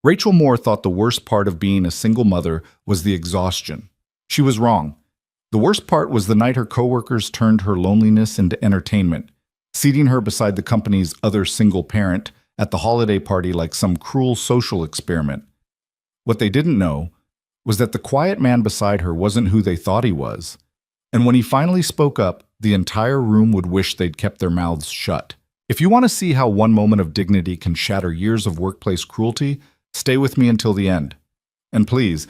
Rachel Moore thought the worst part of being a single mother was the exhaustion. She was wrong. The worst part was the night her coworkers turned her loneliness into entertainment, seating her beside the company's other single parent at the holiday party like some cruel social experiment. What they didn't know was that the quiet man beside her wasn't who they thought he was. And when he finally spoke up, the entire room would wish they'd kept their mouths shut. If you want to see how one moment of dignity can shatter years of workplace cruelty, stay with me until the end. And please,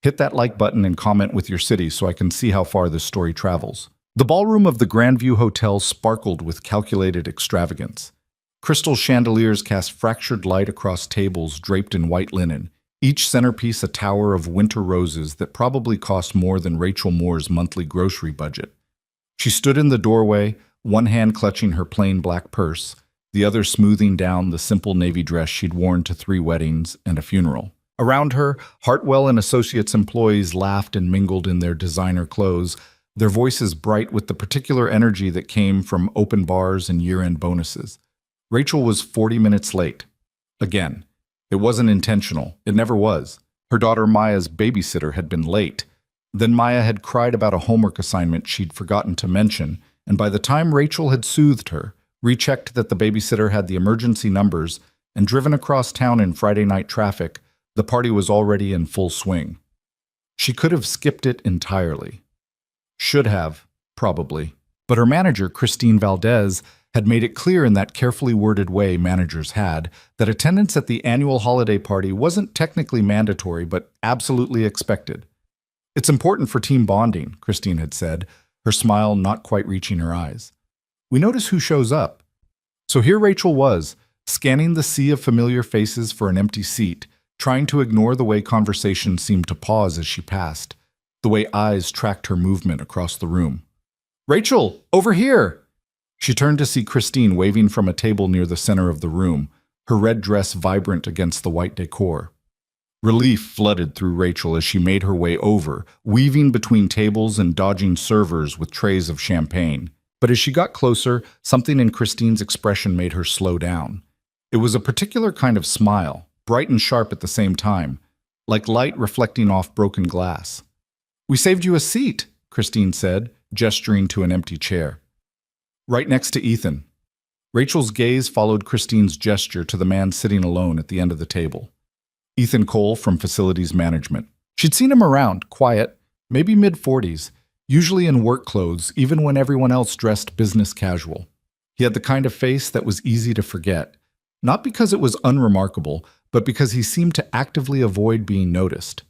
hit that like button and comment with your city so I can see how far this story travels. The ballroom of the Grandview Hotel sparkled with calculated extravagance. Crystal chandeliers cast fractured light across tables draped in white linen, each centerpiece a tower of winter roses that probably cost more than Rachel Moore's monthly grocery budget. She stood in the doorway, one hand clutching her plain black purse, the other smoothing down the simple navy dress she'd worn to 3 weddings and a funeral. Around her, Hartwell and Associates employees laughed and mingled in their designer clothes, their voices bright with the particular energy that came from open bars and year-end bonuses. Rachel was 40 minutes late. Again. It wasn't intentional. It never was. Her daughter Maya's babysitter had been late. Then Maya had cried about a homework assignment she'd forgotten to mention, and by the time Rachel had soothed her, rechecked that the babysitter had the emergency numbers, and driven across town in Friday night traffic, the party was already in full swing. She could have skipped it entirely. Should have, probably. But her manager, Christine Valdez, had made it clear in that carefully worded way managers had that attendance at the annual holiday party wasn't technically mandatory but absolutely expected. It's important for team bonding, Christine had said, her smile not quite reaching her eyes. We notice who shows up. So here Rachel was, scanning the sea of familiar faces for an empty seat, trying to ignore the way conversation seemed to pause as she passed, the way eyes tracked her movement across the room. "Rachel, over here!" She turned to see Christine waving from a table near the center of the room, her red dress vibrant against the white decor. Relief flooded through Rachel as she made her way over, weaving between tables and dodging servers with trays of champagne. But as she got closer, something in Christine's expression made her slow down. It was a particular kind of smile, bright and sharp at the same time, like light reflecting off broken glass. "We saved you a seat," Christine said, gesturing to an empty chair. "Right next to Ethan." Rachel's gaze followed Christine's gesture to the man sitting alone at the end of the table. Ethan Cole from Facilities Management. She'd seen him around, quiet, maybe mid-40s, usually in work clothes, even when everyone else dressed business casual. He had the kind of face that was easy to forget, not because it was unremarkable, but because he seemed to actively avoid being noticed.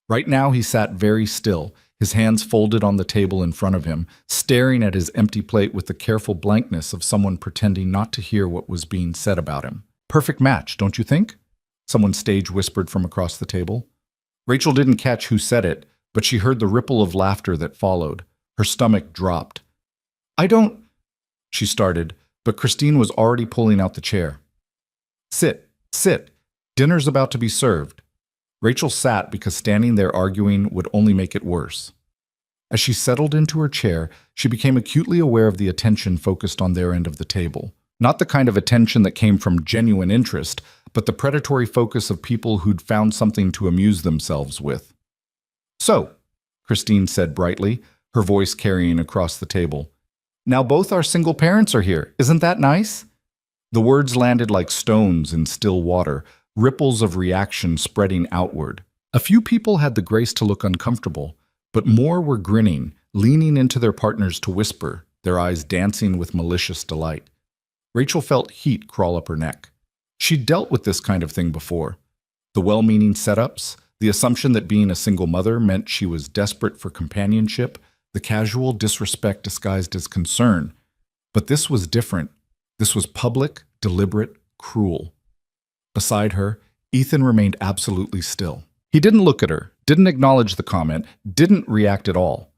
Right now he sat very still, his hands folded on the table in front of him, staring at his empty plate with the careful blankness of someone pretending not to hear what was being said about him. "Perfect match, don't you think?" Someone stage whispered from across the table. Rachel didn't catch who said it, but she heard the ripple of laughter that followed. Her stomach dropped. "I don't—" she started, but Christine was already pulling out the chair. "Sit, sit. Dinner's about to be served." Rachel sat because standing there arguing would only make it worse. As she settled into her chair, she became acutely aware of the attention focused on their end of the table. Not the kind of attention that came from genuine interest, but the predatory focus of people who'd found something to amuse themselves with. "So," Christine said brightly, her voice carrying across the table, "now both our single parents are here. Isn't that nice?" The words landed like stones in still water, ripples of reaction spreading outward. A few people had the grace to look uncomfortable, but more were grinning, leaning into their partners to whisper, their eyes dancing with malicious delight. Rachel felt heat crawl up her neck. She'd dealt with this kind of thing before. The well-meaning setups, the assumption that being a single mother meant she was desperate for companionship, the casual disrespect disguised as concern. But this was different. This was public, deliberate, cruel. Beside her, Ethan remained absolutely still. He didn't look at her, didn't acknowledge the comment, didn't react at all.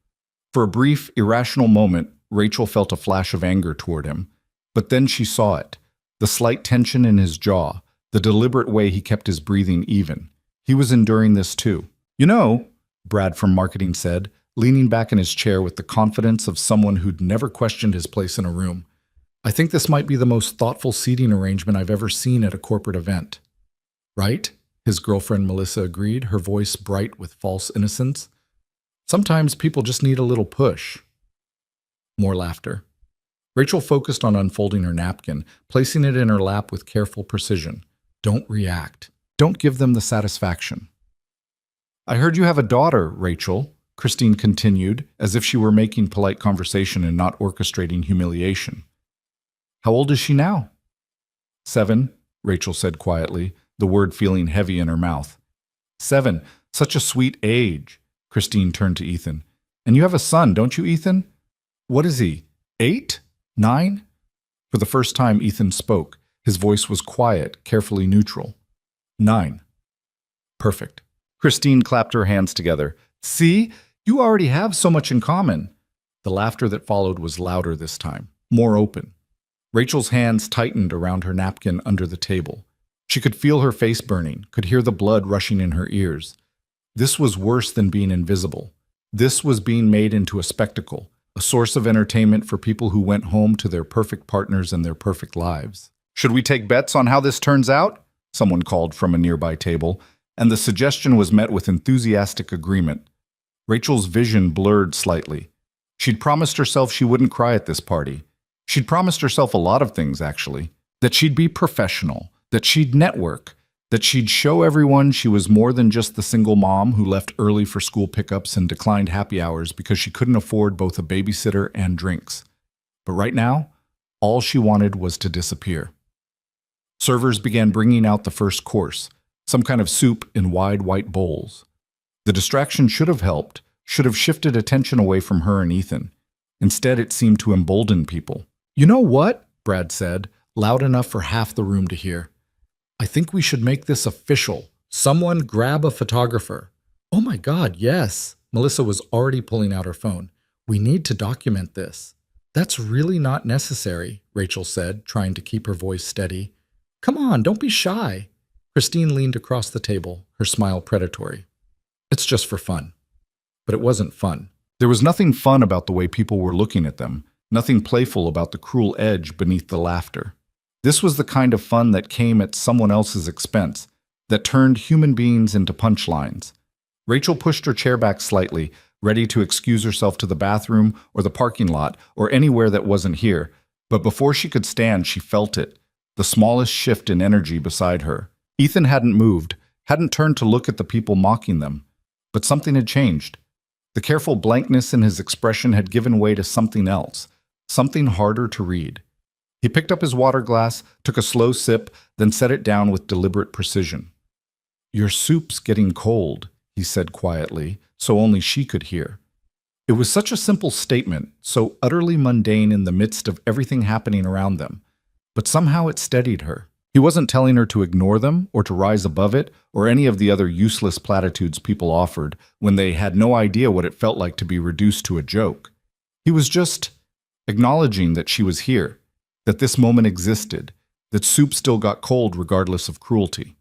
For a brief, irrational moment, Rachel felt a flash of anger toward him. But then she saw it, the slight tension in his jaw, the deliberate way he kept his breathing even. He was enduring this too. "You know," Brad from marketing said, leaning back in his chair with the confidence of someone who'd never questioned his place in a room, "I think this might be the most thoughtful seating arrangement I've ever seen at a corporate event." "Right?" his girlfriend Melissa agreed, her voice bright with false innocence. Sometimes people just need a little push. More laughter. Rachel focused on unfolding her napkin, placing it in her lap with careful precision. Don't react. Don't give them the satisfaction. I heard you have a daughter, Rachel, Christine continued, as if she were making polite conversation and not orchestrating humiliation. How old is she now? 7, Rachel said quietly, the word feeling heavy in her mouth. 7, such a sweet age. Christine turned to Ethan. And you have a son, don't you, Ethan? What is he? 8? 9? For the first time, Ethan spoke. His voice was quiet, carefully neutral. 9. Perfect. Christine clapped her hands together. See, you already have so much in common. The laughter that followed was louder this time, more open. Rachel's hands tightened around her napkin under the table. She could feel her face burning, could hear the blood rushing in her ears. This was worse than being invisible. This was being made into a spectacle, a source of entertainment for people who went home to their perfect partners and their perfect lives. Should we take bets on how this turns out? Someone called from a nearby table, and the suggestion was met with enthusiastic agreement. Rachel's vision blurred slightly. She'd promised herself she wouldn't cry at this party. She'd promised herself a lot of things, actually. That she'd be professional, that she'd network, that she'd show everyone she was more than just the single mom who left early for school pickups and declined happy hours because she couldn't afford both a babysitter and drinks. But right now, all she wanted was to disappear. Servers began bringing out the first course, some kind of soup in wide white bowls. The distraction should have helped, should have shifted attention away from her and Ethan. Instead, it seemed to embolden people. You know what? Brad said, loud enough for half the room to hear. I think we should make this official. Someone grab a photographer. Oh my God, yes. Melissa was already pulling out her phone. We need to document this. That's really not necessary, Rachel said, trying to keep her voice steady. Come on, don't be shy. Christine leaned across the table, her smile predatory. It's just for fun. But it wasn't fun. There was nothing fun about the way people were looking at them, nothing playful about the cruel edge beneath the laughter. This was the kind of fun that came at someone else's expense, that turned human beings into punchlines. Rachel pushed her chair back slightly, ready to excuse herself to the bathroom or the parking lot or anywhere that wasn't here, but before she could stand, she felt it, the smallest shift in energy beside her. Ethan hadn't moved, hadn't turned to look at the people mocking them, but something had changed. The careful blankness in his expression had given way to something else, something harder to read. He picked up his water glass, took a slow sip, then set it down with deliberate precision. Your soup's getting cold, he said quietly, so only she could hear. It was such a simple statement, so utterly mundane in the midst of everything happening around them, but somehow it steadied her. He wasn't telling her to ignore them or to rise above it or any of the other useless platitudes people offered when they had no idea what it felt like to be reduced to a joke. He was just acknowledging that she was here, that this moment existed, that soup still got cold regardless of cruelty.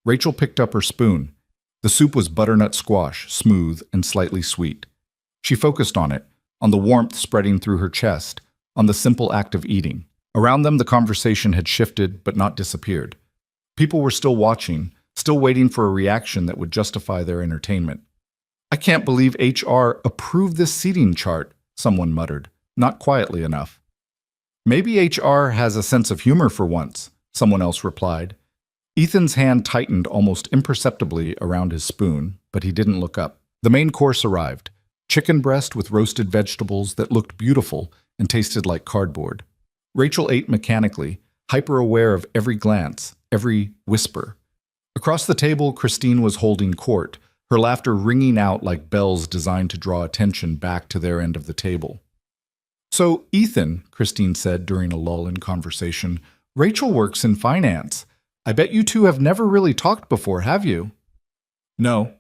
Rachel picked up her spoon. The soup was butternut squash, smooth and slightly sweet. She focused on it, on the warmth spreading through her chest, on the simple act of eating. Around them, the conversation had shifted but not disappeared. People were still watching, still waiting for a reaction that would justify their entertainment. I can't believe HR approved this seating chart, someone muttered, not quietly enough. Maybe HR has a sense of humor for once, someone else replied. Ethan's hand tightened almost imperceptibly around his spoon, but he didn't look up. The main course arrived, chicken breast with roasted vegetables that looked beautiful and tasted like cardboard. Rachel ate mechanically, hyper-aware of every glance, every whisper. Across the table, Christine was holding court, her laughter ringing out like bells designed to draw attention back to their end of the table. So, Ethan, Christine said during a lull in conversation, Rachel works in finance. I bet you two have never really talked before, have you? No,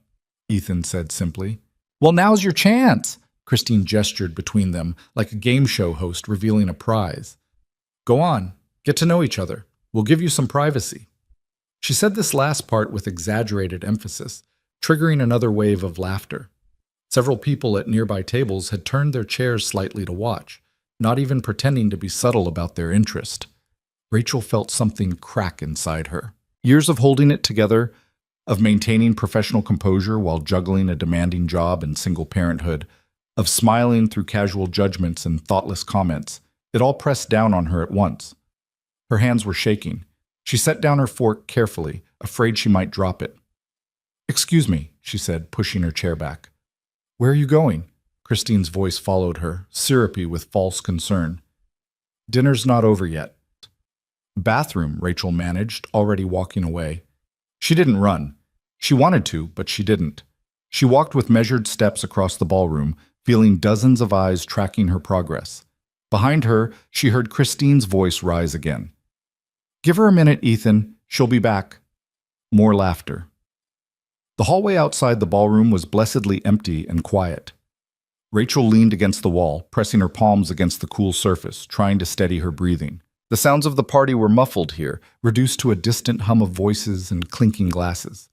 Ethan said simply. Well, now's your chance, Christine gestured between them like a game show host revealing a prize. Go on, get to know each other. We'll give you some privacy. She said this last part with exaggerated emphasis, triggering another wave of laughter. Several people at nearby tables had turned their chairs slightly to watch, not even pretending to be subtle about their interest. Rachel felt something crack inside her. Years of holding it together, of maintaining professional composure while juggling a demanding job and single parenthood, of smiling through casual judgments and thoughtless comments. It all pressed down on her at once. Her hands were shaking. She set down her fork carefully, afraid she might drop it. "Excuse me," she said, pushing her chair back. "Where are you going?" Christine's voice followed her, syrupy with false concern. "Dinner's not over yet." "Bathroom," Rachel managed, already walking away. She didn't run. She wanted to, but she didn't. She walked with measured steps across the ballroom, feeling dozens of eyes tracking her progress. Behind her, she heard Christine's voice rise again. "Give her a minute, Ethan. She'll be back." More laughter. The hallway outside the ballroom was blessedly empty and quiet. Rachel leaned against the wall, pressing her palms against the cool surface, trying to steady her breathing. The sounds of the party were muffled here, reduced to a distant hum of voices and clinking glasses.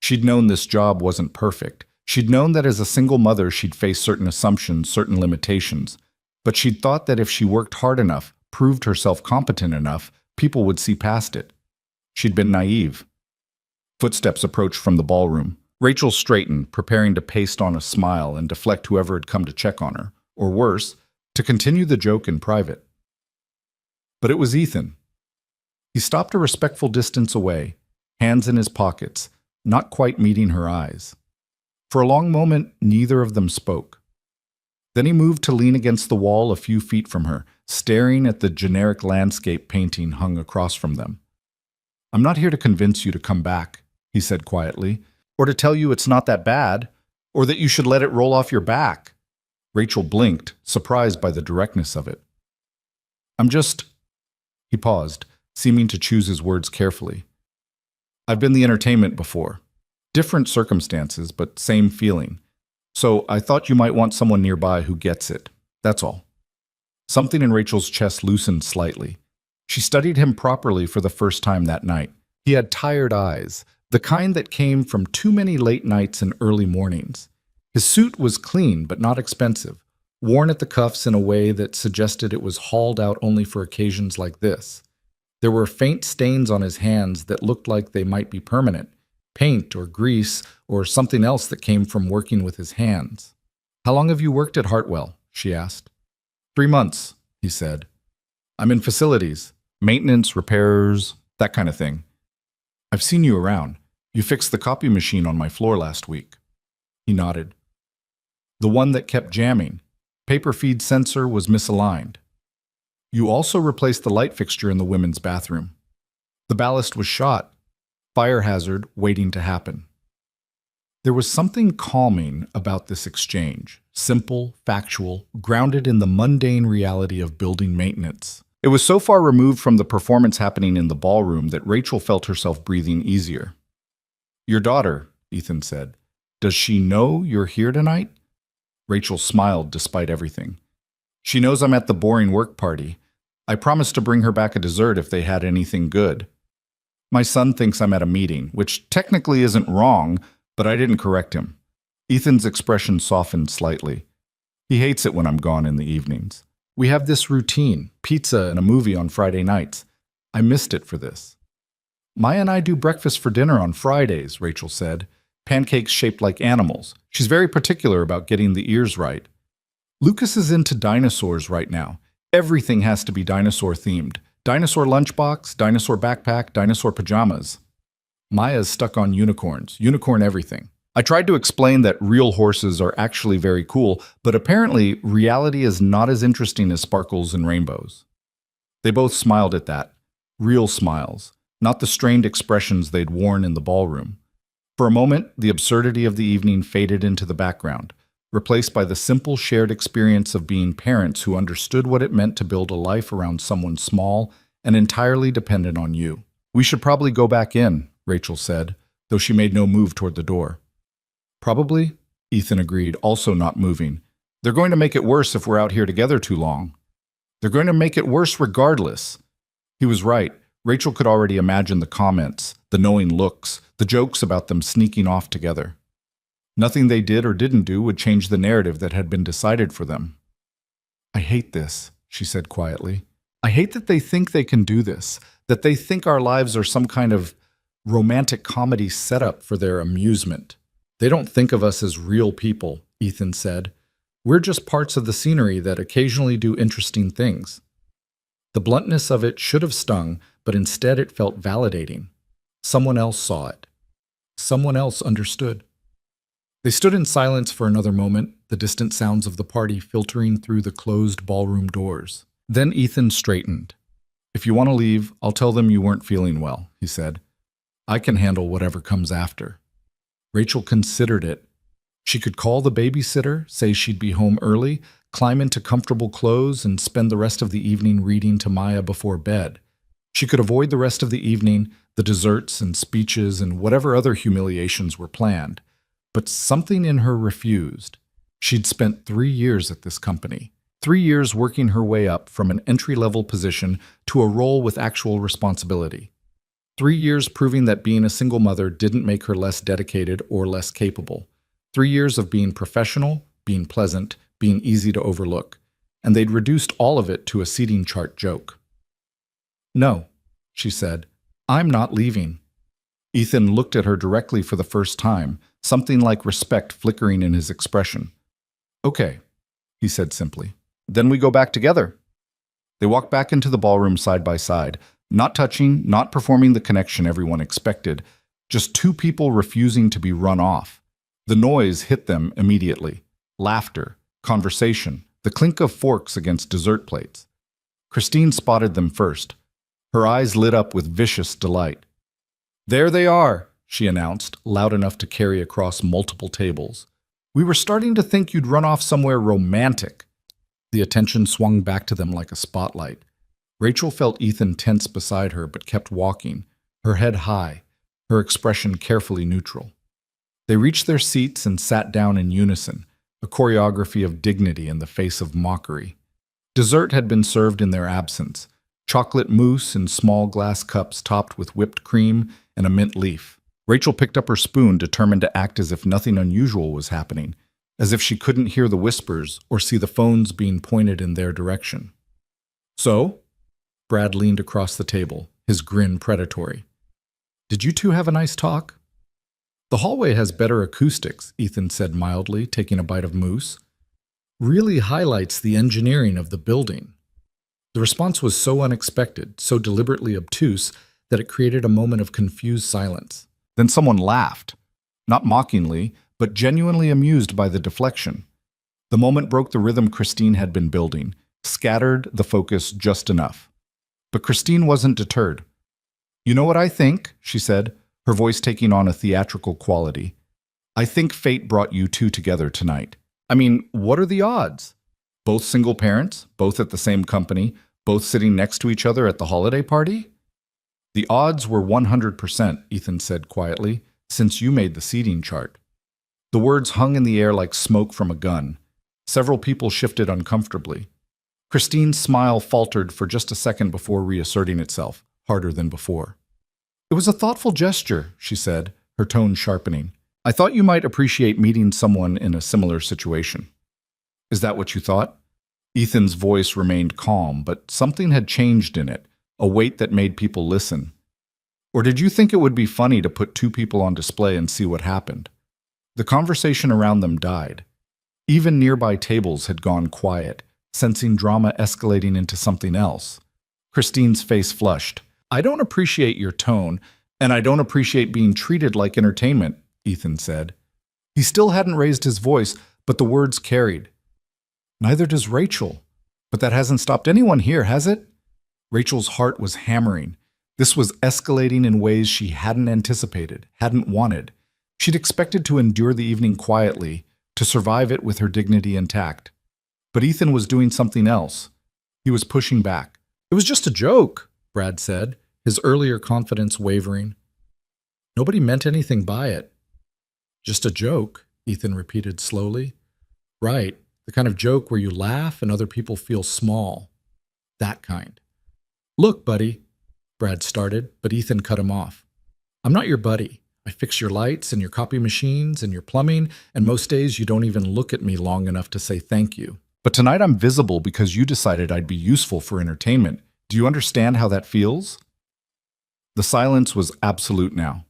She'd known this job wasn't perfect. She'd known that as a single mother she'd face certain assumptions, certain limitations. But she'd thought that if she worked hard enough, proved herself competent enough, people would see past it. She'd been naive. Footsteps approached from the ballroom. Rachel straightened, preparing to paste on a smile and deflect whoever had come to check on her, or worse, to continue the joke in private. But it was Ethan. He stopped a respectful distance away, hands in his pockets, not quite meeting her eyes. For a long moment, neither of them spoke. Then he moved to lean against the wall a few feet from her, staring at the generic landscape painting hung across from them. "I'm not here to convince you to come back," he said quietly, "or to tell you it's not that bad, or that you should let it roll off your back." Rachel blinked, surprised by the directness of it. "I'm just—" He paused, seeming to choose his words carefully. "I've been the entertainment before. Different circumstances, but same feeling. So I thought you might want someone nearby who gets it. That's all." Something in Rachel's chest loosened slightly. She studied him properly for the first time that night. He had tired eyes, the kind that came from too many late nights and early mornings. His suit was clean but not expensive, worn at the cuffs in a way that suggested it was hauled out only for occasions like this. There were faint stains on his hands that looked like they might be permanent, paint or grease or something else that came from working with his hands. "How long have you worked at Hartwell?" she asked. 3 months, he said. "I'm in facilities, maintenance, repairs, that kind of thing." "I've seen you around. You fixed the copy machine on my floor last week." He nodded. "The one that kept jamming. Paper feed sensor was misaligned. You also replaced the light fixture in the women's bathroom. The ballast was shot. Fire hazard waiting to happen." There was something calming about this exchange, simple, factual, grounded in the mundane reality of building maintenance. It was so far removed from the performance happening in the ballroom that Rachel felt herself breathing easier. "Your daughter," Ethan said. "Does she know you're here tonight?" Rachel smiled despite everything. "She knows I'm at the boring work party. I promised to bring her back a dessert if they had anything good. My son thinks I'm at a meeting, which technically isn't wrong, but I didn't correct him." Ethan's expression softened slightly. "He hates it when I'm gone in the evenings. We have this routine, pizza and a movie on Friday nights. I missed it for this." "Maya and I do breakfast for dinner on Fridays," Rachel said. "Pancakes shaped like animals. She's very particular about getting the ears right. Lucas is into dinosaurs right now. Everything has to be dinosaur-themed. Dinosaur lunchbox, dinosaur backpack, dinosaur pajamas. Maya's stuck on unicorns, unicorn everything. I tried to explain that real horses are actually very cool, but apparently reality is not as interesting as sparkles and rainbows." They both smiled at that. Real smiles, not the strained expressions they'd worn in the ballroom. For a moment, the absurdity of the evening faded into the background, replaced by the simple shared experience of being parents who understood what it meant to build a life around someone small and entirely dependent on you. "We should probably go back in," Rachel said, though she made no move toward the door. "Probably," Ethan agreed, also not moving. "They're going to make it worse if we're out here together too long. They're going to make it worse regardless." He was right. Rachel could already imagine the comments, the knowing looks, the jokes about them sneaking off together. Nothing they did or didn't do would change the narrative that had been decided for them. "I hate this," she said quietly. "I hate that they think they can do this, that they think our lives are some kind of romantic comedy setup for their amusement. They don't think of us as real people, Ethan said. We're just parts of the scenery that occasionally do interesting things. The bluntness of it should have stung, but instead it felt validating. Someone else saw it. Someone else understood. They stood in silence for another moment, the distant sounds of the party filtering through the closed ballroom doors. Then Ethan straightened. "If you want to leave, I'll tell them you weren't feeling well," he said. "I can handle whatever comes after." Rachel considered it. She could call the babysitter, say she'd be home early, climb into comfortable clothes, and spend the rest of the evening reading to Maya before bed. She could avoid the rest of the evening, the desserts and speeches and whatever other humiliations were planned. But something in her refused. She'd spent 3 years at this company. 3 years working her way up from an entry-level position to a role with actual responsibility. 3 years proving that being a single mother didn't make her less dedicated or less capable. 3 years of being professional, being pleasant, being easy to overlook. And they'd reduced all of it to a seating chart joke. "No," she said. "I'm not leaving." Ethan looked at her directly for the first time, something like respect flickering in his expression. "Okay," he said simply. "Then we go back together." They walked back into the ballroom side by side, not touching, not performing the connection everyone expected, just two people refusing to be run off. The noise hit them immediately. Laughter, conversation, the clink of forks against dessert plates. Christine spotted them first. Her eyes lit up with vicious delight. "There they are," she announced, loud enough to carry across multiple tables. "We were starting to think you'd run off somewhere romantic." The attention swung back to them like a spotlight. Rachel felt Ethan tense beside her but kept walking, her head high, her expression carefully neutral. They reached their seats and sat down in unison, a choreography of dignity in the face of mockery. Dessert had been served in their absence, chocolate mousse in small glass cups topped with whipped cream and a mint leaf. Rachel picked up her spoon, determined to act as if nothing unusual was happening, as if she couldn't hear the whispers or see the phones being pointed in their direction. "So?" Brad leaned across the table, his grin predatory. "Did you two have a nice talk?" "The hallway has better acoustics," Ethan said mildly, taking a bite of mousse. "Really highlights the engineering of the building." The response was so unexpected, so deliberately obtuse, that it created a moment of confused silence. Then someone laughed, not mockingly, but genuinely amused by the deflection. The moment broke the rhythm Christine had been building, scattered the focus just enough. But Christine wasn't deterred. "You know what I think?" she said, her voice taking on a theatrical quality. "I think fate brought you two together tonight. I mean, what are the odds? Both single parents, both at the same company, both sitting next to each other at the holiday party?" "The odds were 100%, Ethan said quietly, "since you made the seating chart." The words hung in the air like smoke from a gun. Several people shifted uncomfortably. Christine's smile faltered for just a second before reasserting itself, harder than before. "It was a thoughtful gesture," she said, her tone sharpening. "I thought you might appreciate meeting someone in a similar situation." "Is that what you thought?" Ethan's voice remained calm, but something had changed in it, a weight that made people listen. "Or did you think it would be funny to put two people on display and see what happened?" The conversation around them died. Even nearby tables had gone quiet, sensing drama escalating into something else. Christine's face flushed. "I don't appreciate your tone, and I don't appreciate being treated like entertainment," Ethan said. He still hadn't raised his voice, but the words carried. "Neither does Rachel. But that hasn't stopped anyone here, has it?" Rachel's heart was hammering. This was escalating in ways she hadn't anticipated, hadn't wanted. She'd expected to endure the evening quietly, to survive it with her dignity intact. But Ethan was doing something else. He was pushing back. "It was just a joke," Brad said, his earlier confidence wavering. "Nobody meant anything by it." "Just a joke," Ethan repeated slowly. "Right, the kind of joke where you laugh and other people feel small. That kind." "Look, buddy," Brad started, but Ethan cut him off. "I'm not your buddy. I fix your lights and your copy machines and your plumbing, and most days you don't even look at me long enough to say thank you. But tonight I'm visible because you decided I'd be useful for entertainment. Do you understand how that feels?" The silence was absolute now.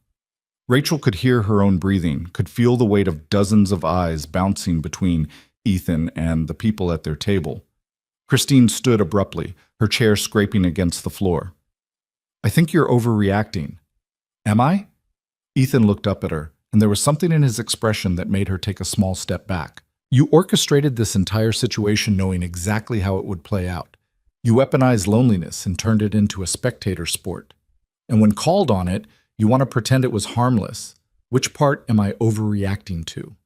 Rachel could hear her own breathing, could feel the weight of dozens of eyes bouncing between Ethan and the people at their table. Christine stood abruptly, her chair scraping against the floor. "I think you're overreacting." "Am I?" Ethan looked up at her, and there was something in his expression that made her take a small step back. "You orchestrated this entire situation knowing exactly how it would play out. You weaponized loneliness and turned it into a spectator sport. And when called on it, you want to pretend it was harmless. Which part am I overreacting to?"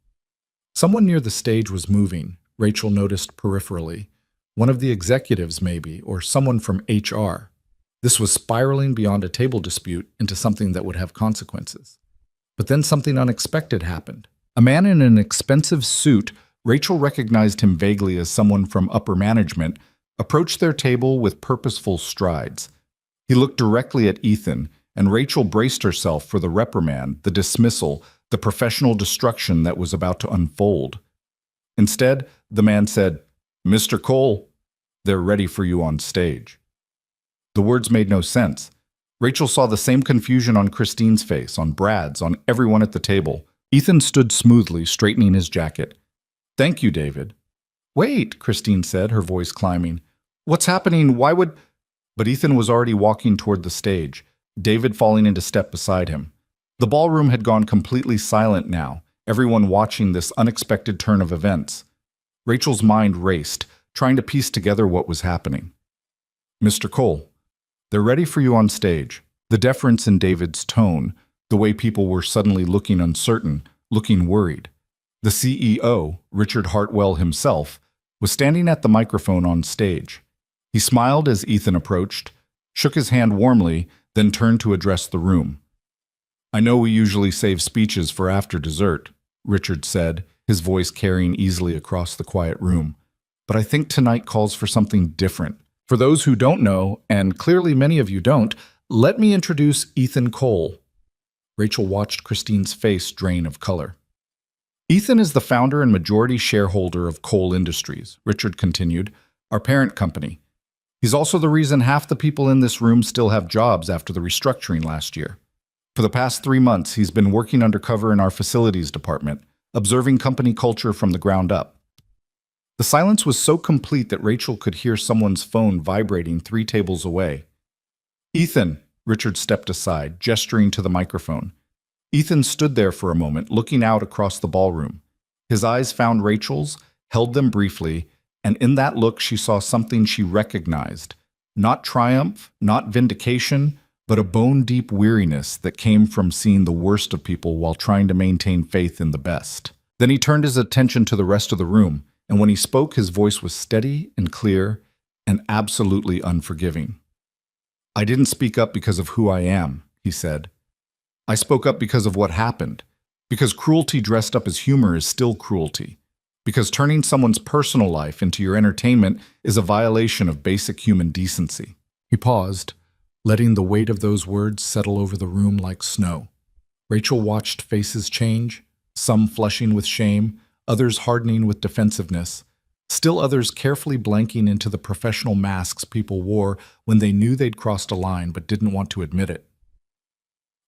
Someone near the stage was moving, Rachel noticed peripherally. One of the executives, maybe, or someone from HR. This was spiraling beyond a table dispute into something that would have consequences. But then something unexpected happened. A man in an expensive suit, Rachel recognized him vaguely as someone from upper management, approached their table with purposeful strides. He looked directly at Ethan, and Rachel braced herself for the reprimand, the dismissal, the professional destruction that was about to unfold. Instead, the man said, "Mr. Cole, they're ready for you on stage." The words made no sense. Rachel saw the same confusion on Christine's face, on Brad's, on everyone at the table. Ethan stood smoothly, straightening his jacket. "Thank you, David." "Wait," Christine said, her voice climbing. "What's happening? Why would—" But Ethan was already walking toward the stage, David falling into step beside him. The ballroom had gone completely silent now, everyone watching this unexpected turn of events. Rachel's mind raced, trying to piece together what was happening. "Mr. Cole, they're ready for you on stage." The deference in David's tone, the way people were suddenly looking uncertain, looking worried. The CEO, Richard Hartwell himself, was standing at the microphone on stage. He smiled as Ethan approached, shook his hand warmly, then turned to address the room. "I know we usually save speeches for after dessert," Richard said, his voice carrying easily across the quiet room. "But I think tonight calls for something different. For those who don't know, and clearly many of you don't, let me introduce Ethan Cole." Rachel watched Christine's face drain of color. "Ethan is the founder and majority shareholder of Cole Industries," Richard continued, "our parent company. He's also the reason half the people in this room still have jobs after the restructuring last year. For the past 3 months, he's been working undercover in our facilities department, observing company culture from the ground up." The silence was so complete that Rachel could hear someone's phone vibrating 3 tables away. "Ethan," Richard stepped aside, gesturing to the microphone. Ethan stood there for a moment, looking out across the ballroom. His eyes found Rachel's, held them briefly, and in that look she saw something she recognized. Not triumph, not vindication, but a bone-deep weariness that came from seeing the worst of people while trying to maintain faith in the best. Then he turned his attention to the rest of the room, and when he spoke, his voice was steady and clear and absolutely unforgiving. "I didn't speak up because of who I am," he said. "I spoke up because of what happened, because cruelty dressed up as humor is still cruelty, because turning someone's personal life into your entertainment is a violation of basic human decency." He paused, letting the weight of those words settle over the room like snow. Rachel watched faces change, some flushing with shame, others hardening with defensiveness, still others carefully blanking into the professional masks people wore when they knew they'd crossed a line but didn't want to admit it.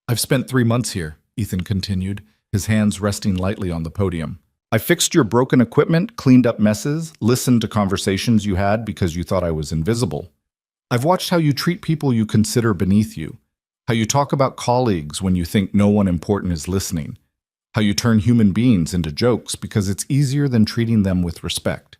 "I've spent 3 months here," Ethan continued, his hands resting lightly on the podium. "I fixed your broken equipment, cleaned up messes, listened to conversations you had because you thought I was invisible. I've watched how you treat people you consider beneath you, how you talk about colleagues when you think no one important is listening, how you turn human beings into jokes because it's easier than treating them with respect."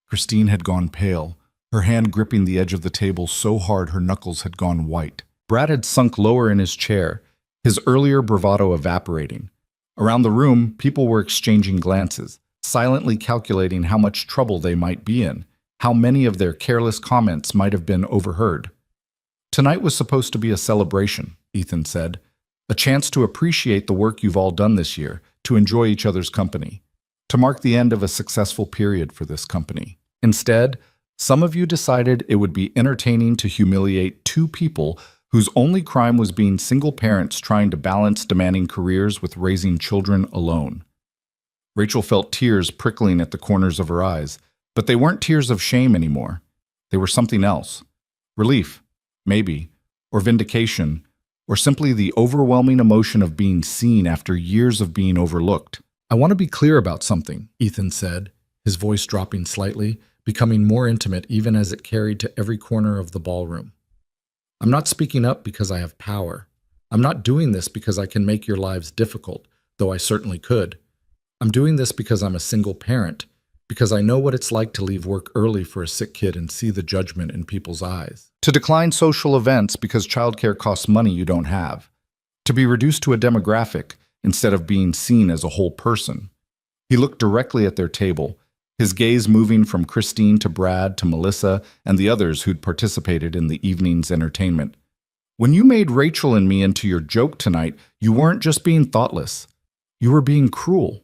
Christine had gone pale, her hand gripping the edge of the table so hard her knuckles had gone white. Brad had sunk lower in his chair, his earlier bravado evaporating. Around the room, people were exchanging glances, silently calculating how much trouble they might be in, how many of their careless comments might have been overheard. "Tonight was supposed to be a celebration," Ethan said, "a chance to appreciate the work you've all done this year, to enjoy each other's company, to mark the end of a successful period for this company. Instead, some of you decided it would be entertaining to humiliate 2 people whose only crime was being single parents trying to balance demanding careers with raising children alone." Rachel felt tears prickling at the corners of her eyes, but they weren't tears of shame anymore. They were something else. Relief, maybe, or vindication, or simply the overwhelming emotion of being seen after years of being overlooked. I want to be clear about something, Ethan said, his voice dropping slightly, becoming more intimate even as it carried to every corner of the ballroom. I'm not speaking up because I have power. I'm not doing this because I can make your lives difficult, though I certainly could. I'm doing this because I'm a single parent, because I know what it's like to leave work early for a sick kid and see the judgment in people's eyes. To decline social events because childcare costs money you don't have. To be reduced to a demographic instead of being seen as a whole person. He looked directly at their table, his gaze moving from Christine to Brad to Melissa and the others who'd participated in the evening's entertainment. When you made Rachel and me into your joke tonight, you weren't just being thoughtless. You were being cruel.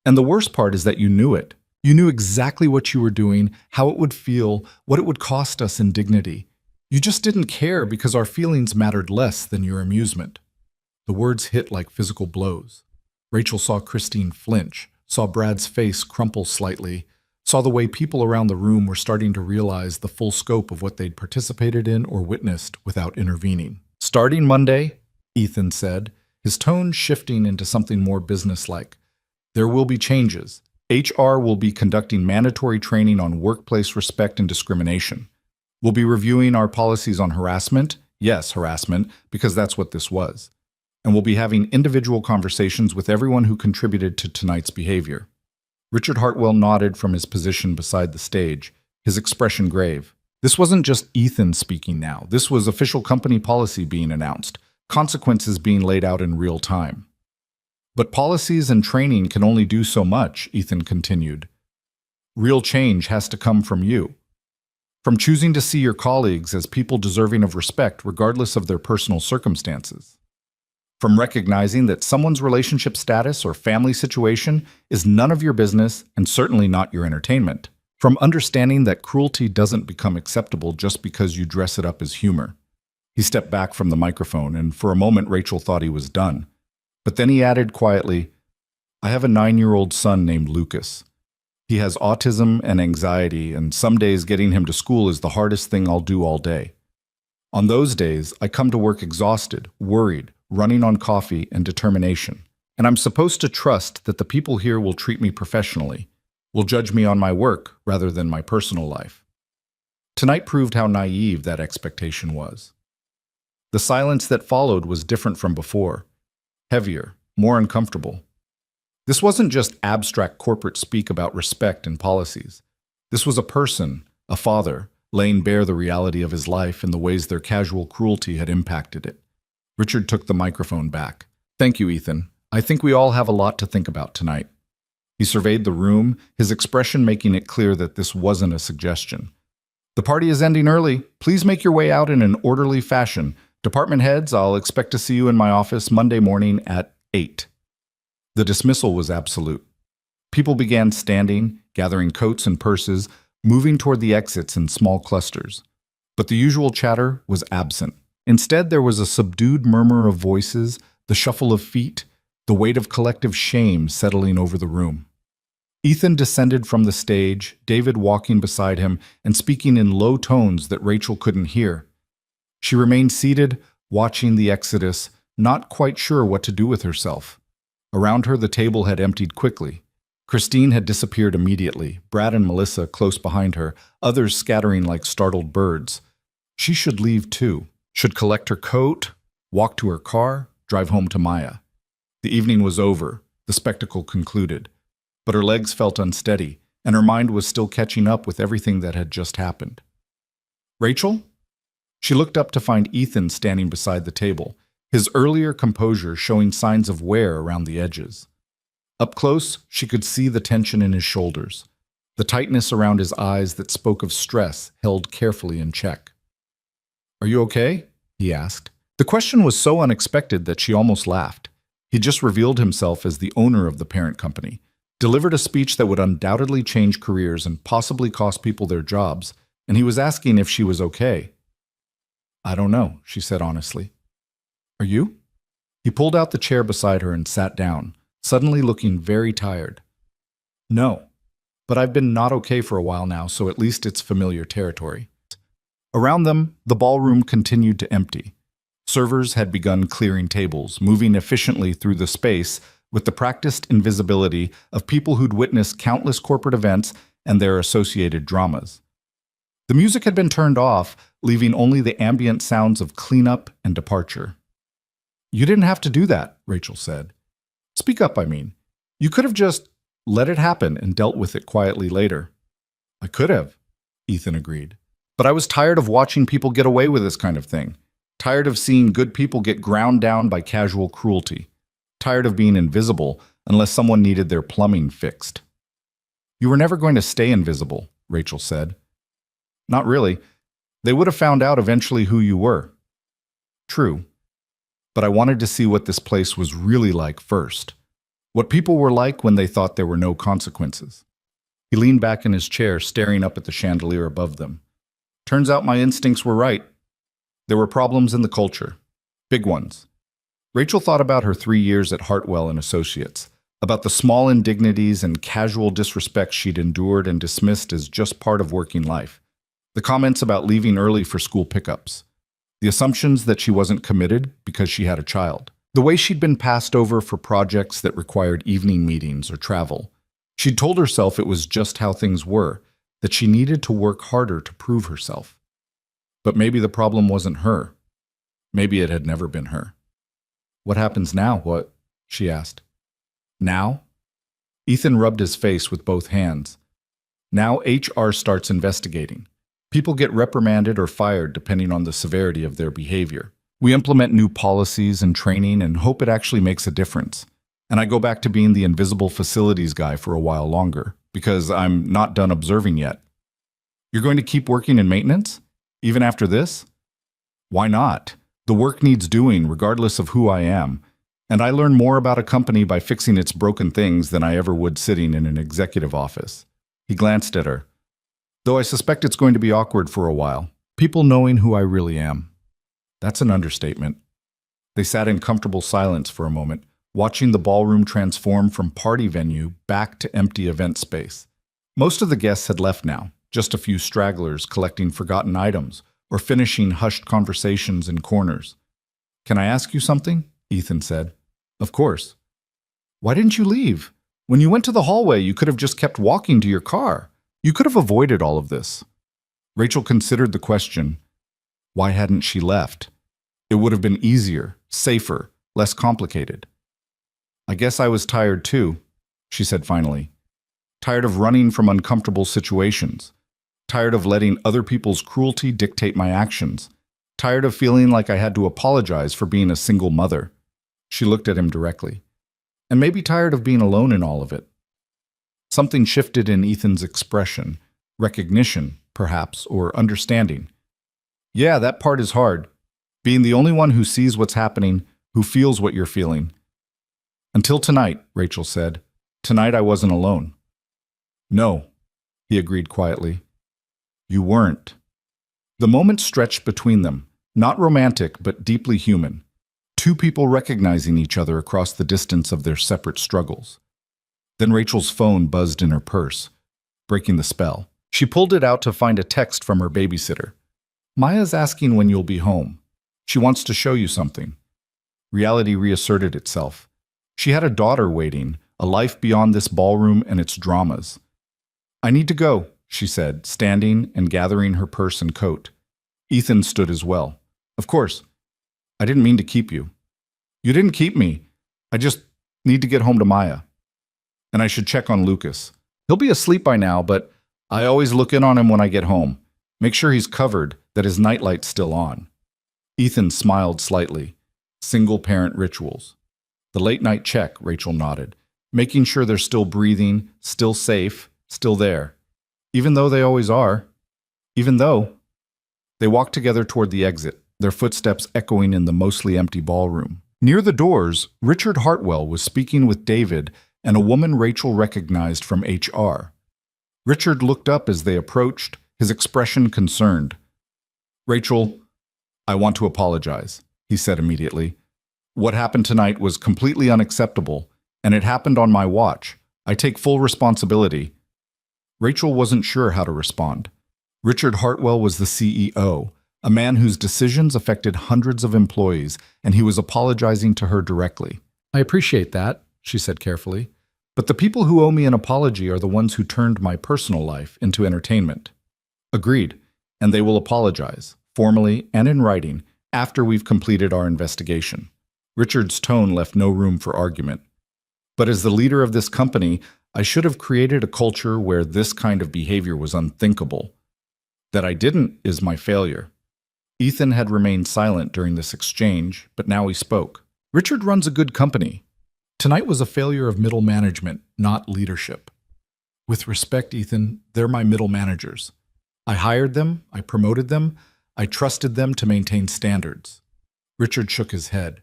And the worst part is that you knew it. You knew exactly what you were doing, how it would feel, what it would cost us in dignity. You just didn't care because our feelings mattered less than your amusement. The words hit like physical blows. Rachel saw Christine flinch, saw Brad's face crumple slightly, saw the way people around the room were starting to realize the full scope of what they'd participated in or witnessed without intervening. Starting Monday, Ethan said, his tone shifting into something more businesslike. There will be changes. HR will be conducting mandatory training on workplace respect and discrimination. We'll be reviewing our policies on harassment, yes, harassment, because that's what this was. And we'll be having individual conversations with everyone who contributed to tonight's behavior. Richard Hartwell nodded from his position beside the stage, his expression grave. This wasn't just Ethan speaking now. This was official company policy being announced, consequences being laid out in real time. But policies and training can only do so much, Ethan continued. Real change has to come from you. From choosing to see your colleagues as people deserving of respect regardless of their personal circumstances. From recognizing that someone's relationship status or family situation is none of your business and certainly not your entertainment. From understanding that cruelty doesn't become acceptable just because you dress it up as humor. He stepped back from the microphone, and for a moment Rachel thought he was done. But then he added quietly, I have a 9-year-old son named Lucas. He has autism and anxiety, and some days getting him to school is the hardest thing I'll do all day. On those days, I come to work exhausted, worried, running on coffee and determination. And I'm supposed to trust that the people here will treat me professionally, will judge me on my work rather than my personal life. Tonight proved how naive that expectation was. The silence that followed was different from before, heavier, more uncomfortable. This wasn't just abstract corporate speak about respect and policies. This was a person, a father, laying bare the reality of his life and the ways their casual cruelty had impacted it. Richard took the microphone back. Thank you, Ethan. I think we all have a lot to think about tonight. He surveyed the room, his expression making it clear that this wasn't a suggestion. The party is ending early. Please make your way out in an orderly fashion. Department heads, I'll expect to see you in my office Monday morning at 8. The dismissal was absolute. People began standing, gathering coats and purses, moving toward the exits in small clusters. But the usual chatter was absent. Instead, there was a subdued murmur of voices, the shuffle of feet, the weight of collective shame settling over the room. Ethan descended from the stage, David walking beside him and speaking in low tones that Rachel couldn't hear. She remained seated, watching the exodus, not quite sure what to do with herself. Around her, the table had emptied quickly. Christine had disappeared immediately, Brad and Melissa close behind her, others scattering like startled birds. She should leave too. Should collect her coat, walk to her car, drive home to Maya. The evening was over, the spectacle concluded. But her legs felt unsteady, and her mind was still catching up with everything that had just happened. Rachel? She looked up to find Ethan standing beside the table, his earlier composure showing signs of wear around the edges. Up close, she could see the tension in his shoulders, the tightness around his eyes that spoke of stress held carefully in check. Are you okay? He asked. The question was so unexpected that she almost laughed. He just revealed himself as the owner of the parent company, delivered a speech that would undoubtedly change careers and possibly cost people their jobs, and he was asking if she was okay. I don't know, she said honestly. Are you? He pulled out the chair beside her and sat down, suddenly looking very tired. No, but I've been not okay for a while now, so at least it's familiar territory. Around them, the ballroom continued to empty. Servers had begun clearing tables, moving efficiently through the space with the practiced invisibility of people who'd witnessed countless corporate events and their associated dramas. The music had been turned off, leaving only the ambient sounds of cleanup and departure. "You didn't have to do that," Rachel said. "Speak up, I mean. You could have just let it happen and dealt with it quietly later." "I could have," Ethan agreed. "But I was tired of watching people get away with this kind of thing. Tired of seeing good people get ground down by casual cruelty. Tired of being invisible unless someone needed their plumbing fixed." "You were never going to stay invisible," Rachel said. "Not really. They would have found out eventually who you were." "True. But I wanted to see what this place was really like first. What people were like when they thought there were no consequences." He leaned back in his chair, staring up at the chandelier above them. "Turns out my instincts were right. There were problems in the culture. Big ones." Rachel thought about her 3 years at Hartwell and Associates, about the small indignities and casual disrespect she'd endured and dismissed as just part of working life. The comments about leaving early for school pickups. The assumptions that she wasn't committed because she had a child. The way she'd been passed over for projects that required evening meetings or travel. She'd told herself it was just how things were, that she needed to work harder to prove herself. But maybe the problem wasn't her. Maybe it had never been her. "What happens now, what?" she asked. "Now?" Ethan rubbed his face with both hands. "Now HR starts investigating. People get reprimanded or fired depending on the severity of their behavior. We implement new policies and training and hope it actually makes a difference. And I go back to being the invisible facilities guy for a while longer, because I'm not done observing yet." "You're going to keep working in maintenance? Even after this?" "Why not? The work needs doing regardless of who I am. And I learn more about a company by fixing its broken things than I ever would sitting in an executive office." He glanced at her. "Though I suspect it's going to be awkward for a while. People knowing who I really am." "That's an understatement." They sat in comfortable silence for a moment, watching the ballroom transform from party venue back to empty event space. Most of the guests had left now, just a few stragglers collecting forgotten items or finishing hushed conversations in corners. "Can I ask you something?" Ethan said. "Of course." "Why didn't you leave? When you went to the hallway, you could have just kept walking to your car. You could have avoided all of this." Rachel considered the question. Why hadn't she left? It would have been easier, safer, less complicated. "I guess I was tired too," she said finally. "Tired of running from uncomfortable situations. Tired of letting other people's cruelty dictate my actions. Tired of feeling like I had to apologize for being a single mother." She looked at him directly. "And maybe tired of being alone in all of it." Something shifted in Ethan's expression. Recognition, perhaps, or understanding. "Yeah, that part is hard. Being the only one who sees what's happening, who feels what you're feeling." "Until tonight," Rachel said. "Tonight I wasn't alone." "No," he agreed quietly. "You weren't." The moment stretched between them, not romantic but deeply human. Two people recognizing each other across the distance of their separate struggles. Then Rachel's phone buzzed in her purse, breaking the spell. She pulled it out to find a text from her babysitter. "Maya's asking when you'll be home. She wants to show you something." Reality reasserted itself. She had a daughter waiting, a life beyond this ballroom and its dramas. "I need to go," she said, standing and gathering her purse and coat. Ethan stood as well. "Of course. I didn't mean to keep you." "You didn't keep me. I just need to get home to Maya. And I should check on Lucas. He'll be asleep by now, but I always look in on him when I get home. Make sure he's covered, that his nightlight's still on." Ethan smiled slightly. Single-parent rituals. "The late-night check," Rachel nodded. "Making sure they're still breathing, still safe, still there. Even though they always are. Even though." They walked together toward the exit, their footsteps echoing in the mostly empty ballroom. Near the doors, Richard Hartwell was speaking with David and a woman Rachel recognized from HR. Richard looked up as they approached, his expression concerned. "Rachel, I want to apologize," he said immediately. "What happened tonight was completely unacceptable, and it happened on my watch. I take full responsibility." Rachel wasn't sure how to respond. Richard Hartwell was the CEO, a man whose decisions affected hundreds of employees, and he was apologizing to her directly. I appreciate that, she said carefully. But the people who owe me an apology are the ones who turned my personal life into entertainment. Agreed, and they will apologize, formally and in writing, after we've completed our investigation. Richard's tone left no room for argument. But as the leader of this company, I should have created a culture where this kind of behavior was unthinkable. That I didn't is my failure. Ethan had remained silent during this exchange, but now he spoke. Richard runs a good company. Tonight was a failure of middle management, not leadership. With respect, Ethan, they're my middle managers. I hired them, I promoted them, I trusted them to maintain standards. Richard shook his head.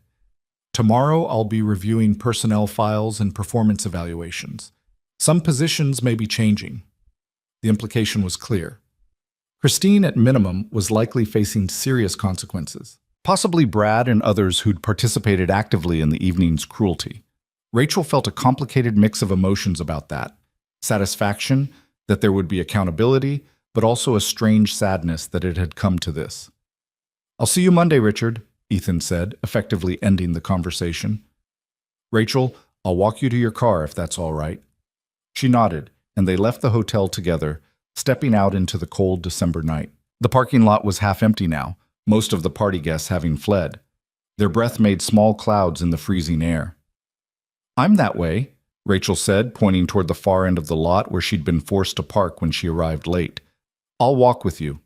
Tomorrow I'll be reviewing personnel files and performance evaluations. Some positions may be changing. The implication was clear. Christine, at minimum, was likely facing serious consequences. Possibly Brad and others who'd participated actively in the evening's cruelty. Rachel felt a complicated mix of emotions about that. Satisfaction that there would be accountability, but also a strange sadness that it had come to this. I'll see you Monday, Richard, Ethan said, effectively ending the conversation. Rachel, I'll walk you to your car if that's all right. She nodded, and they left the hotel together, stepping out into the cold December night. The parking lot was half empty now, most of the party guests having fled. Their breath made small clouds in the freezing air. I'm that way, Rachel said, pointing toward the far end of the lot where she'd been forced to park when she arrived late. I'll walk with you.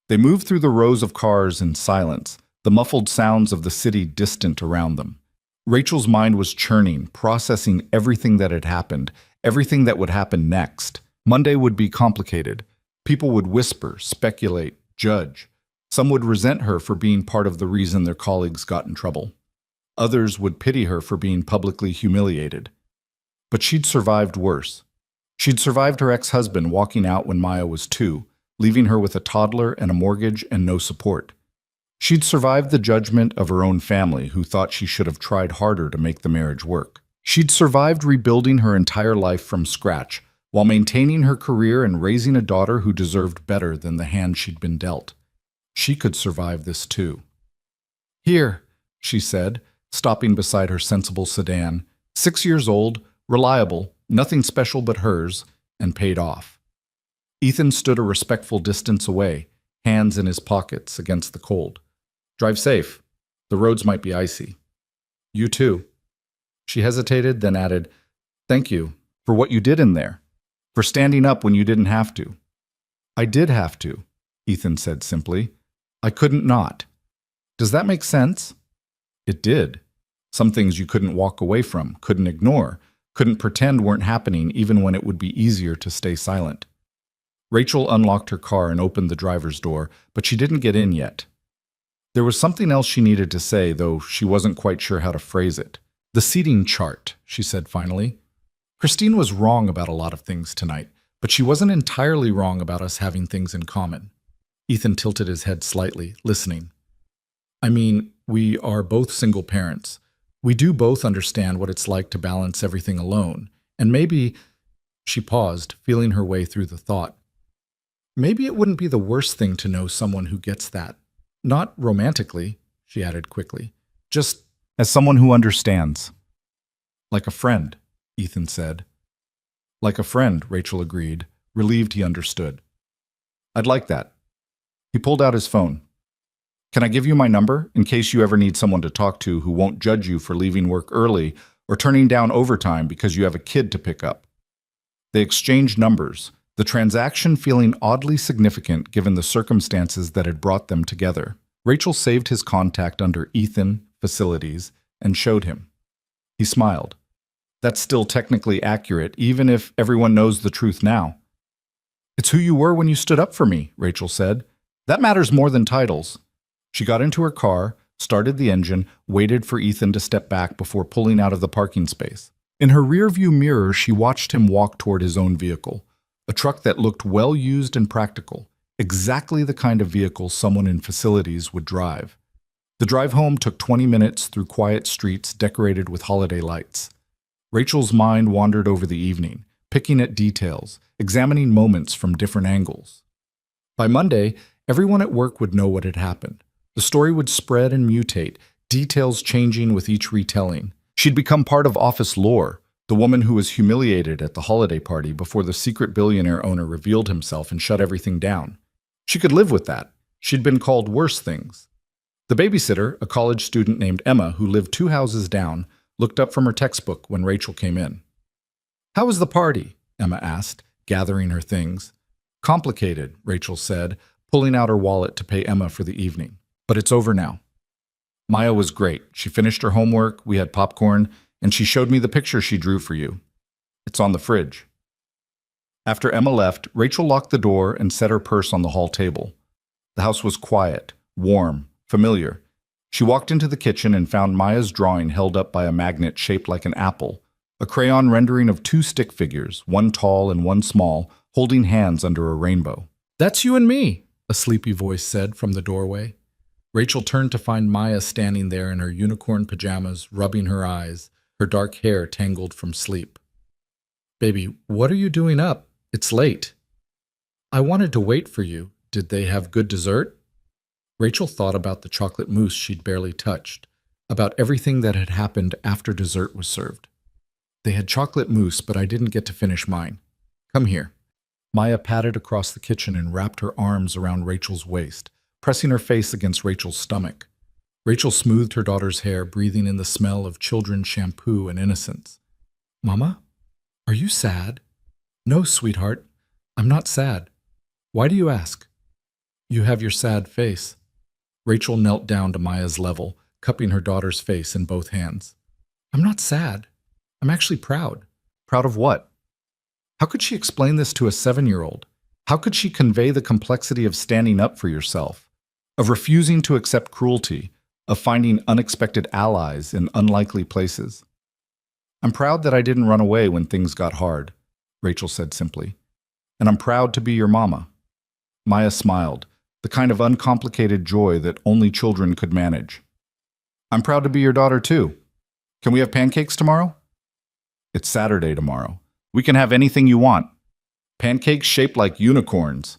They moved through the rows of cars in silence, the muffled sounds of the city distant around them. Rachel's mind was churning, processing everything that had happened, everything that would happen next. Monday would be complicated. People would whisper, speculate, judge. Some would resent her for being part of the reason their colleagues got in trouble. Others would pity her for being publicly humiliated. But she'd survived worse. She'd survived her ex-husband walking out when Maya was 2, leaving her with a toddler and a mortgage and no support. She'd survived the judgment of her own family, who thought she should have tried harder to make the marriage work. She'd survived rebuilding her entire life from scratch, while maintaining her career and raising a daughter who deserved better than the hand she'd been dealt. She could survive this too. Here, she said, stopping beside her sensible sedan, 6 years old, reliable, nothing special but hers, and paid off. Ethan stood a respectful distance away, hands in his pockets against the cold. Drive safe. The roads might be icy. You too. She hesitated, then added, Thank you for what you did in there, for standing up when you didn't have to. I did have to, Ethan said simply. I couldn't not. Does that make sense? It did. Some things you couldn't walk away from, couldn't ignore, couldn't pretend weren't happening even when it would be easier to stay silent. Rachel unlocked her car and opened the driver's door, but she didn't get in yet. There was something else she needed to say, though she wasn't quite sure how to phrase it. The seating chart, she said finally. Christine was wrong about a lot of things tonight, but she wasn't entirely wrong about us having things in common. Ethan tilted his head slightly, listening. I mean, we are both single parents. We do both understand what it's like to balance everything alone. And maybe, she paused, feeling her way through the thought, maybe it wouldn't be the worst thing to know someone who gets that. Not romantically, she added quickly, just as someone who understands. Like a friend, Ethan said. Like a friend, Rachel agreed, relieved he understood. I'd like that. He pulled out his phone. Can I give you my number in case you ever need someone to talk to who won't judge you for leaving work early or turning down overtime because you have a kid to pick up? They exchanged numbers, the transaction feeling oddly significant given the circumstances that had brought them together. Rachel saved his contact under Ethan, Facilities, and showed him. He smiled. That's still technically accurate, even if everyone knows the truth now. It's who you were when you stood up for me, Rachel said. That matters more than titles. She got into her car, started the engine, waited for Ethan to step back before pulling out of the parking space. In her rearview mirror, she watched him walk toward his own vehicle, a truck that looked well used and practical, exactly the kind of vehicle someone in Facilities would drive. The drive home took 20 minutes through quiet streets decorated with holiday lights. Rachel's mind wandered over the evening, picking at details, examining moments from different angles. By Monday, Everyone at work would know what had happened. The story would spread and mutate, details changing with each retelling. She'd become part of office lore, the woman who was humiliated at the holiday party before the secret billionaire owner revealed himself and shut everything down. She could live with that. She'd been called worse things. The babysitter, a college student named Emma who lived 2 houses down, looked up from her textbook when Rachel came in. "How was the party?" Emma asked, gathering her things. "Complicated," Rachel said, pulling out her wallet to pay Emma for the evening. "But it's over now." "Maya was great. She finished her homework, we had popcorn, and she showed me the picture she drew for you. It's on the fridge." After Emma left, Rachel locked the door and set her purse on the hall table. The house was quiet, warm, familiar. She walked into the kitchen and found Maya's drawing held up by a magnet shaped like an apple, a crayon rendering of 2 stick figures, one tall and one small, holding hands under a rainbow. "That's you and me," a sleepy voice said from the doorway. Rachel turned to find Maya standing there in her unicorn pajamas, rubbing her eyes, her dark hair tangled from sleep. "Baby, what are you doing up? It's late." "I wanted to wait for you. Did they have good dessert?" Rachel thought about the chocolate mousse she'd barely touched, about everything that had happened after dessert was served. "They had chocolate mousse, but I didn't get to finish mine. Come here." Maya patted across the kitchen and wrapped her arms around Rachel's waist, pressing her face against Rachel's stomach. Rachel smoothed her daughter's hair, breathing in the smell of children's shampoo and innocence. "Mama, are you sad?" "No, sweetheart, I'm not sad. Why do you ask?" "You have your sad face." Rachel knelt down to Maya's level, cupping her daughter's face in both hands. "I'm not sad. I'm actually proud." "Proud of what?" How could she explain this to a 7-year-old? How could she convey the complexity of standing up for yourself, of refusing to accept cruelty, of finding unexpected allies in unlikely places? "I'm proud that I didn't run away when things got hard," Rachel said simply. "And I'm proud to be your mama." Maya smiled, the kind of uncomplicated joy that only children could manage. "I'm proud to be your daughter too. Can we have pancakes tomorrow?" "It's Saturday tomorrow. We can have anything you want. Pancakes shaped like unicorns."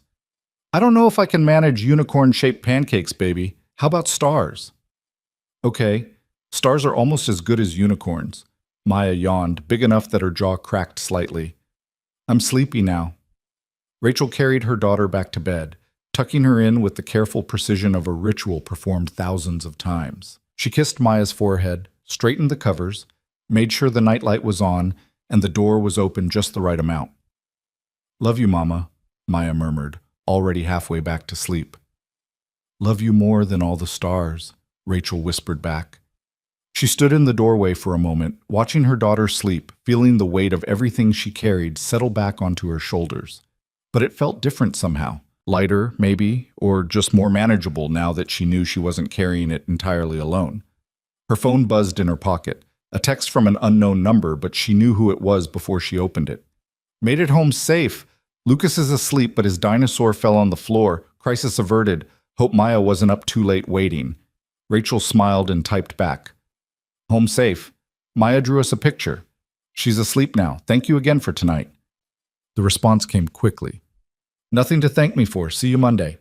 "I don't know if I can manage unicorn-shaped pancakes, baby. How about stars?" "Okay, stars are almost as good as unicorns." Maya yawned, big enough that her jaw cracked slightly. "I'm sleepy now." Rachel carried her daughter back to bed, tucking her in with the careful precision of a ritual performed thousands of times. She kissed Maya's forehead, straightened the covers, made sure the nightlight was on, and the door was open just the right amount. "Love you, Mama," Maya murmured, already halfway back to sleep. "Love you more than all the stars," Rachel whispered back. She stood in the doorway for a moment, watching her daughter sleep, feeling the weight of everything she carried settle back onto her shoulders. But it felt different somehow. Lighter, maybe, or just more manageable now that she knew she wasn't carrying it entirely alone. Her phone buzzed in her pocket, a text from an unknown number, but she knew who it was before she opened it. "Made it home safe. Lucas is asleep, but his dinosaur fell on the floor. Crisis averted. Hope Maya wasn't up too late waiting." Rachel smiled and typed back. "Home safe. Maya drew us a picture. She's asleep now. Thank you again for tonight." The response came quickly. "Nothing to thank me for. See you Monday."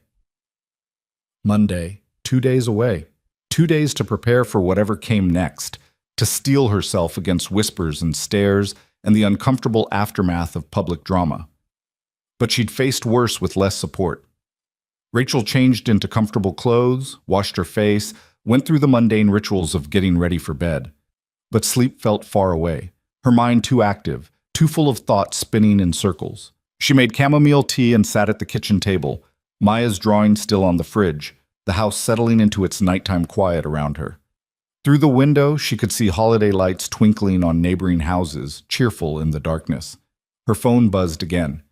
Monday, 2 days away. 2 days to prepare for whatever came next, to steel herself against whispers and stares and the uncomfortable aftermath of public drama. But she'd faced worse with less support. Rachel changed into comfortable clothes, washed her face, went through the mundane rituals of getting ready for bed. But sleep felt far away, her mind too active, too full of thoughts spinning in circles. She made chamomile tea and sat at the kitchen table, Maya's drawing still on the fridge, the house settling into its nighttime quiet around her. Through the window, she could see holiday lights twinkling on neighboring houses, cheerful in the darkness. Her phone buzzed again.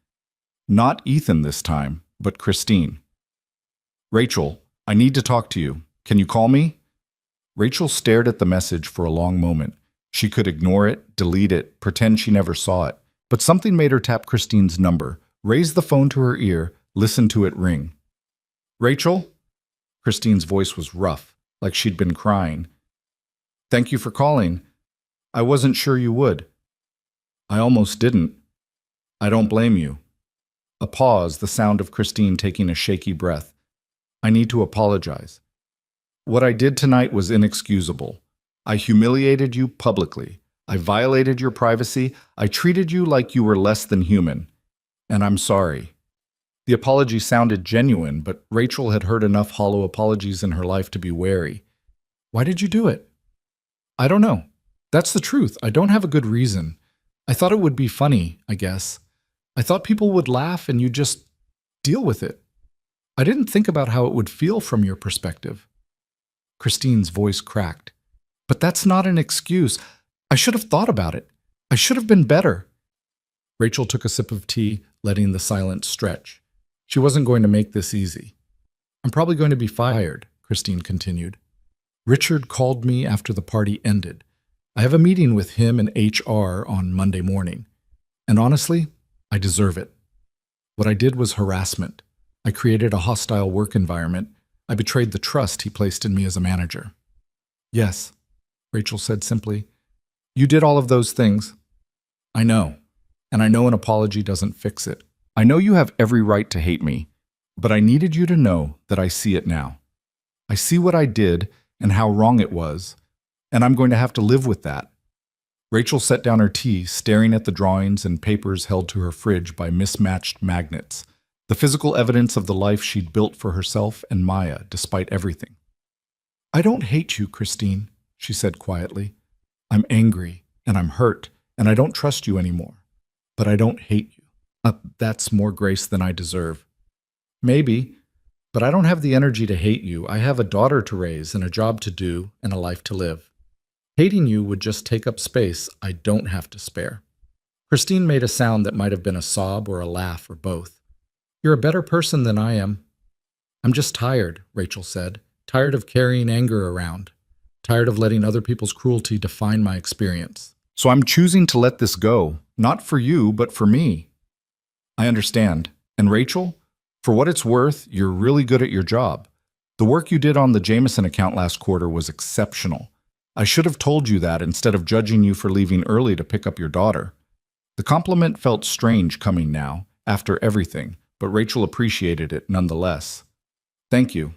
Not Ethan this time, but Christine. "Rachel, I need to talk to you. Can you call me?" Rachel stared at the message for a long moment. She could ignore it, delete it, pretend she never saw it. But something made her tap Christine's number, raise the phone to her ear, listen to it ring. "Rachel?" Christine's voice was rough, like she'd been crying. "Thank you for calling. I wasn't sure you would." "I almost didn't. I don't blame you." A pause, the sound of Christine taking a shaky breath. I need to apologize. What I did tonight was inexcusable. I humiliated you publicly. I violated your privacy. I treated you like you were less than human. And I'm sorry. The apology sounded genuine, but Rachel had heard enough hollow apologies in her life to be wary. Why did you do it? I don't know. That's the truth. I don't have a good reason. I thought it would be funny, I guess. I thought people would laugh and you'd just deal with it. I didn't think about how it would feel from your perspective. Christine's voice cracked. But that's not an excuse. I should have thought about it. I should have been better. Rachel took a sip of tea, letting the silence stretch. She wasn't going to make this easy. I'm probably going to be fired, Christine continued. Richard called me after the party ended. I have a meeting with him and HR on Monday morning. And honestly, I deserve it. What I did was harassment. I created a hostile work environment. I betrayed the trust he placed in me as a manager. Yes, Rachel said simply. You did all of those things. I know, and I know an apology doesn't fix it. I know you have every right to hate me, but I needed you to know that I see it now. I see what I did and how wrong it was, and I'm going to have to live with that. Rachel set down her tea, staring at the drawings and papers held to her fridge by mismatched magnets, the physical evidence of the life she'd built for herself and Maya, despite everything. I don't hate you, Christine, she said quietly. I'm angry, and I'm hurt, and I don't trust you anymore. But I don't hate you. That's more grace than I deserve. Maybe, but I don't have the energy to hate you. I have a daughter to raise and a job to do and a life to live. Hating you would just take up space I don't have to spare. Christine made a sound that might have been a sob or a laugh or both. You're a better person than I am. I'm just tired, Rachel said. Tired of carrying anger around. Tired of letting other people's cruelty define my experience. So I'm choosing to let this go, not for you, but for me. I understand. And Rachel, for what it's worth, you're really good at your job. The work you did on the Jameson account last quarter was exceptional. I should have told you that instead of judging you for leaving early to pick up your daughter. The compliment felt strange coming now, after everything, but Rachel appreciated it nonetheless. Thank you.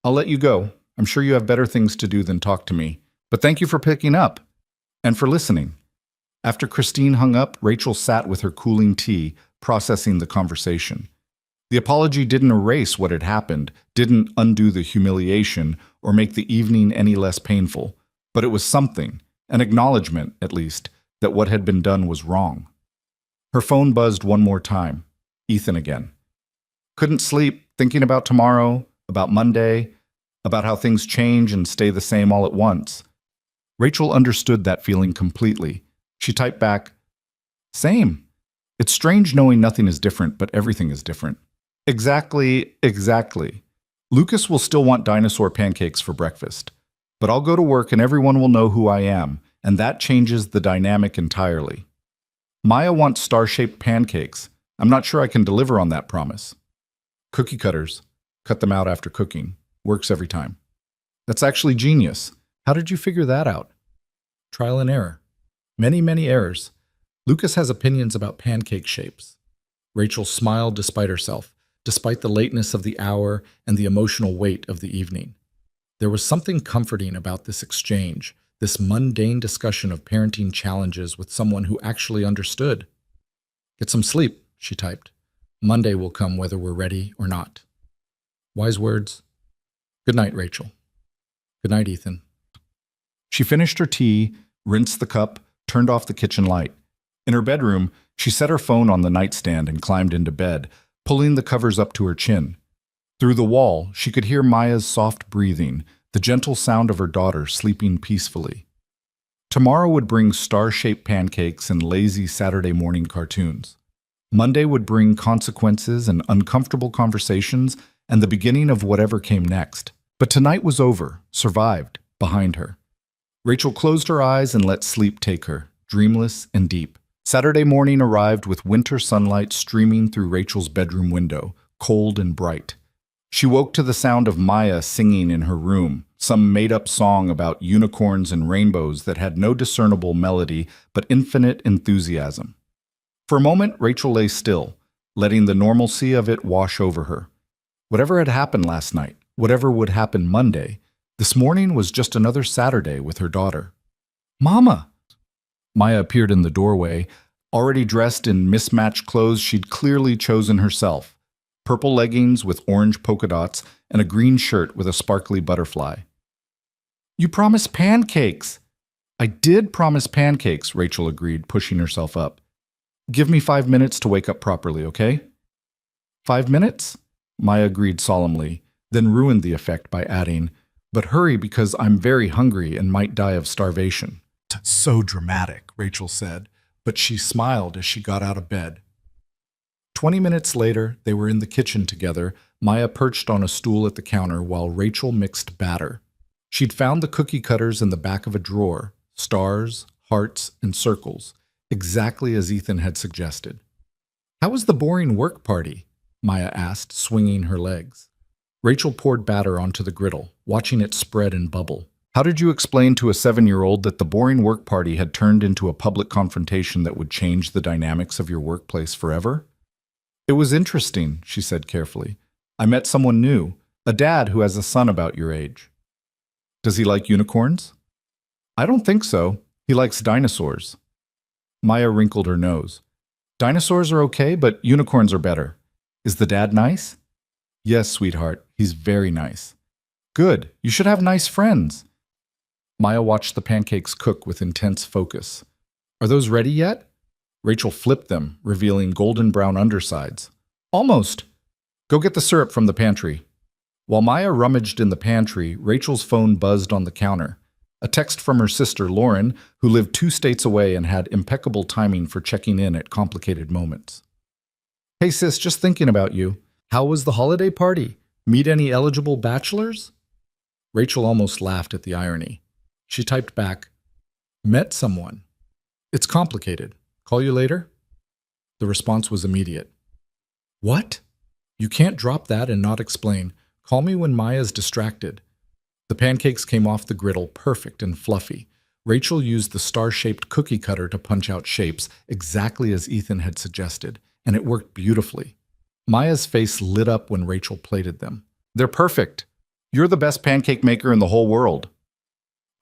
I'll let you go. I'm sure you have better things to do than talk to me. But thank you for picking up and for listening. After Christine hung up, Rachel sat with her cooling tea, processing the conversation. The apology didn't erase what had happened, didn't undo the humiliation, or make the evening any less painful. But it was something, an acknowledgement, at least, that what had been done was wrong. Her phone buzzed one more time. Ethan again. Couldn't sleep, thinking about tomorrow, about Monday, about how things change and stay the same all at once. Rachel understood that feeling completely. She typed back, Same. It's strange knowing nothing is different, but everything is different. Exactly. Lucas will still want dinosaur pancakes for breakfast. But I'll go to work and everyone will know who I am, and that changes the dynamic entirely. Maya wants star-shaped pancakes. I'm not sure I can deliver on that promise. Cookie cutters. Cut them out after cooking. Works every time. That's actually genius. How did you figure that out? Trial and error. Many errors. Lucas has opinions about pancake shapes. Rachel smiled despite herself, despite the lateness of the hour and the emotional weight of the evening. There was something comforting about this exchange, this mundane discussion of parenting challenges with someone who actually understood. Get some sleep, she typed. Monday will come whether we're ready or not. Wise words. Good night, Rachel. Good night, Ethan. She finished her tea, rinsed the cup, turned off the kitchen light. In her bedroom, she set her phone on the nightstand and climbed into bed, pulling the covers up to her chin. Through the wall, she could hear Maya's soft breathing, the gentle sound of her daughter sleeping peacefully. Tomorrow would bring star-shaped pancakes and lazy Saturday morning cartoons. Monday would bring consequences and uncomfortable conversations and the beginning of whatever came next. But tonight was over, survived, behind her. Rachel closed her eyes and let sleep take her, dreamless and deep. Saturday morning arrived with winter sunlight streaming through Rachel's bedroom window, cold and bright. She woke to the sound of Maya singing in her room, some made-up song about unicorns and rainbows that had no discernible melody but infinite enthusiasm. For a moment, Rachel lay still, letting the normalcy of it wash over her. Whatever had happened last night, whatever would happen Monday, this morning was just another Saturday with her daughter. Mama! Maya appeared in the doorway, already dressed in mismatched clothes she'd clearly chosen herself. Purple leggings with orange polka dots and a green shirt with a sparkly butterfly. You promised pancakes! I did promise pancakes, Rachel agreed, pushing herself up. Give me 5 minutes to wake up properly, okay? 5 minutes? Maya agreed solemnly, then ruined the effect by adding, but hurry because I'm very hungry and might die of starvation. So dramatic, Rachel said, but she smiled as she got out of bed. 20 minutes later, they were in the kitchen together, Maya perched on a stool at the counter while Rachel mixed batter. She'd found the cookie cutters in the back of a drawer, stars, hearts, and circles, exactly as Ethan had suggested. How was the boring work party? Maya asked, swinging her legs. Rachel poured batter onto the griddle, watching it spread and bubble. How did you explain to a 7-year-old that the boring work party had turned into a public confrontation that would change the dynamics of your workplace forever? It was interesting, she said carefully. I met someone new, a dad who has a son about your age. Does he like unicorns? I don't think so. He likes dinosaurs. Maya wrinkled her nose. Dinosaurs are okay, but unicorns are better. Is the dad nice? Yes, sweetheart, he's very nice. Good, you should have nice friends. Maya watched the pancakes cook with intense focus. Are those ready yet? Rachel flipped them, revealing golden brown undersides. Almost. Go get the syrup from the pantry. While Maya rummaged in the pantry, Rachel's phone buzzed on the counter. A text from her sister, Lauren, who lived 2 states away and had impeccable timing for checking in at complicated moments. Hey sis, just thinking about you. How was the holiday party? Meet any eligible bachelors? Rachel almost laughed at the irony. She typed back, met someone. It's complicated. Call you later? The response was immediate. What? You can't drop that and not explain. Call me when Maya's distracted. The pancakes came off the griddle perfect and fluffy. Rachel used the star-shaped cookie cutter to punch out shapes exactly as Ethan had suggested, and it worked beautifully. Maya's face lit up when Rachel plated them. They're perfect. You're the best pancake maker in the whole world.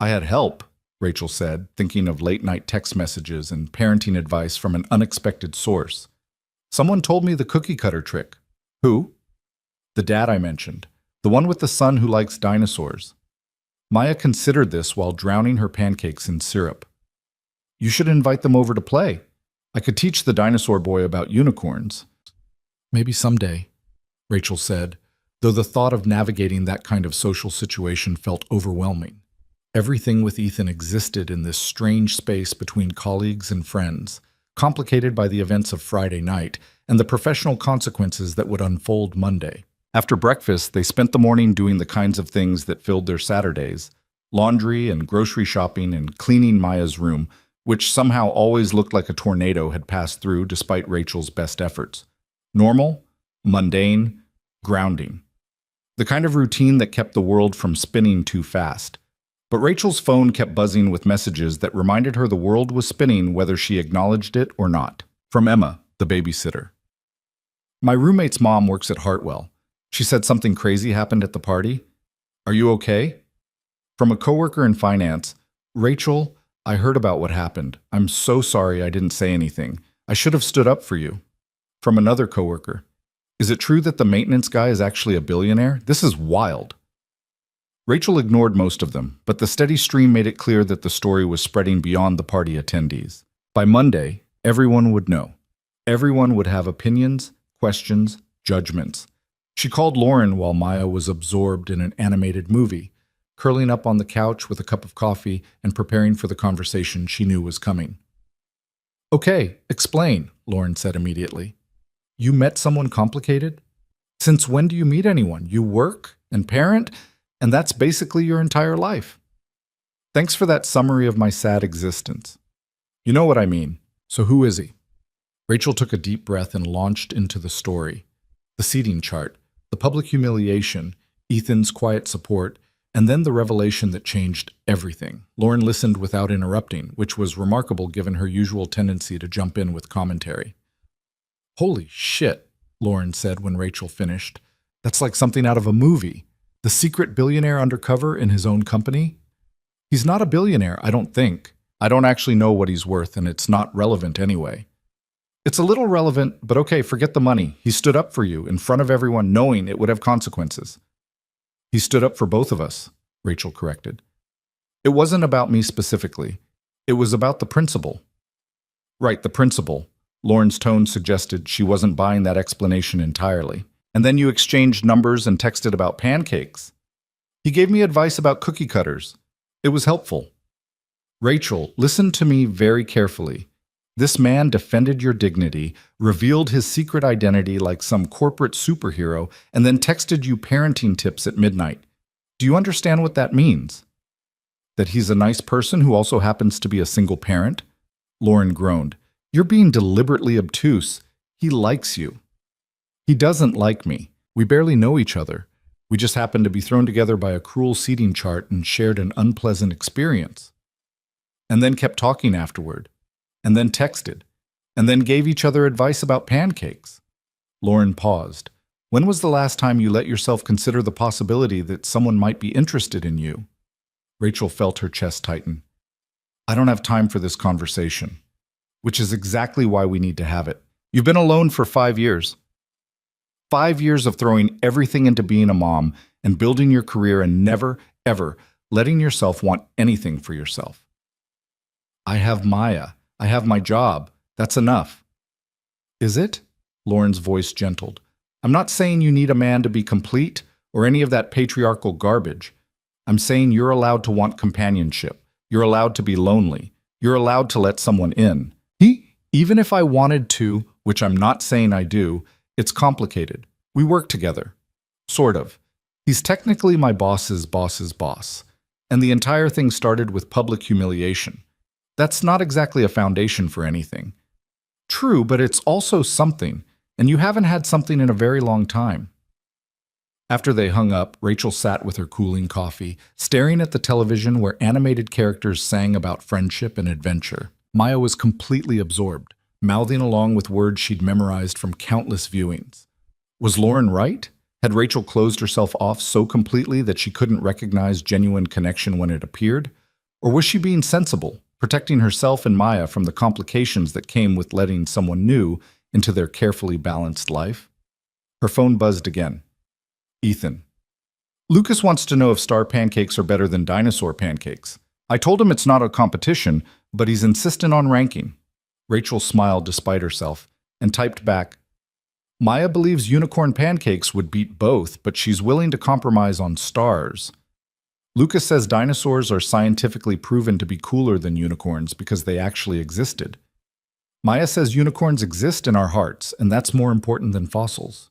I had help, Rachel said, thinking of late-night text messages and parenting advice from an unexpected source. Someone told me the cookie cutter trick. Who? The dad I mentioned, the one with the son who likes dinosaurs. Maya considered this while drowning her pancakes in syrup. You should invite them over to play. I could teach the dinosaur boy about unicorns. Maybe someday, Rachel said, though the thought of navigating that kind of social situation felt overwhelming. Everything with Ethan existed in this strange space between colleagues and friends, complicated by the events of Friday night and the professional consequences that would unfold Monday. After breakfast, they spent the morning doing the kinds of things that filled their Saturdays, laundry and grocery shopping and cleaning Maya's room, which somehow always looked like a tornado had passed through despite Rachel's best efforts. Normal, mundane, grounding. The kind of routine that kept the world from spinning too fast. But Rachel's phone kept buzzing with messages that reminded her the world was spinning whether she acknowledged it or not. From Emma, the babysitter. My roommate's mom works at Hartwell. She said something crazy happened at the party. Are you okay? From a coworker in finance, Rachel, I heard about what happened. I'm so sorry I didn't say anything. I should have stood up for you. From another coworker, is it true that the maintenance guy is actually a billionaire? This is wild. Rachel ignored most of them, but the steady stream made it clear that the story was spreading beyond the party attendees. By Monday, everyone would know. Everyone would have opinions, questions, judgments. She called Lauren while Maya was absorbed in an animated movie, curling up on the couch with a cup of coffee and preparing for the conversation she knew was coming. Okay, explain, Lauren said immediately. You met someone complicated? Since when do you meet anyone? You work and parent, and that's basically your entire life. Thanks for that summary of my sad existence. You know what I mean. So who is he? Rachel took a deep breath and launched into the story. The seating chart, the public humiliation, Ethan's quiet support, and then the revelation that changed everything. Lauren listened without interrupting, which was remarkable given her usual tendency to jump in with commentary. Holy shit, Lauren said when Rachel finished. That's like something out of a movie. The secret billionaire undercover in his own company? He's not a billionaire, I don't think. I don't actually know what he's worth, and it's not relevant anyway. It's a little relevant, but okay, forget the money. He stood up for you in front of everyone, knowing it would have consequences. He stood up for both of us, Rachel corrected. It wasn't about me specifically. It was about the principle. Right, the principle. Lauren's tone suggested she wasn't buying that explanation entirely. And then you exchanged numbers and texted about pancakes. He gave me advice about cookie cutters. It was helpful. Rachel, listen to me very carefully. This man defended your dignity, revealed his secret identity like some corporate superhero, and then texted you parenting tips at midnight. Do you understand what that means? That he's a nice person who also happens to be a single parent? Lauren groaned. You're being deliberately obtuse. He likes you. He doesn't like me. We barely know each other. We just happened to be thrown together by a cruel seating chart and shared an unpleasant experience. And then kept talking afterward. And then texted. And then gave each other advice about pancakes. Lauren paused. When was the last time you let yourself consider the possibility that someone might be interested in you? Rachel felt her chest tighten. I don't have time for this conversation. Which is exactly why we need to have it. You've been alone for 5 years. 5 years of throwing everything into being a mom and building your career and never, ever letting yourself want anything for yourself. I have Maya. I have my job. That's enough. Is it? Lauren's voice gentled. I'm not saying you need a man to be complete or any of that patriarchal garbage. I'm saying you're allowed to want companionship. You're allowed to be lonely. You're allowed to let someone in. Even if I wanted to, which I'm not saying I do, it's complicated. We work together. Sort of. He's technically my boss's boss's boss. And the entire thing started with public humiliation. That's not exactly a foundation for anything. True, but it's also something, and you haven't had something in a very long time. After they hung up, Rachel sat with her cooling coffee, staring at the television where animated characters sang about friendship and adventure. Maya was completely absorbed, mouthing along with words she'd memorized from countless viewings. Was Lauren right? Had Rachel closed herself off so completely that she couldn't recognize genuine connection when it appeared? Or was she being sensible, protecting herself and Maya from the complications that came with letting someone new into their carefully balanced life? Her phone buzzed again. Ethan. Lucas wants to know if star pancakes are better than dinosaur pancakes. I told him it's not a competition, but he's insistent on ranking. Rachel smiled despite herself and typed back, Maya believes unicorn pancakes would beat both, but she's willing to compromise on stars. Lucas says dinosaurs are scientifically proven to be cooler than unicorns because they actually existed. Maya says unicorns exist in our hearts, and that's more important than fossils.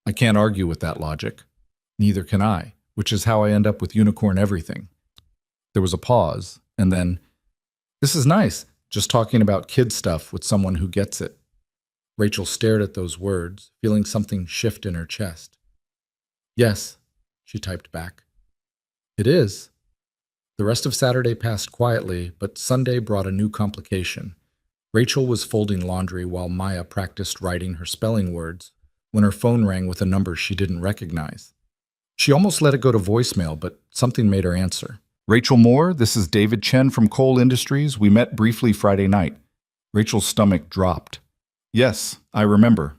I can't argue with that logic. Neither can I, which is how I end up with unicorn everything. There was a pause, and then, this is nice, just talking about kid stuff with someone who gets it. Rachel stared at those words, feeling something shift in her chest. Yes, she typed back. It is. The rest of Saturday passed quietly, but Sunday brought a new complication. Rachel was folding laundry while Maya practiced writing her spelling words when her phone rang with a number she didn't recognize. She almost let it go to voicemail, but something made her answer. Rachel Moore, this is David Chen from Cole Industries. We met briefly Friday night. Rachel's stomach dropped. Yes, I remember.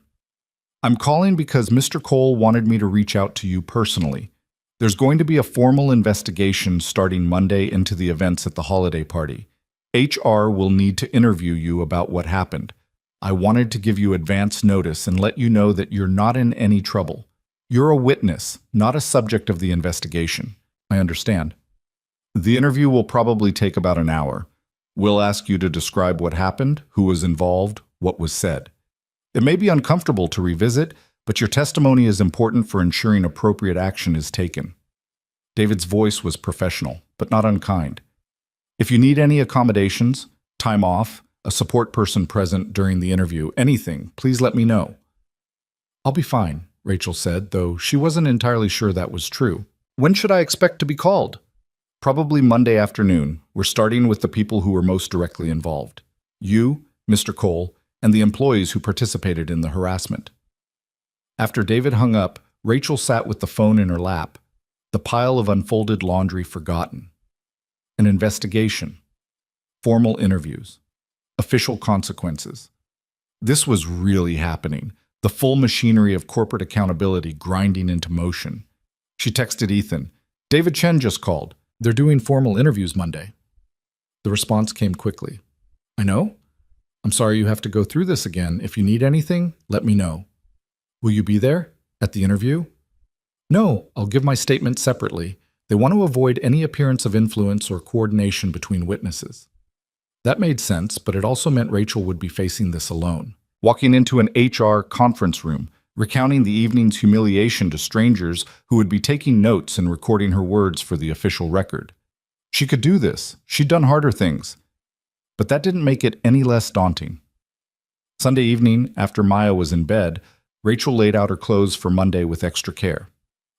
I'm calling because Mr. Cole wanted me to reach out to you personally. There's going to be a formal investigation starting Monday into the events at the holiday party. HR will need to interview you about what happened. I wanted to give you advance notice and let you know that you're not in any trouble. You're a witness, not a subject of the investigation. I understand. The interview will probably take about an hour. We'll ask you to describe what happened, who was involved, what was said. It may be uncomfortable to revisit, but your testimony is important for ensuring appropriate action is taken. David's voice was professional, but not unkind. If you need any accommodations, time off, a support person present during the interview, anything, please let me know. I'll be fine, Rachel said, though she wasn't entirely sure that was true. When should I expect to be called? Probably Monday afternoon. We're starting with the people who were most directly involved. You, Mr. Cole, and the employees who participated in the harassment. After David hung up, Rachel sat with the phone in her lap, the pile of unfolded laundry forgotten. An investigation. Formal interviews. Official consequences. This was really happening, the full machinery of corporate accountability grinding into motion. She texted Ethan, "David Chen just called. They're doing formal interviews Monday." The response came quickly. "I know. I'm sorry you have to go through this again. If you need anything, let me know." "Will you be there? At the interview?" "No, I'll give my statement separately. They want to avoid any appearance of influence or coordination between witnesses." That made sense, but it also meant Rachel would be facing this alone. Walking into an HR conference room, recounting the evening's humiliation to strangers who would be taking notes and recording her words for the official record. She could do this. She'd done harder things. But that didn't make it any less daunting. Sunday evening, after Maya was in bed, Rachel laid out her clothes for Monday with extra care.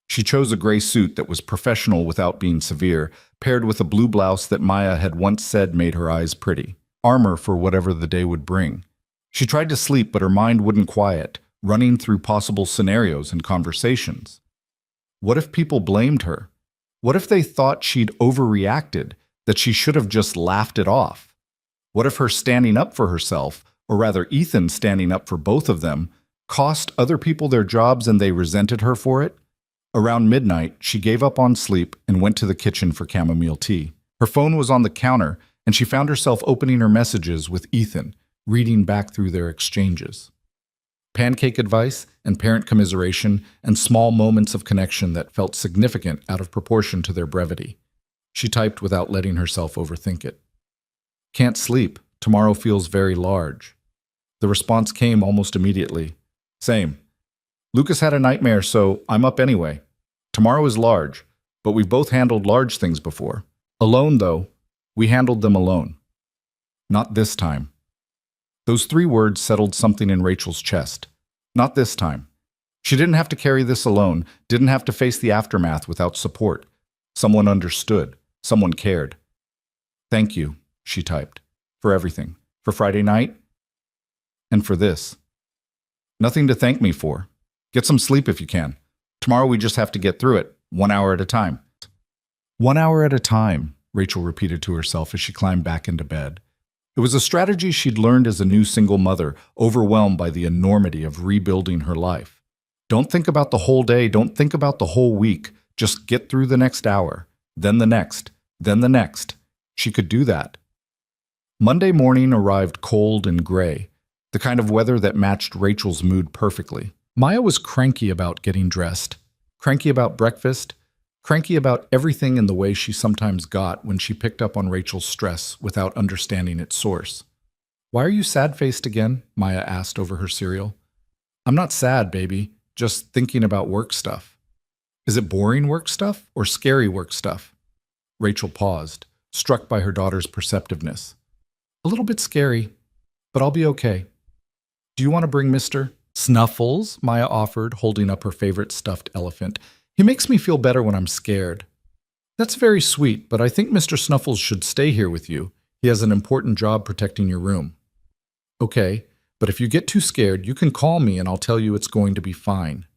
She chose a gray suit that was professional without being severe, paired with a blue blouse that Maya had once said made her eyes pretty. Armor for whatever the day would bring. She tried to sleep, but her mind wouldn't quiet, running through possible scenarios and conversations. What if people blamed her? What if they thought she'd overreacted, that she should have just laughed it off? What if her standing up for herself, or rather Ethan standing up for both of them, cost other people their jobs and they resented her for it? Around midnight, she gave up on sleep and went to the kitchen for chamomile tea. Her phone was on the counter, and she found herself opening her messages with Ethan, reading back through their exchanges. Pancake advice and parent commiseration and small moments of connection that felt significant out of proportion to their brevity. She typed without letting herself overthink it. "Can't sleep. Tomorrow feels very large." The response came almost immediately. "Same. Lucas had a nightmare, so I'm up anyway. Tomorrow is large, but we've both handled large things before. Alone, though, we handled them alone. Not this time." Those 3 words settled something in Rachel's chest. Not this time. She didn't have to carry this alone, didn't have to face the aftermath without support. Someone understood. Someone cared. "Thank you," she typed, "for everything. For Friday night, and for this. Nothing to thank me for. Get some sleep if you can. Tomorrow we just have to get through it, 1 hour at a time." 1 hour at a time, Rachel repeated to herself as she climbed back into bed. It was a strategy she'd learned as a new single mother, overwhelmed by the enormity of rebuilding her life. Don't think about the whole day, don't think about the whole week. Just get through the next hour, then the next, then the next. She could do that. Monday morning arrived cold and gray, the kind of weather that matched Rachel's mood perfectly. Maya was cranky about getting dressed, cranky about breakfast, cranky about everything in the way she sometimes got when she picked up on Rachel's stress without understanding its source. "Why are you sad-faced again?" Maya asked over her cereal. "I'm not sad, baby, just thinking about work stuff." "Is it boring work stuff or scary work stuff?" Rachel paused, struck by her daughter's perceptiveness. "A little bit scary, but I'll be okay." "Do you want to bring Mr. Snuffles?" Maya offered, holding up her favorite stuffed elephant. "He makes me feel better when I'm scared." "That's very sweet, but I think Mr. Snuffles should stay here with you. He has an important job protecting your room." "Okay, but if you get too scared, you can call me and I'll tell you it's going to be fine."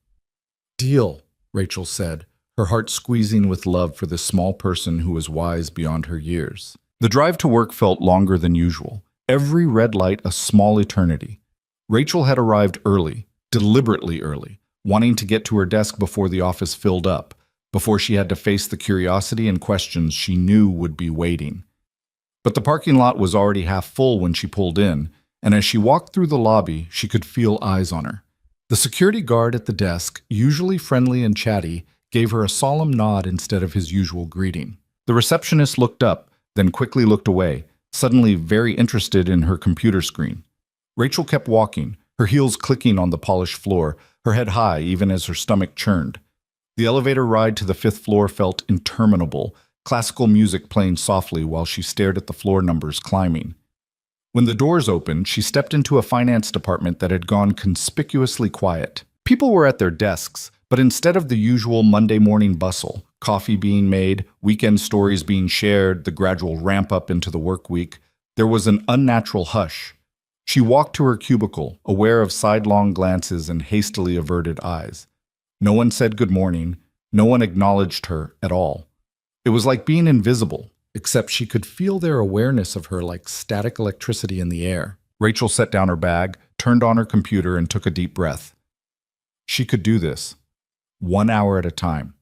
"Deal," Rachel said, her heart squeezing with love for this small person who was wise beyond her years. The drive to work felt longer than usual, every red light a small eternity. Rachel had arrived early, deliberately early, wanting to get to her desk before the office filled up, before she had to face the curiosity and questions she knew would be waiting. But the parking lot was already half full when she pulled in, and as she walked through the lobby, she could feel eyes on her. The security guard at the desk, usually friendly and chatty, gave her a solemn nod instead of his usual greeting. The receptionist looked up, then quickly looked away, suddenly very interested in her computer screen. Rachel kept walking, her heels clicking on the polished floor, her head high even as her stomach churned. The elevator ride to the 5th floor felt interminable, classical music playing softly while she stared at the floor numbers climbing. When the doors opened, she stepped into a finance department that had gone conspicuously quiet. People were at their desks, but instead of the usual Monday morning bustle, coffee being made, weekend stories being shared, the gradual ramp up into the work week, there was an unnatural hush. She walked to her cubicle, aware of sidelong glances and hastily averted eyes. No one said good morning. No one acknowledged her at all. It was like being invisible, except she could feel their awareness of her like static electricity in the air. Rachel set down her bag, turned on her computer, and took a deep breath. She could do this, 1 hour at a time.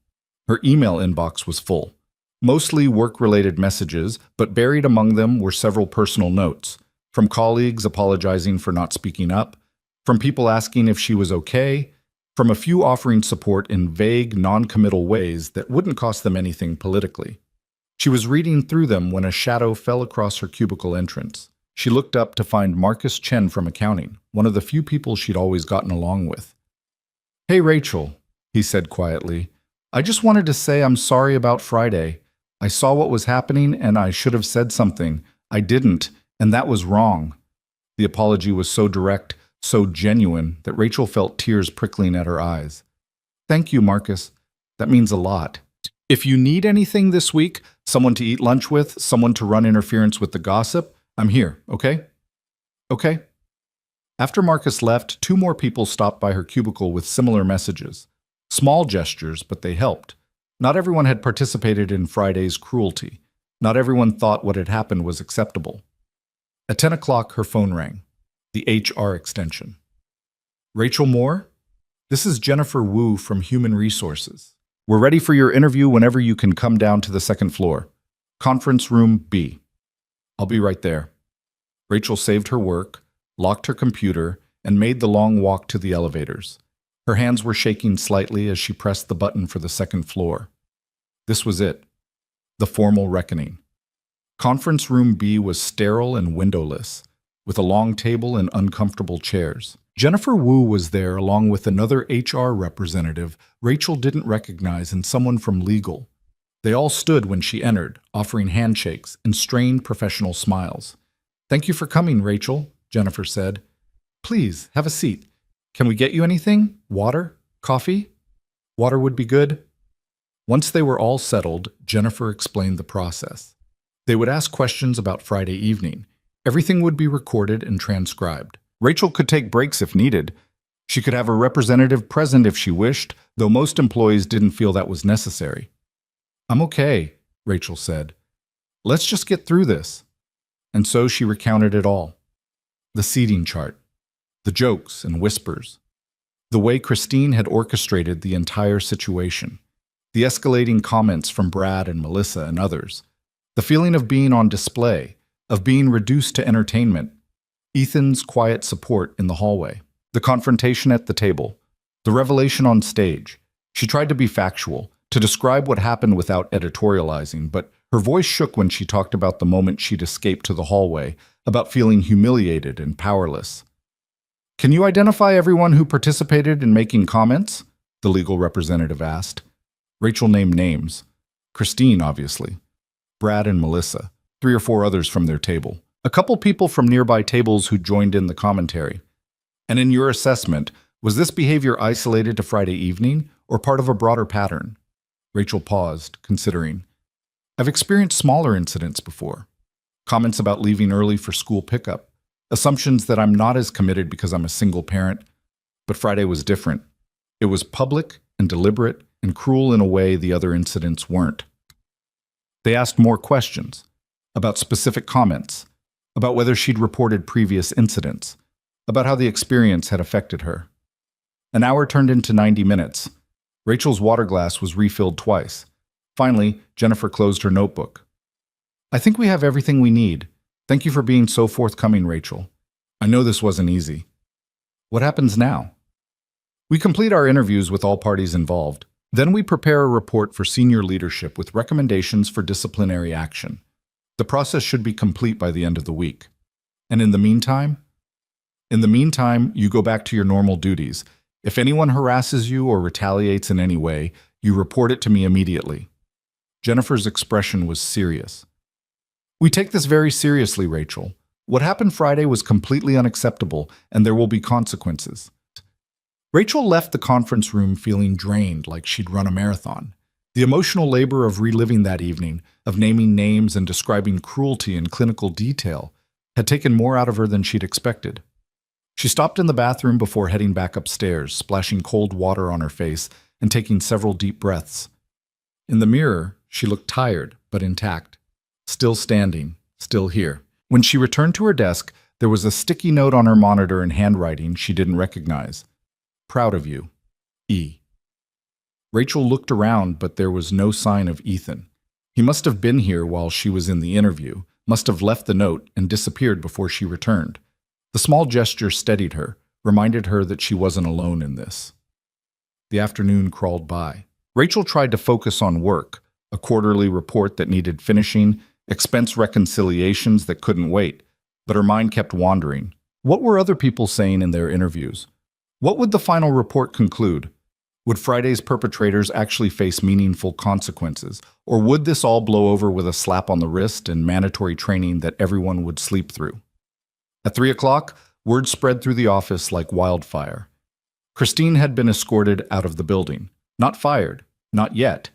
Her email inbox was full, mostly work-related messages, but buried among them were several personal notes, from colleagues apologizing for not speaking up, from people asking if she was okay, from a few offering support in vague, non-committal ways that wouldn't cost them anything politically. She was reading through them when a shadow fell across her cubicle entrance. She looked up to find Marcus Chen from accounting, one of the few people she'd always gotten along with. "Hey, Rachel," he said quietly. "I just wanted to say I'm sorry about Friday. I saw what was happening and I should have said something. I didn't, and that was wrong." The apology was so direct, so genuine, that Rachel felt tears prickling at her eyes. "Thank you, Marcus. That means a lot. If you need anything this week, someone to eat lunch with, someone to run interference with the gossip, I'm here, okay?" "Okay." After Marcus left, 2 more people stopped by her cubicle with similar messages. Small gestures, but they helped. Not everyone had participated in Friday's cruelty. Not everyone thought what had happened was acceptable. At 10 o'clock, her phone rang. The HR extension. "Rachel Moore? This is Jennifer Wu from Human Resources. We're ready for your interview whenever you can come down to the 2nd floor. Conference room B. I'll be right there." Rachel saved her work, locked her computer, and made the long walk to the elevators. Her hands were shaking slightly as she pressed the button for the 2nd floor. This was it. The formal reckoning. Conference room B was sterile and windowless, with a long table and uncomfortable chairs. Jennifer Wu was there along with another HR representative Rachel didn't recognize and someone from legal. They all stood when she entered, offering handshakes and strained professional smiles. "Thank you for coming, Rachel," Jennifer said. "Please, have a seat. Can we get you anything? Water? Coffee? Water would be good." Once they were all settled, Jennifer explained the process. They would ask questions about Friday evening. Everything would be recorded and transcribed. Rachel could take breaks if needed. She could have a representative present if she wished, though most employees didn't feel that was necessary. "I'm okay," Rachel said. "Let's just get through this." And so she recounted it all. The seating chart, the jokes and whispers, the way Christine had orchestrated the entire situation, the escalating comments from Brad and Melissa and others, the feeling of being on display, of being reduced to entertainment, Ethan's quiet support in the hallway, the confrontation at the table, the revelation on stage. She tried to be factual, to describe what happened without editorializing, but her voice shook when she talked about the moment she'd escaped to the hallway, about feeling humiliated and powerless. "Can you identify everyone who participated in making comments?" the legal representative asked. Rachel named names. Christine, obviously. Brad and Melissa. 3 or 4 others from their table. A couple people from nearby tables who joined in the commentary. "And in your assessment, was this behavior isolated to Friday evening or part of a broader pattern?" Rachel paused, considering. "I've experienced smaller incidents before. Comments about leaving early for school pickup. Assumptions that I'm not as committed because I'm a single parent. But Friday was different. It was public and deliberate and cruel in a way the other incidents weren't." They asked more questions. About specific comments. About whether she'd reported previous incidents. About how the experience had affected her. An hour turned into 90 minutes. Rachel's water glass was refilled twice. Finally, Jennifer closed her notebook. "I think we have everything we need. Thank you for being so forthcoming, Rachel. I know this wasn't easy. What happens now?" "We complete our interviews with all parties involved. Then we prepare a report for senior leadership with recommendations for disciplinary action. The process should be complete by the end of the week. And in the meantime? In the meantime, you go back to your normal duties. If anyone harasses you or retaliates in any way, you report it to me immediately." Jennifer's expression was serious. "We take this very seriously, Rachel. What happened Friday was completely unacceptable, and there will be consequences." Rachel left the conference room feeling drained, like she'd run a marathon. The emotional labor of reliving that evening, of naming names and describing cruelty in clinical detail, had taken more out of her than she'd expected. She stopped in the bathroom before heading back upstairs, splashing cold water on her face and taking several deep breaths. In the mirror, she looked tired but intact, still standing, still here. When she returned to her desk, there was a sticky note on her monitor in handwriting she didn't recognize. Proud of you, E. Rachel looked around, but there was no sign of Ethan. He must have been here while she was in the interview, must have left the note and disappeared before she returned. The small gesture steadied her, reminded her that she wasn't alone in this. The afternoon crawled by. Rachel tried to focus on work, a quarterly report that needed finishing, expense reconciliations that couldn't wait, but her mind kept wandering. What were other people saying in their interviews? What would the final report conclude? Would Friday's perpetrators actually face meaningful consequences, or would this all blow over with a slap on the wrist and mandatory training that everyone would sleep through? At 3 o'clock, word spread through the office like wildfire. Christine had been escorted out of the building. Not fired, not yet,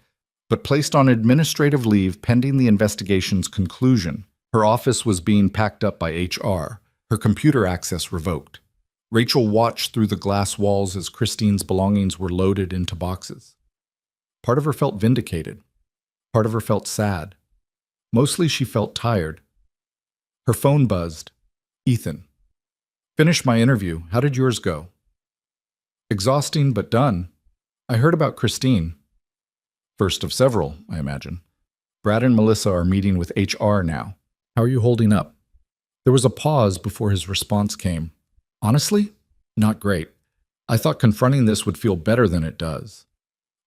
but placed on administrative leave pending the investigation's conclusion. Her office was being packed up by HR, her computer access revoked. Rachel watched through the glass walls as Christine's belongings were loaded into boxes. Part of her felt vindicated. Part of her felt sad. Mostly she felt tired. Her phone buzzed. Ethan. Finished my interview. How did yours go? Exhausting, but done. I heard about Christine. First of several, I imagine. Brad and Melissa are meeting with HR now. How are you holding up? There was a pause before his response came. Honestly, not great. I thought confronting this would feel better than it does.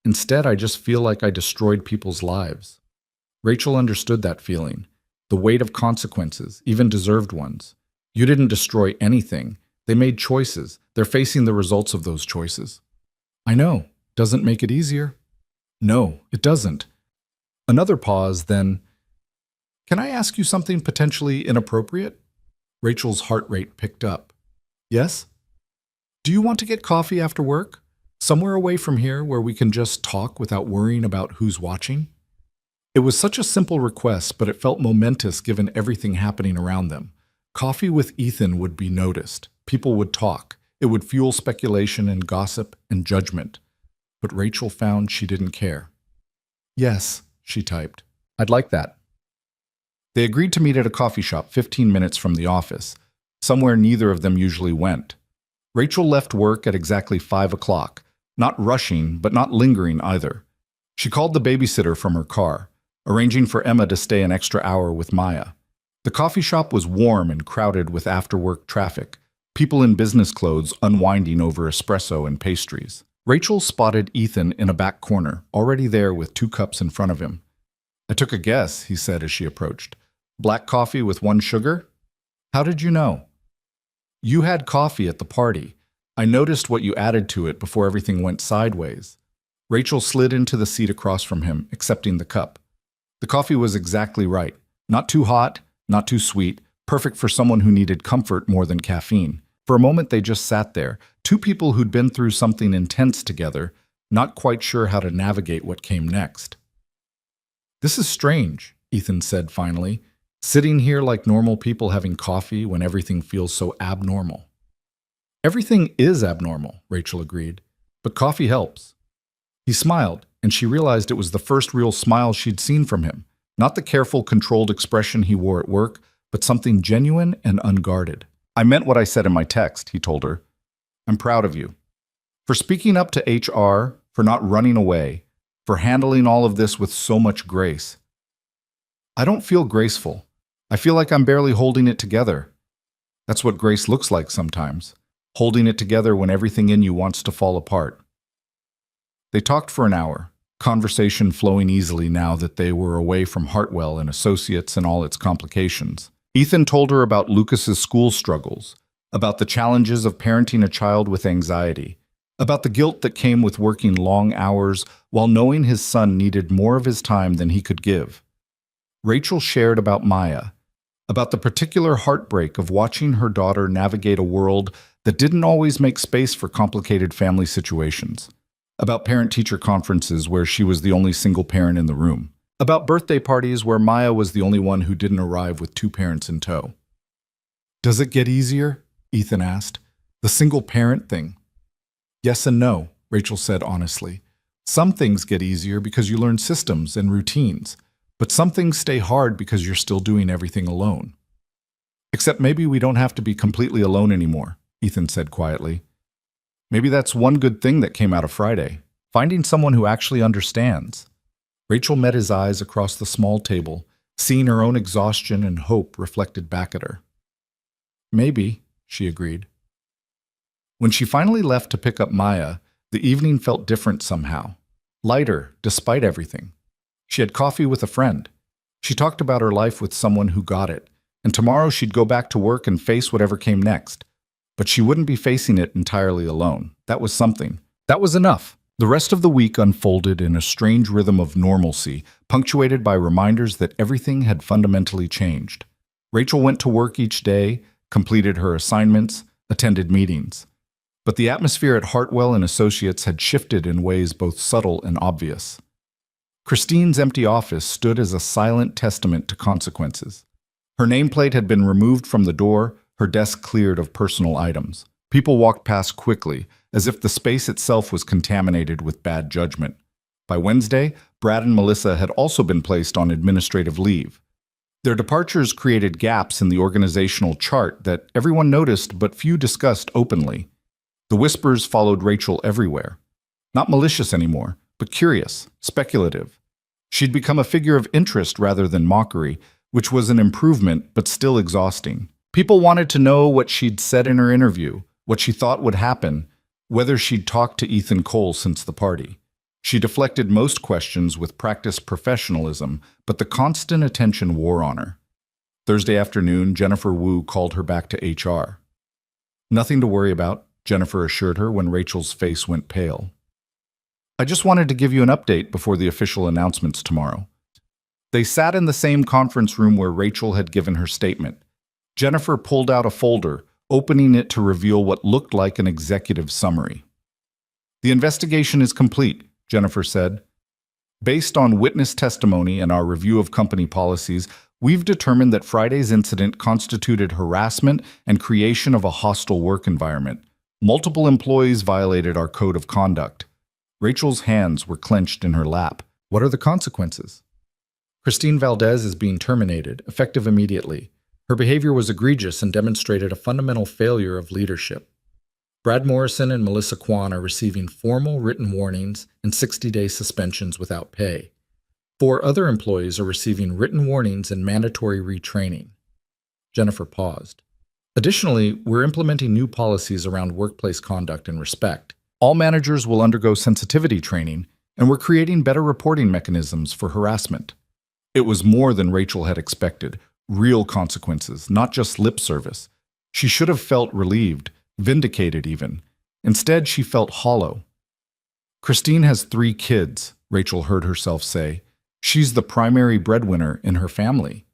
Instead, I just feel like I destroyed people's lives. Rachel understood that feeling, the weight of consequences, even deserved ones. You didn't destroy anything. They made choices. They're facing the results of those choices. I know. Doesn't make it easier. No, it doesn't. Another pause, then, can I ask you something potentially inappropriate? Rachel's heart rate picked up. Yes? Do you want to get coffee after work? Somewhere away from here where we can just talk without worrying about who's watching? It was such a simple request, but it felt momentous given everything happening around them. Coffee with Ethan would be noticed. People would talk. It would fuel speculation and gossip and judgment. But Rachel found she didn't care. Yes, she typed. I'd like that. They agreed to meet at a coffee shop 15 minutes from the office, somewhere neither of them usually went. Rachel left work at exactly 5 o'clock, not rushing, but not lingering either. She called the babysitter from her car, arranging for Emma to stay an extra hour with Maya. The coffee shop was warm and crowded with after-work traffic, people in business clothes unwinding over espresso and pastries. Rachel spotted Ethan in a back corner, already there with 2 cups in front of him. I took a guess, he said as she approached. Black coffee with 1 sugar? How did you know? You had coffee at the party. I noticed what you added to it before everything went sideways. Rachel slid into the seat across from him, accepting the cup. The coffee was exactly right. Not too hot, not too sweet, perfect for someone who needed comfort more than caffeine. For a moment they just sat there, 2 people who'd been through something intense together, not quite sure how to navigate what came next. This is strange, Ethan said finally, sitting here like normal people having coffee when everything feels so abnormal. Everything is abnormal, Rachel agreed, but coffee helps. He smiled, and she realized it was the first real smile she'd seen from him, not the careful, controlled expression he wore at work, but something genuine and unguarded. I meant what I said in my text, he told her. I'm proud of you. For speaking up to HR, for not running away, for handling all of this with so much grace. I don't feel graceful. I feel like I'm barely holding it together. That's what grace looks like sometimes, holding it together when everything in you wants to fall apart. They talked for an hour, conversation flowing easily now that they were away from Hartwell and Associates and all its complications. Ethan told her about Lucas's school struggles, about the challenges of parenting a child with anxiety, about the guilt that came with working long hours while knowing his son needed more of his time than he could give. Rachel shared about Maya, about the particular heartbreak of watching her daughter navigate a world that didn't always make space for complicated family situations, about parent-teacher conferences where she was the only single parent in the room, about birthday parties where Maya was the only one who didn't arrive with 2 parents in tow. Does it get easier? Ethan asked. The single parent thing. Yes and no, Rachel said honestly. Some things get easier because you learn systems and routines, but some things stay hard because you're still doing everything alone. Except maybe we don't have to be completely alone anymore, Ethan said quietly. Maybe that's one good thing that came out of Friday, finding someone who actually understands. Rachel met his eyes across the small table, seeing her own exhaustion and hope reflected back at her. Maybe, she agreed. When she finally left to pick up Maya, the evening felt different somehow, lighter despite everything. She had coffee with a friend. She talked about her life with someone who got it, and tomorrow she'd go back to work and face whatever came next. But she wouldn't be facing it entirely alone. That was something. That was enough. The rest of the week unfolded in a strange rhythm of normalcy, punctuated by reminders that everything had fundamentally changed. Rachel went to work each day, completed her assignments, attended meetings. But the atmosphere at Hartwell and Associates had shifted in ways both subtle and obvious. Christine's empty office stood as a silent testament to consequences. Her nameplate had been removed from the door, her desk cleared of personal items. People walked past quickly, as if the space itself was contaminated with bad judgment. By Wednesday, Brad and Melissa had also been placed on administrative leave. Their departures created gaps in the organizational chart that everyone noticed but few discussed openly. The whispers followed Rachel everywhere. Not malicious anymore, but curious, speculative. She'd become a figure of interest rather than mockery, which was an improvement but still exhausting. People wanted to know what she'd said in her interview, what she thought would happen, whether she'd talked to Ethan Cole since the party. She deflected most questions with practiced professionalism, but the constant attention wore on her. Thursday afternoon, Jennifer Wu called her back to HR. Nothing to worry about, Jennifer assured her when Rachel's face went pale. I just wanted to give you an update before the official announcements tomorrow. They sat in the same conference room where Rachel had given her statement. Jennifer pulled out a folder, opening it to reveal what looked like an executive summary. The investigation is complete, Jennifer said. Based on witness testimony and our review of company policies, we've determined that Friday's incident constituted harassment and creation of a hostile work environment. Multiple employees violated our code of conduct. Rachel's hands were clenched in her lap. What are the consequences? Christine Valdez is being terminated, effective immediately. Her behavior was egregious and demonstrated a fundamental failure of leadership. Brad Morrison and Melissa Kwan are receiving formal written warnings and 60-day suspensions without pay. 4 other employees are receiving written warnings and mandatory retraining. Jennifer paused. Additionally, we're implementing new policies around workplace conduct and respect. All managers will undergo sensitivity training, and we're creating better reporting mechanisms for harassment. It was more than Rachel had expected. Real consequences, not just lip service. She should have felt relieved, vindicated even. Instead, she felt hollow. Christine has 3 kids, Rachel heard herself say. She's the primary breadwinner in her family.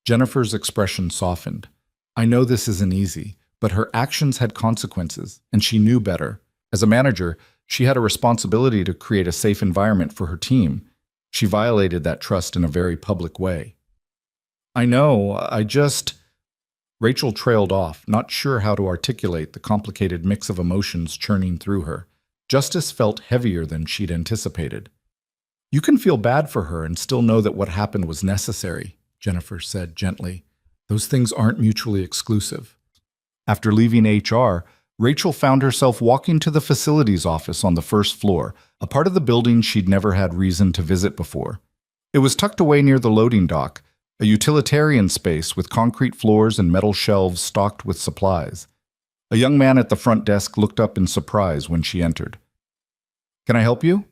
Jennifer's expression softened. I know this isn't easy, but her actions had consequences, and she knew better. As a manager, she had a responsibility to create a safe environment for her team. She violated that trust in a very public way. I know, Rachel trailed off, not sure how to articulate the complicated mix of emotions churning through her. Justice felt heavier than she'd anticipated. You can feel bad for her and still know that what happened was necessary, Jennifer said gently. Those things aren't mutually exclusive. After leaving HR, Rachel found herself walking to the facilities office on the first floor, a part of the building she'd never had reason to visit before. It was tucked away near the loading dock, a utilitarian space with concrete floors and metal shelves stocked with supplies. A young man at the front desk looked up in surprise when she entered. Can I help you?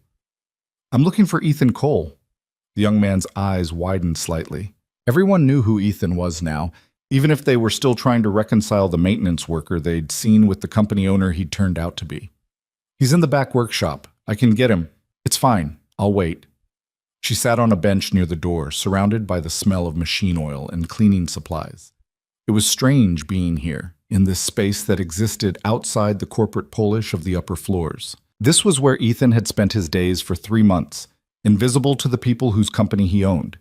I'm looking for Ethan Cole. The young man's eyes widened slightly. Everyone knew who Ethan was now, even if they were still trying to reconcile the maintenance worker they'd seen with the company owner he'd turned out to be. He's in the back workshop. I can get him. It's fine. I'll wait. She sat on a bench near the door, surrounded by the smell of machine oil and cleaning supplies. It was strange being here, in this space that existed outside the corporate polish of the upper floors. This was where Ethan had spent his days for 3 months, invisible to the people whose company he owned.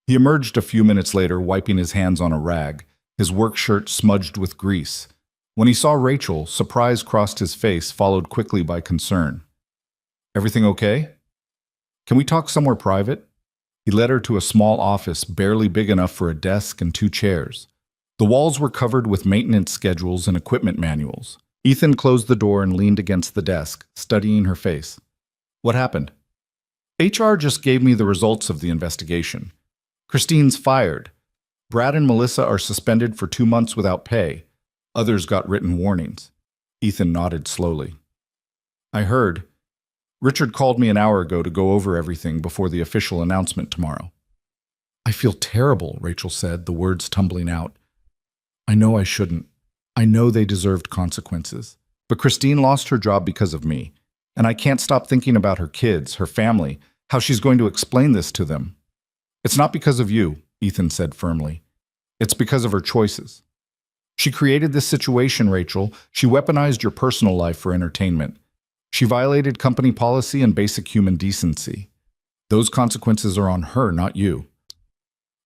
He emerged a few minutes later, wiping his hands on a rag, his work shirt smudged with grease. When he saw Rachel, surprise crossed his face, followed quickly by concern. Everything okay? Can we talk somewhere private? He led her to a small office barely big enough for a desk and 2 chairs. The walls were covered with maintenance schedules and equipment manuals. Ethan closed the door and leaned against the desk, studying her face. What happened? HR just gave me the results of the investigation. Christine's fired. Brad and Melissa are suspended for 2 months without pay. Others got written warnings. Ethan nodded slowly. I heard. Richard called me an hour ago to go over everything before the official announcement tomorrow. I feel terrible, Rachel said, the words tumbling out. I know I shouldn't. I know they deserved consequences. But Christine lost her job because of me, and I can't stop thinking about her kids, her family, how she's going to explain this to them. It's not because of you, Ethan said firmly. It's because of her choices. She created this situation, Rachel. She weaponized your personal life for entertainment. She violated company policy and basic human decency. Those consequences are on her, not you.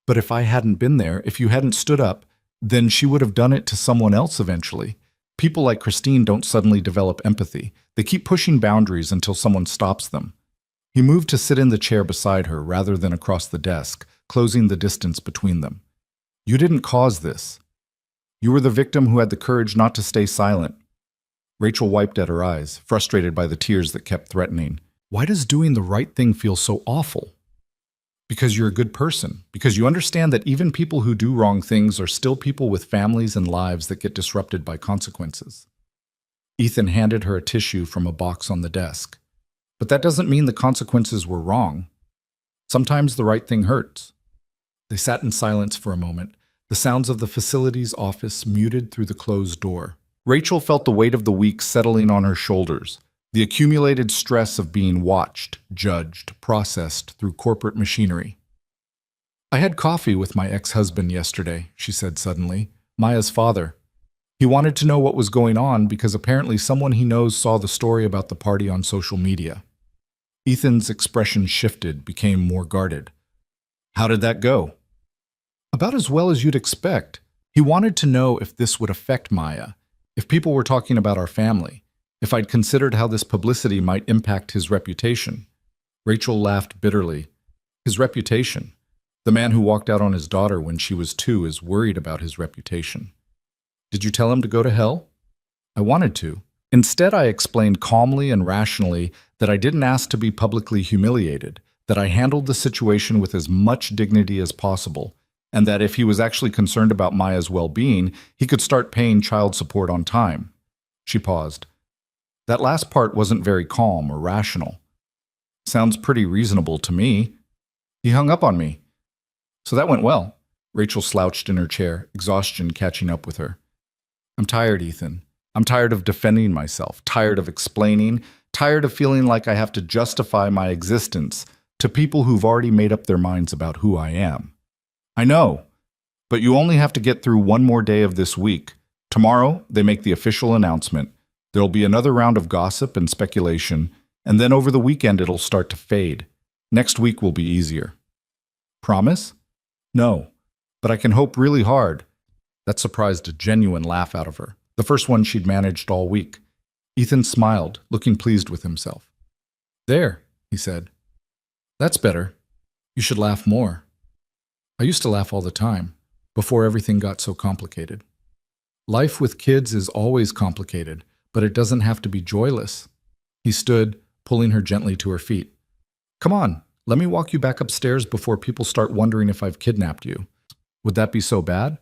But if I hadn't been there, if you hadn't stood up, then she would have done it to someone else eventually. People like Christine don't suddenly develop empathy. They keep pushing boundaries until someone stops them. He moved to sit in the chair beside her rather than across the desk, closing the distance between them. You didn't cause this. You were the victim who had the courage not to stay silent. Rachel wiped at her eyes, frustrated by the tears that kept threatening. Why does doing the right thing feel so awful? Because you're a good person. Because you understand that even people who do wrong things are still people with families and lives that get disrupted by consequences. Ethan handed her a tissue from a box on the desk. But that doesn't mean the consequences were wrong. Sometimes the right thing hurts. They sat in silence for a moment, the sounds of the facility's office muted through the closed door. Rachel felt the weight of the week settling on her shoulders, the accumulated stress of being watched, judged, processed through corporate machinery. I had coffee with my ex-husband yesterday, she said suddenly, Maya's father. He wanted to know what was going on because apparently someone he knows saw the story about the party on social media. Ethan's expression shifted, became more guarded. How did that go? About as well as you'd expect. He wanted to know if this would affect Maya, if people were talking about our family, if I'd considered how this publicity might impact his reputation. Rachel laughed bitterly. His reputation. The man who walked out on his daughter when she was 2 is worried about his reputation. Did you tell him to go to hell? I wanted to. Instead, I explained calmly and rationally that I didn't ask to be publicly humiliated, that I handled the situation with as much dignity as possible, and that if he was actually concerned about Maya's well-being, he could start paying child support on time. She paused. That last part wasn't very calm or rational. Sounds pretty reasonable to me. He hung up on me. So that went well. Rachel slouched in her chair, exhaustion catching up with her. I'm tired, Ethan. I'm tired of defending myself, tired of explaining, tired of feeling like I have to justify my existence to people who've already made up their minds about who I am. I know, but you only have to get through one more day of this week. Tomorrow, they make the official announcement. There'll be another round of gossip and speculation, and then over the weekend it'll start to fade. Next week will be easier. Promise? No, but I can hope really hard. That surprised a genuine laugh out of her, the first one she'd managed all week. Ethan smiled, looking pleased with himself. There, he said. That's better. You should laugh more. I used to laugh all the time, before everything got so complicated. Life with kids is always complicated, but it doesn't have to be joyless. He stood, pulling her gently to her feet. Come on, let me walk you back upstairs before people start wondering if I've kidnapped you. Would that be so bad?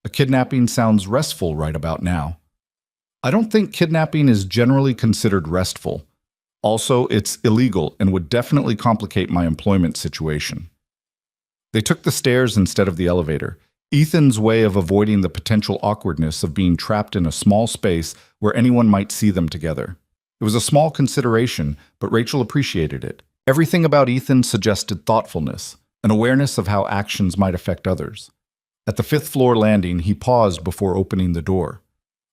A kidnapping sounds restful right about now. I don't think kidnapping is generally considered restful. Also, it's illegal and would definitely complicate my employment situation. They took the stairs instead of the elevator. Ethan's way of avoiding the potential awkwardness of being trapped in a small space where anyone might see them together. It was a small consideration, but Rachel appreciated it. Everything about Ethan suggested thoughtfulness, an awareness of how actions might affect others. At the 5th floor landing, he paused before opening the door.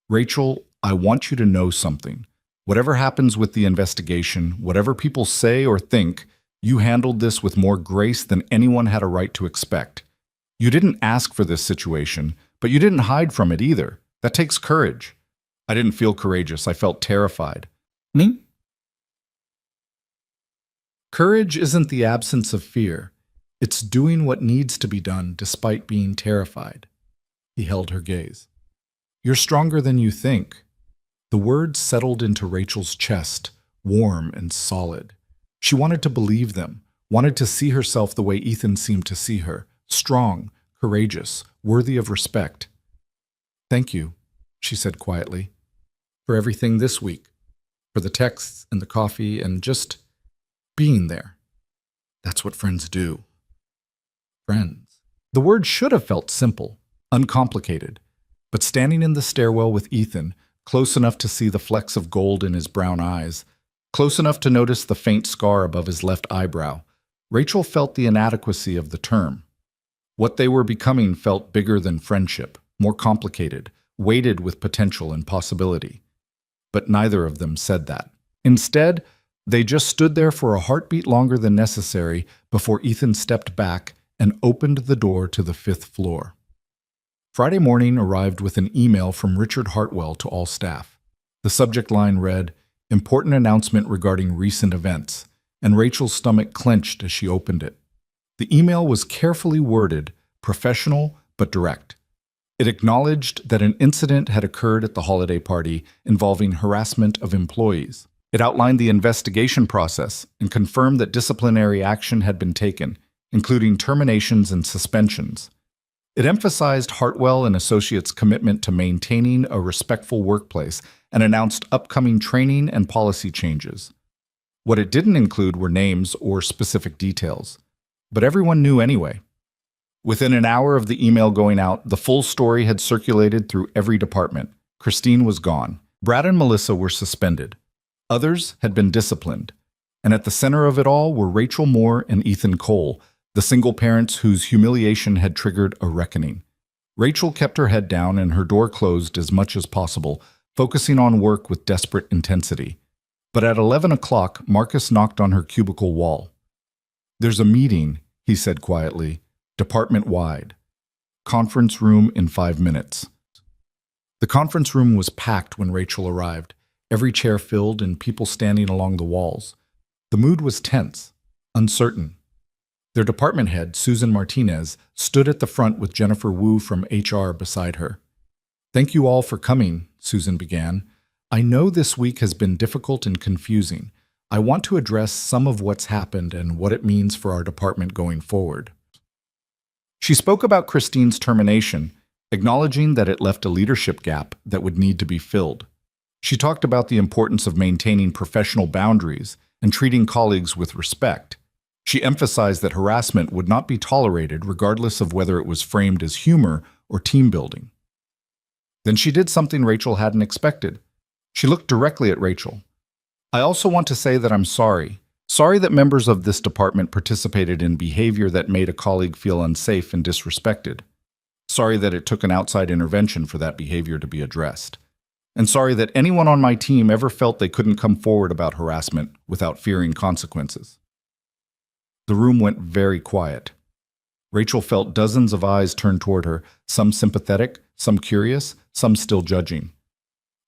Rachel, I want you to know something. Whatever happens with the investigation, whatever people say or think, you handled this with more grace than anyone had a right to expect. You didn't ask for this situation, but you didn't hide from it either. That takes courage. I didn't feel courageous. I felt terrified. Me? Courage isn't the absence of fear. It's doing what needs to be done despite being terrified. He held her gaze. You're stronger than you think. The words settled into Rachel's chest, warm and solid. She wanted to believe them, wanted to see herself the way Ethan seemed to see her, strong, courageous, worthy of respect. Thank you, she said quietly, for everything this week, for the texts and the coffee and just being there. That's what friends do. Friends. The word should have felt simple, uncomplicated, but standing in the stairwell with Ethan, close enough to see the flecks of gold in his brown eyes, close enough to notice the faint scar above his left eyebrow, Rachel felt the inadequacy of the term. What they were becoming felt bigger than friendship, more complicated, weighted with potential and possibility. But neither of them said that. Instead, they just stood there for a heartbeat longer than necessary before Ethan stepped back and opened the door to the 5th floor. Friday morning arrived with an email from Richard Hartwell to all staff. The subject line read, "Important announcement regarding recent events," and Rachel's stomach clenched as she opened it. The email was carefully worded, professional but direct. It acknowledged that an incident had occurred at the holiday party involving harassment of employees. It outlined the investigation process and confirmed that disciplinary action had been taken, including terminations and suspensions. It emphasized Hartwell and Associates' commitment to maintaining a respectful workplace and announced upcoming training and policy changes. What it didn't include were names or specific details, but everyone knew anyway. Within an hour of the email going out, the full story had circulated through every department. Christine was gone. Brad and Melissa were suspended. Others had been disciplined. And at the center of it all were Rachel Moore and Ethan Cole, the single parents whose humiliation had triggered a reckoning. Rachel kept her head down and her door closed as much as possible, focusing on work with desperate intensity. But at 11 o'clock, Marcus knocked on her cubicle wall. "There's a meeting," he said quietly, "department-wide. Conference room in 5 minutes." The conference room was packed when Rachel arrived, every chair filled and people standing along the walls. The mood was tense, uncertain. Their department head, Susan Martinez, stood at the front with Jennifer Wu from HR beside her. "Thank you all for coming," Susan began. "I know this week has been difficult and confusing. I want to address some of what's happened and what it means for our department going forward." She spoke about Christine's termination, acknowledging that it left a leadership gap that would need to be filled. She talked about the importance of maintaining professional boundaries and treating colleagues with respect. She emphasized that harassment would not be tolerated regardless of whether it was framed as humor or team building. Then she did something Rachel hadn't expected. She looked directly at Rachel. "I also want to say that I'm sorry. Sorry that members of this department participated in behavior that made a colleague feel unsafe and disrespected. Sorry that it took an outside intervention for that behavior to be addressed. And sorry that anyone on my team ever felt they couldn't come forward about harassment without fearing consequences." The room went very quiet. Rachel felt dozens of eyes turned toward her, some sympathetic, some curious, some still judging.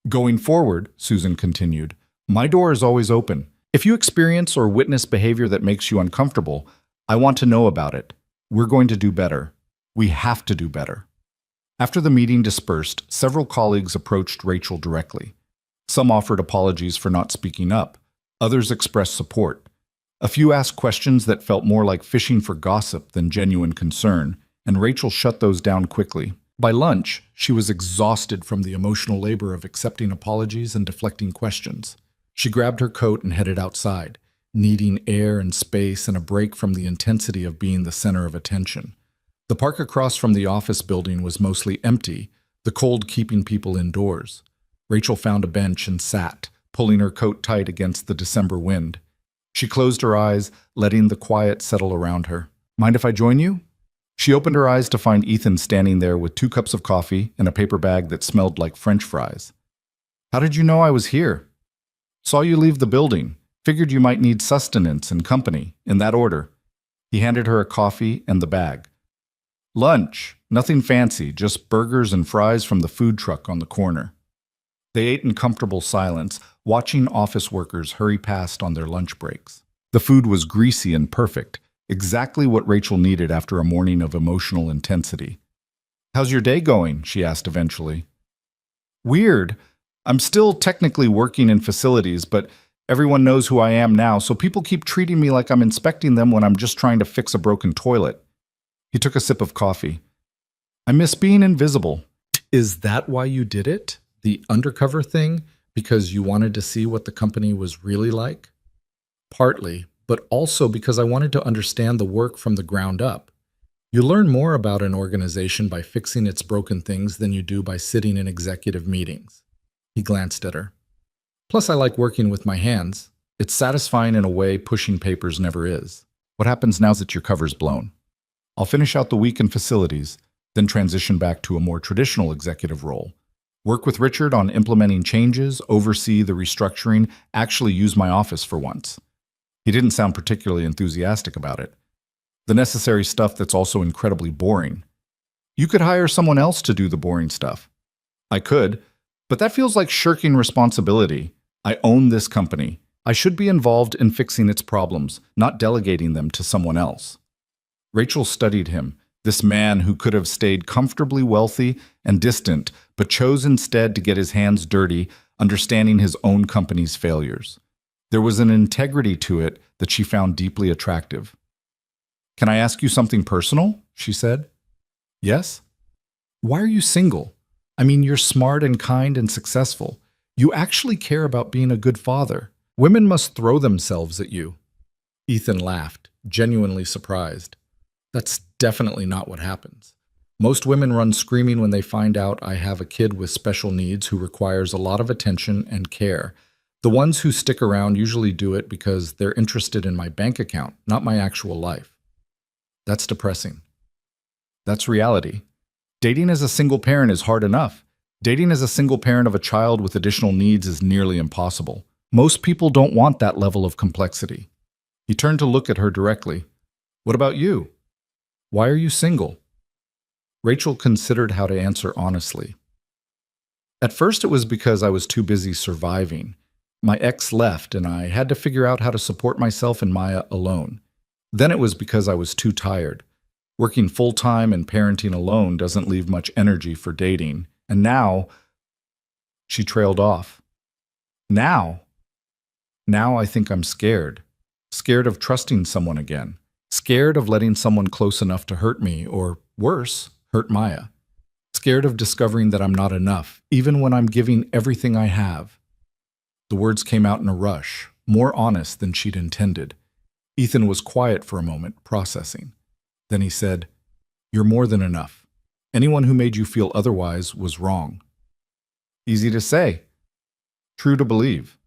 "Going forward," Susan continued, "my door is always open. If you experience or witness behavior that makes you uncomfortable, I want to know about it. We're going to do better. We have to do better." After the meeting dispersed, several colleagues approached Rachel directly. Some offered apologies for not speaking up. Others expressed support. A few asked questions that felt more like fishing for gossip than genuine concern, and Rachel shut those down quickly. By lunch, she was exhausted from the emotional labor of accepting apologies and deflecting questions. She grabbed her coat and headed outside, needing air and space and a break from the intensity of being the center of attention. The park across from the office building was mostly empty, the cold keeping people indoors. Rachel found a bench and sat, pulling her coat tight against the December wind. She closed her eyes, letting the quiet settle around her. "Mind if I join you?" She opened her eyes to find Ethan standing there with 2 cups of coffee and a paper bag that smelled like French fries. "How did you know I was here?" "Saw you leave the building. Figured you might need sustenance and company, in that order." He handed her a coffee and the bag. "Lunch. Nothing fancy, just burgers and fries from the food truck on the corner." They ate in comfortable silence, watching office workers hurry past on their lunch breaks. The food was greasy and perfect, exactly what Rachel needed after a morning of emotional intensity. "How's your day going?" she asked eventually. "Weird. I'm still technically working in facilities, but everyone knows who I am now, so people keep treating me like I'm inspecting them when I'm just trying to fix a broken toilet." He took a sip of coffee. "I miss being invisible." Is that why you did it? The undercover thing? Because you wanted to see what the company was really like? Partly, but also because I wanted to understand the work from the ground up. You learn more about an organization by fixing its broken things than you do by sitting in executive meetings. He glanced at her. Plus, I like working with my hands. It's satisfying in a way pushing papers never is. "What happens now that your cover's blown?" "I'll finish out the week in facilities, then transition back to a more traditional executive role. Work with Richard on implementing changes, oversee the restructuring, actually use my office for once." He didn't sound particularly enthusiastic about it. "The necessary stuff that's also incredibly boring." "You could hire someone else to do the boring stuff." "I could, but that feels like shirking responsibility. I own this company. I should be involved in fixing its problems, not delegating them to someone else." Rachel studied him, this man who could have stayed comfortably wealthy and distant, but chose instead to get his hands dirty, understanding his own company's failures. There was an integrity to it that she found deeply attractive. "Can I ask you something personal?" she said. "Yes?" "Why are you single? I mean, you're smart and kind and successful. You actually care about being a good father. Women must throw themselves at you." Ethan laughed, genuinely surprised. "That's definitely not what happens. Most women run screaming when they find out I have a kid with special needs who requires a lot of attention and care. The ones who stick around usually do it because they're interested in my bank account, not my actual life." That's depressing. That's reality. Dating as a single parent is hard enough. Dating as a single parent of a child with additional needs is nearly impossible. Most people don't want that level of complexity. He turned to look at her directly. "What about you? Why are you single?" Rachel considered how to answer honestly. "At first it was because I was too busy surviving. My ex left and I had to figure out how to support myself and Maya alone. Then it was because I was too tired. Working full-time and parenting alone doesn't leave much energy for dating. And now..." She trailed off. Now I think I'm scared. Scared of trusting someone again. Scared of letting someone close enough to hurt me, or worse, hurt Maya. Scared of discovering that I'm not enough, even when I'm giving everything I have." The words came out in a rush, more honest than she'd intended. Ethan was quiet for a moment, processing. Then he said, "You're more than enough. Anyone who made you feel otherwise was wrong." Easy to say. True to believe.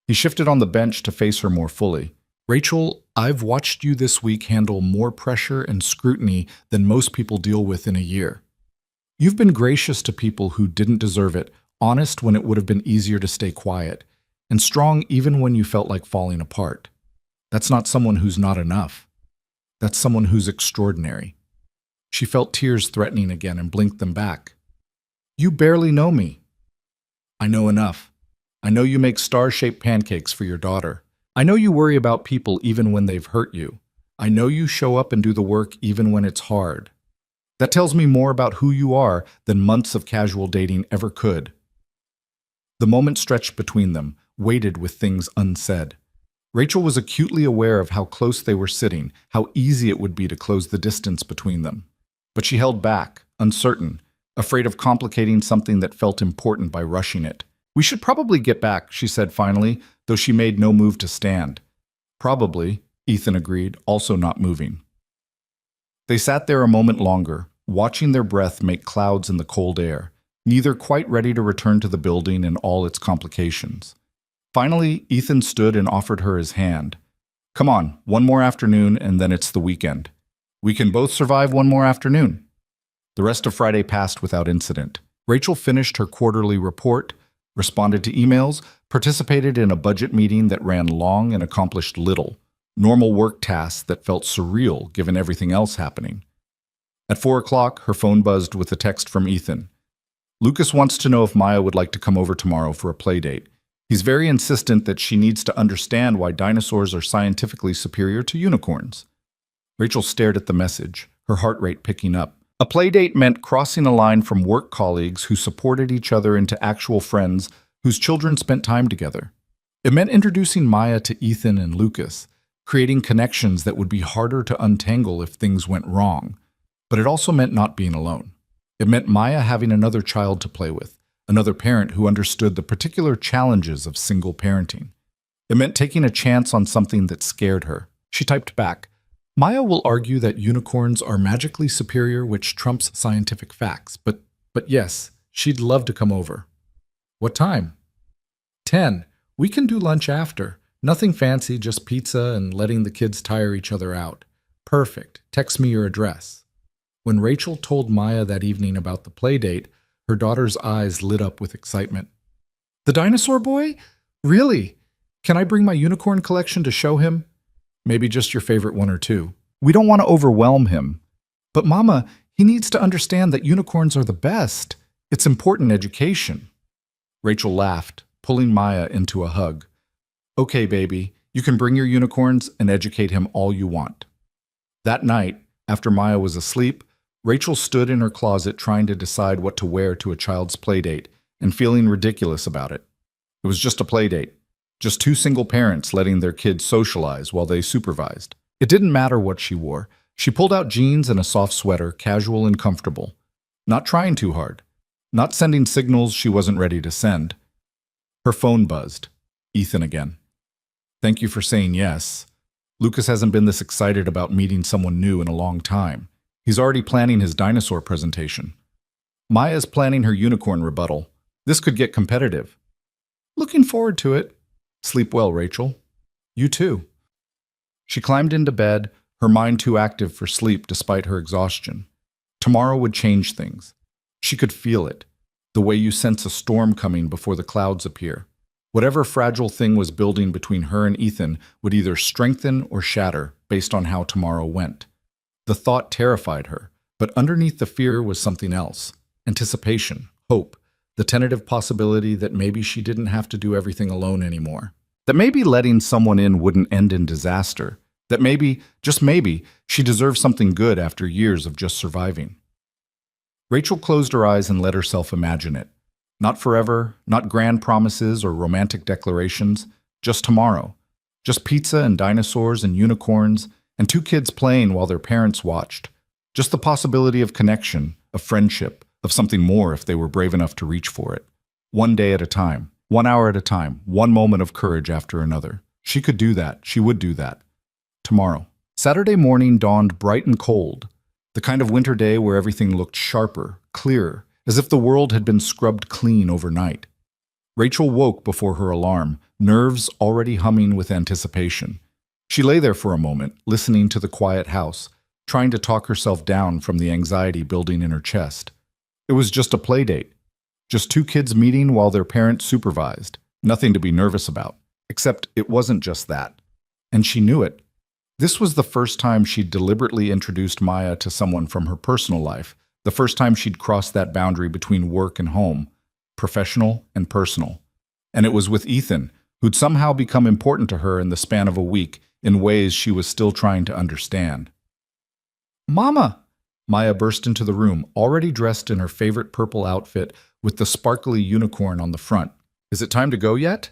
He shifted on the bench to face her more fully. "Rachel, I've watched you this week handle more pressure and scrutiny than most people deal with in a year. You've been gracious to people who didn't deserve it, honest when it would have been easier to stay quiet, and strong even when you felt like falling apart. That's not someone who's not enough. That's someone who's extraordinary." She felt tears threatening again and blinked them back. "You barely know me." "I know enough. I know you make star-shaped pancakes for your daughter. I know you worry about people even when they've hurt you. I know you show up and do the work even when it's hard. That tells me more about who you are than months of casual dating ever could." The moment stretched between them, weighted with things unsaid. Rachel was acutely aware of how close they were sitting, how easy it would be to close the distance between them. But she held back, uncertain, afraid of complicating something that felt important by rushing it. "We should probably get back," she said finally, though she made no move to stand. "Probably," Ethan agreed, also not moving. They sat there a moment longer, watching their breath make clouds in the cold air, neither quite ready to return to the building and all its complications. Finally, Ethan stood and offered her his hand. "Come on, one more afternoon and then it's the weekend. We can both survive one more afternoon." The rest of Friday passed without incident. Rachel finished her quarterly report, responded to emails, participated in a budget meeting that ran long and accomplished little, normal work tasks that felt surreal given everything else happening. At 4 o'clock, her phone buzzed with a text from Ethan. "Lucas wants to know if Maya would like to come over tomorrow for a play date. He's very insistent that she needs to understand why dinosaurs are scientifically superior to unicorns. Rachel stared at the message, her heart rate picking up. A playdate meant crossing a line from work colleagues who supported each other into actual friends whose children spent time together. It meant introducing Maya to Ethan and Lucas, creating connections that would be harder to untangle if things went wrong. But it also meant not being alone. It meant Maya having another child to play with, another parent who understood the particular challenges of single parenting. It meant taking a chance on something that scared her. She typed back, Maya will argue that unicorns are magically superior, which trumps scientific facts, but yes, she'd love to come over. What time? 10. We can do lunch after. Nothing fancy, just pizza and letting the kids tire each other out. Perfect. Text me your address. When Rachel told Maya that evening about the play date, her daughter's eyes lit up with excitement. The dinosaur boy? Really? Can I bring my unicorn collection to show him? Maybe just your favorite one or two. We don't want to overwhelm him. But Mama, he needs to understand that unicorns are the best. It's important education. Rachel laughed, pulling Maya into a hug. Okay, baby, you can bring your unicorns and educate him all you want. That night, after Maya was asleep, Rachel stood in her closet trying to decide what to wear to a child's playdate and feeling ridiculous about it. It was just a playdate, just two single parents letting their kids socialize while they supervised. It didn't matter what she wore. She pulled out jeans and a soft sweater, casual and comfortable. Not trying too hard. Not sending signals she wasn't ready to send. Her phone buzzed. Ethan again. Thank you for saying yes. Lucas hasn't been this excited about meeting someone new in a long time. He's already planning his dinosaur presentation. Maya's planning her unicorn rebuttal. This could get competitive. Looking forward to it. Sleep well, Rachel. You too. She climbed into bed, her mind too active for sleep despite her exhaustion. Tomorrow would change things. She could feel it, the way you sense a storm coming before the clouds appear. Whatever fragile thing was building between her and Ethan would either strengthen or shatter based on how tomorrow went. The thought terrified her, but underneath the fear was something else. Anticipation, hope, the tentative possibility that maybe she didn't have to do everything alone anymore. That maybe letting someone in wouldn't end in disaster. That maybe, just maybe, she deserved something good after years of just surviving. Rachel closed her eyes and let herself imagine it. Not forever, not grand promises or romantic declarations, just tomorrow. Just pizza and dinosaurs and unicorns, and two kids playing while their parents watched. Just the possibility of connection, of friendship, of something more if they were brave enough to reach for it. One day at a time, 1 hour at a time, one moment of courage after another. She could do that. She would do that. Tomorrow. Saturday morning dawned bright and cold. The kind of winter day where everything looked sharper, clearer, as if the world had been scrubbed clean overnight. Rachel woke before her alarm, nerves already humming with anticipation. She lay there for a moment, listening to the quiet house, trying to talk herself down from the anxiety building in her chest. It was just a play date. Just two kids meeting while their parents supervised. Nothing to be nervous about. Except it wasn't just that. And she knew it. This was the first time she'd deliberately introduced Maya to someone from her personal life, the first time she'd crossed that boundary between work and home, professional and personal. And it was with Ethan, who'd somehow become important to her in the span of a week in ways she was still trying to understand. Mama! Maya burst into the room, already dressed in her favorite purple outfit with the sparkly unicorn on the front. Is it time to go yet?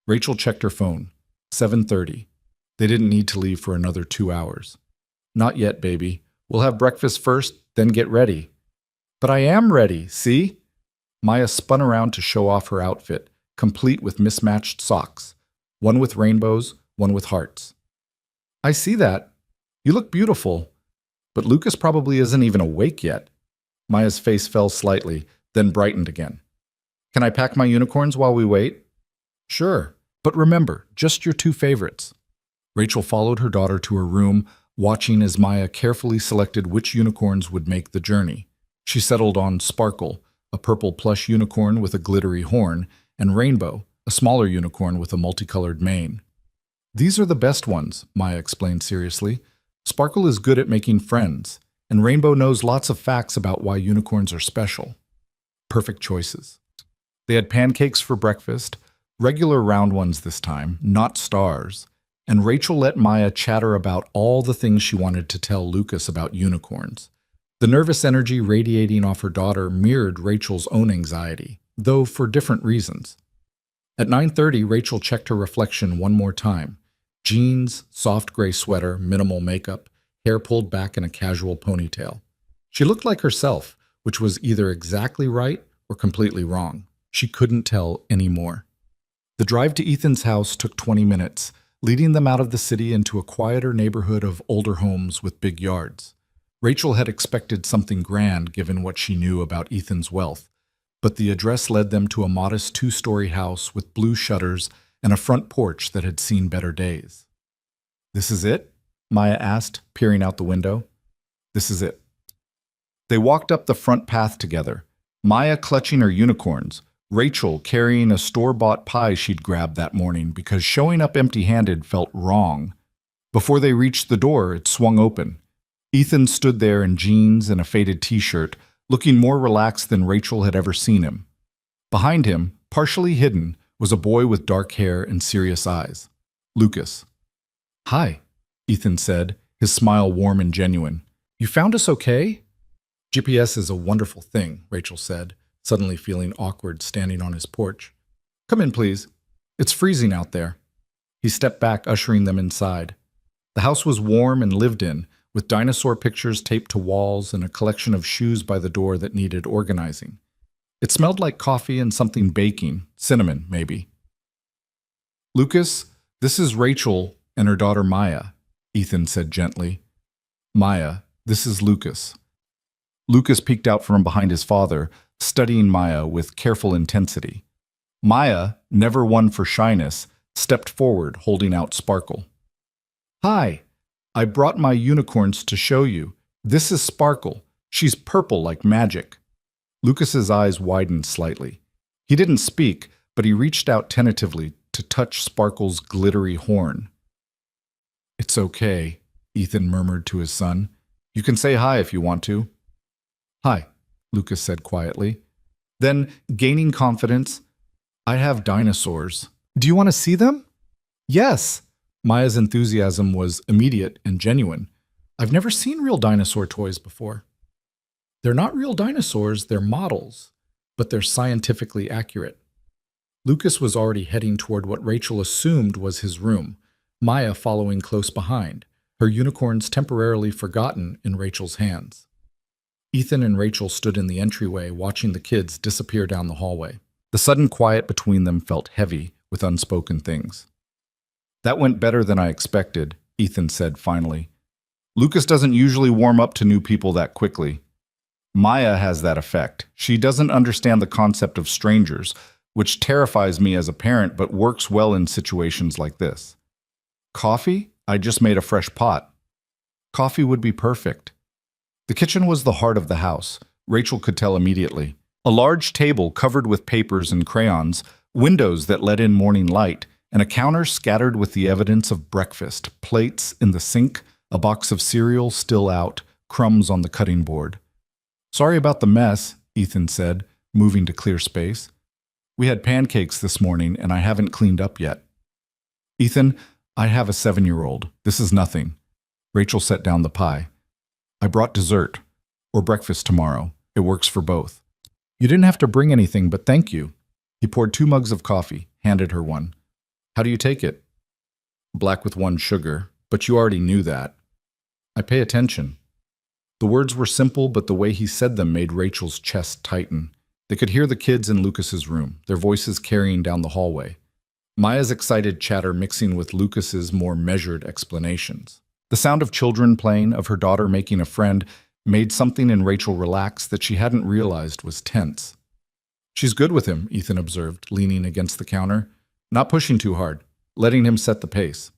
Rachel checked her phone. 7:30. They didn't need to leave for another 2 hours. Not yet, baby. We'll have breakfast first, then get ready. But I am ready, see? Maya spun around to show off her outfit, complete with mismatched socks. One with rainbows, one with hearts. I see that. You look beautiful. But Lucas probably isn't even awake yet. Maya's face fell slightly, then brightened again. Can I pack my unicorns while we wait? Sure, but remember, just your two favorites. Rachel followed her daughter to her room, watching as Maya carefully selected which unicorns would make the journey. She settled on Sparkle, a purple plush unicorn with a glittery horn, and Rainbow, a smaller unicorn with a multicolored mane. These are the best ones, Maya explained seriously. Sparkle is good at making friends, and Rainbow knows lots of facts about why unicorns are special. Perfect choices. They had pancakes for breakfast, Regular round ones this time, not stars, and Rachel let Maya chatter about all the things she wanted to tell Lucas about unicorns. The nervous energy radiating off her daughter mirrored Rachel's own anxiety, though for different reasons. At 9:30, Rachel checked her reflection one more time. Jeans, soft gray sweater, minimal makeup, hair pulled back in a casual ponytail. She looked like herself, which was either exactly right or completely wrong. She couldn't tell anymore. The drive to Ethan's house took 20 minutes, leading them out of the city into a quieter neighborhood of older homes with big yards. Rachel had expected something grand given what she knew about Ethan's wealth, but the address led them to a modest 2-story house with blue shutters and a front porch that had seen better days. "This is it?" Maya asked, peering out the window. "This is it." They walked up the front path together, Maya clutching her unicorns, Rachel carrying a store-bought pie she'd grabbed that morning because showing up empty-handed felt wrong. Before they reached the door, it swung open. Ethan stood there in jeans and a faded t-shirt, looking more relaxed than Rachel had ever seen him. Behind him, partially hidden, was a boy with dark hair and serious eyes. Lucas. "Hi," Ethan said, his smile warm and genuine. "You found us okay?" "GPS is a wonderful thing," Rachel said, suddenly feeling awkward standing on his porch. "Come in, please. It's freezing out there." He stepped back, ushering them inside. The house was warm and lived in, with dinosaur pictures taped to walls and a collection of shoes by the door that needed organizing. It smelled like coffee and something baking, cinnamon, maybe. "Lucas, this is Rachel and her daughter Maya," Ethan said gently. "Maya, this is Lucas." Lucas peeked out from behind his father, studying Maya with careful intensity. Maya, never one for shyness, stepped forward, holding out Sparkle. "Hi, I brought my unicorns to show you. This is Sparkle. She's purple like magic." Lucas's eyes widened slightly. He didn't speak, but he reached out tentatively to touch Sparkle's glittery horn. "It's okay," Ethan murmured to his son. "You can say hi if you want to." "Hi," Lucas said quietly. Then, gaining confidence, "I have dinosaurs. Do you want to see them?" "Yes." Maya's enthusiasm was immediate and genuine. "I've never seen real dinosaur toys before." "They're not real dinosaurs, they're models, but they're scientifically accurate." Lucas was already heading toward what Rachel assumed was his room, Maya following close behind, her unicorns temporarily forgotten in Rachel's hands. Ethan and Rachel stood in the entryway watching the kids disappear down the hallway. The sudden quiet between them felt heavy with unspoken things. "That went better than I expected," Ethan said finally. "Lucas doesn't usually warm up to new people that quickly. Maya has that effect. She doesn't understand the concept of strangers, which terrifies me as a parent but works well in situations like this." "Coffee? I just made a fresh pot." "Coffee would be perfect." The kitchen was the heart of the house, Rachel could tell immediately. A large table covered with papers and crayons, windows that let in morning light, and a counter scattered with the evidence of breakfast, plates in the sink, a box of cereal still out, crumbs on the cutting board. "Sorry about the mess," Ethan said, moving to clear space. "We had pancakes this morning and I haven't cleaned up yet." "Ethan, I have a 7-year-old. This is nothing." Rachel set down the pie. "I brought dessert, or breakfast tomorrow. It works for both." "You didn't have to bring anything, but thank you." He poured 2 mugs of coffee, handed her one. "How do you take it?" "Black with 1 sugar, but you already knew that." "I pay attention." The words were simple, but the way he said them made Rachel's chest tighten. They could hear the kids in Lucas's room, their voices carrying down the hallway. Maya's excited chatter mixing with Lucas's more measured explanations. The sound of children playing, of her daughter making a friend, made something in Rachel relax that she hadn't realized was tense. "She's good with him," Ethan observed, leaning against the counter. "Not pushing too hard, letting him set the pace."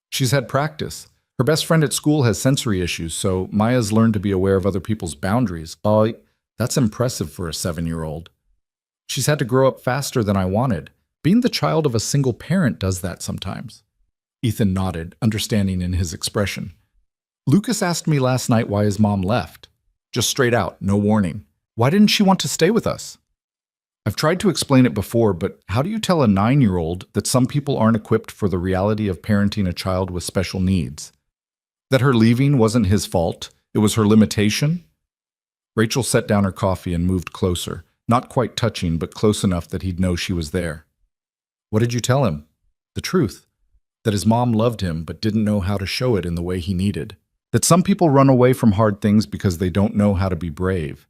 "She's had practice. Her best friend at school has sensory issues, so Maya's learned to be aware of other people's boundaries." "Oh, that's impressive for a 7-year-old. "She's had to grow up faster than I wanted. Being the child of a single parent does that sometimes." Ethan nodded, understanding in his expression. "Lucas asked me last night why his mom left. Just straight out, no warning. Why didn't she want to stay with us?" I've tried to explain it before, but how do you tell a 9-year-old that some people aren't equipped for the reality of parenting a child with special needs? That her leaving wasn't his fault, it was her limitation? Rachel set down her coffee and moved closer, not quite touching, but close enough that he'd know she was there. What did you tell him? The truth. That his mom loved him but didn't know how to show it in the way he needed. That some people run away from hard things because they don't know how to be brave.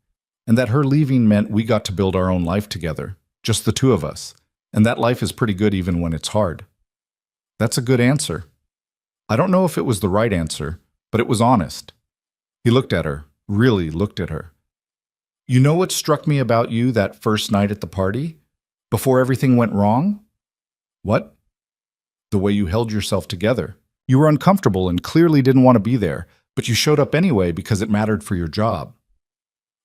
And that her leaving meant we got to build our own life together, just the two of us. And that life is pretty good even when it's hard. That's a good answer. I don't know if it was the right answer, but it was honest. He looked at her, really looked at her. You know what struck me about you that first night at the party? Before everything went wrong? What? The way you held yourself together. You were uncomfortable and clearly didn't want to be there, but you showed up anyway because it mattered for your job.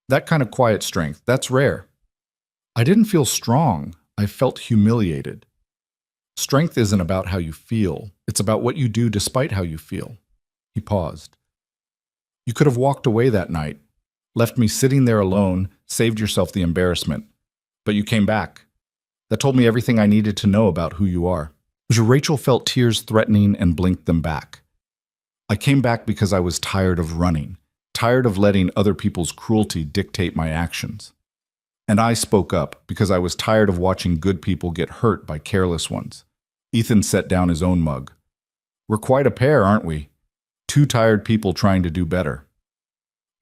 That kind of quiet strength, that's rare. I didn't feel strong. I felt humiliated. Strength isn't about how you feel. It's about what you do despite how you feel. He paused. You could have walked away that night, left me sitting there alone, saved yourself the embarrassment. But you came back. That told me everything I needed to know about who you are. Rachel felt tears threatening and blinked them back. I came back because I was tired of running, tired of letting other people's cruelty dictate my actions. And I spoke up because I was tired of watching good people get hurt by careless ones. Ethan set down his own mug. We're quite a pair, aren't we? Two tired people trying to do better.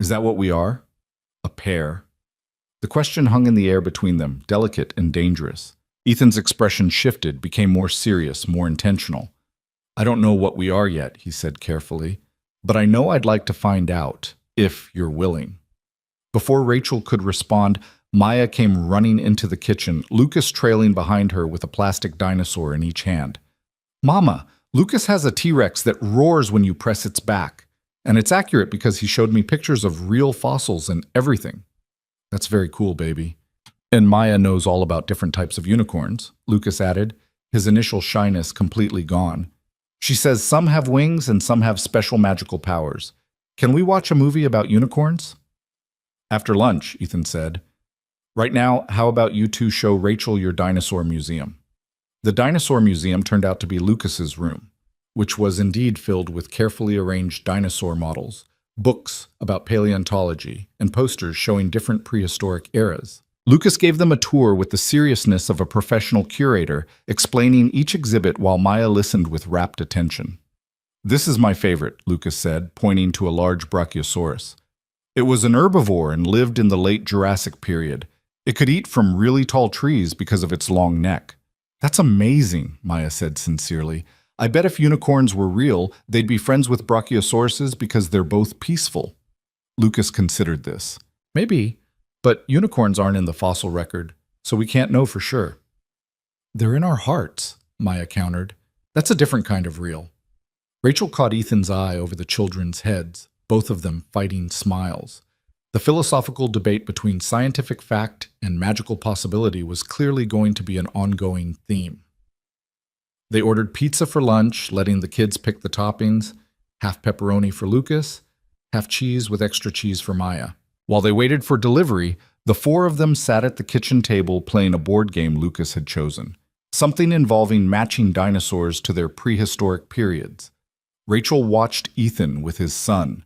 Is that what we are? A pair? The question hung in the air between them, delicate and dangerous. Ethan's expression shifted, became more serious, more intentional. I don't know what we are yet, he said carefully, but I know I'd like to find out, if you're willing. Before Rachel could respond, Maya came running into the kitchen, Lucas trailing behind her with a plastic dinosaur in each hand. Mama, Lucas has a T-Rex that roars when you press its back. And it's accurate because he showed me pictures of real fossils and everything. That's very cool, baby. And Maya knows all about different types of unicorns, Lucas added, his initial shyness completely gone. She says some have wings and some have special magical powers. Can we watch a movie about unicorns? After lunch, Ethan said. Right now, how about you two show Rachel your dinosaur museum? The dinosaur museum turned out to be Lucas's room, which was indeed filled with carefully arranged dinosaur models, books about paleontology, and posters showing different prehistoric eras. Lucas gave them a tour with the seriousness of a professional curator, explaining each exhibit while Maya listened with rapt attention. This is my favorite, Lucas said, pointing to a large Brachiosaurus. It was an herbivore and lived in the late Jurassic period. It could eat from really tall trees because of its long neck. That's amazing, Maya said sincerely. I bet if unicorns were real, they'd be friends with Brachiosauruses because they're both peaceful. Lucas considered this. Maybe. But unicorns aren't in the fossil record, so we can't know for sure. They're in our hearts, Maya countered. That's a different kind of real. Rachel caught Ethan's eye over the children's heads, both of them fighting smiles. The philosophical debate between scientific fact and magical possibility was clearly going to be an ongoing theme. They ordered pizza for lunch, letting the kids pick the toppings, half pepperoni for Lucas, half cheese with extra cheese for Maya. While they waited for delivery, the four of them sat at the kitchen table playing a board game Lucas had chosen, something involving matching dinosaurs to their prehistoric periods. Rachel watched Ethan with his son.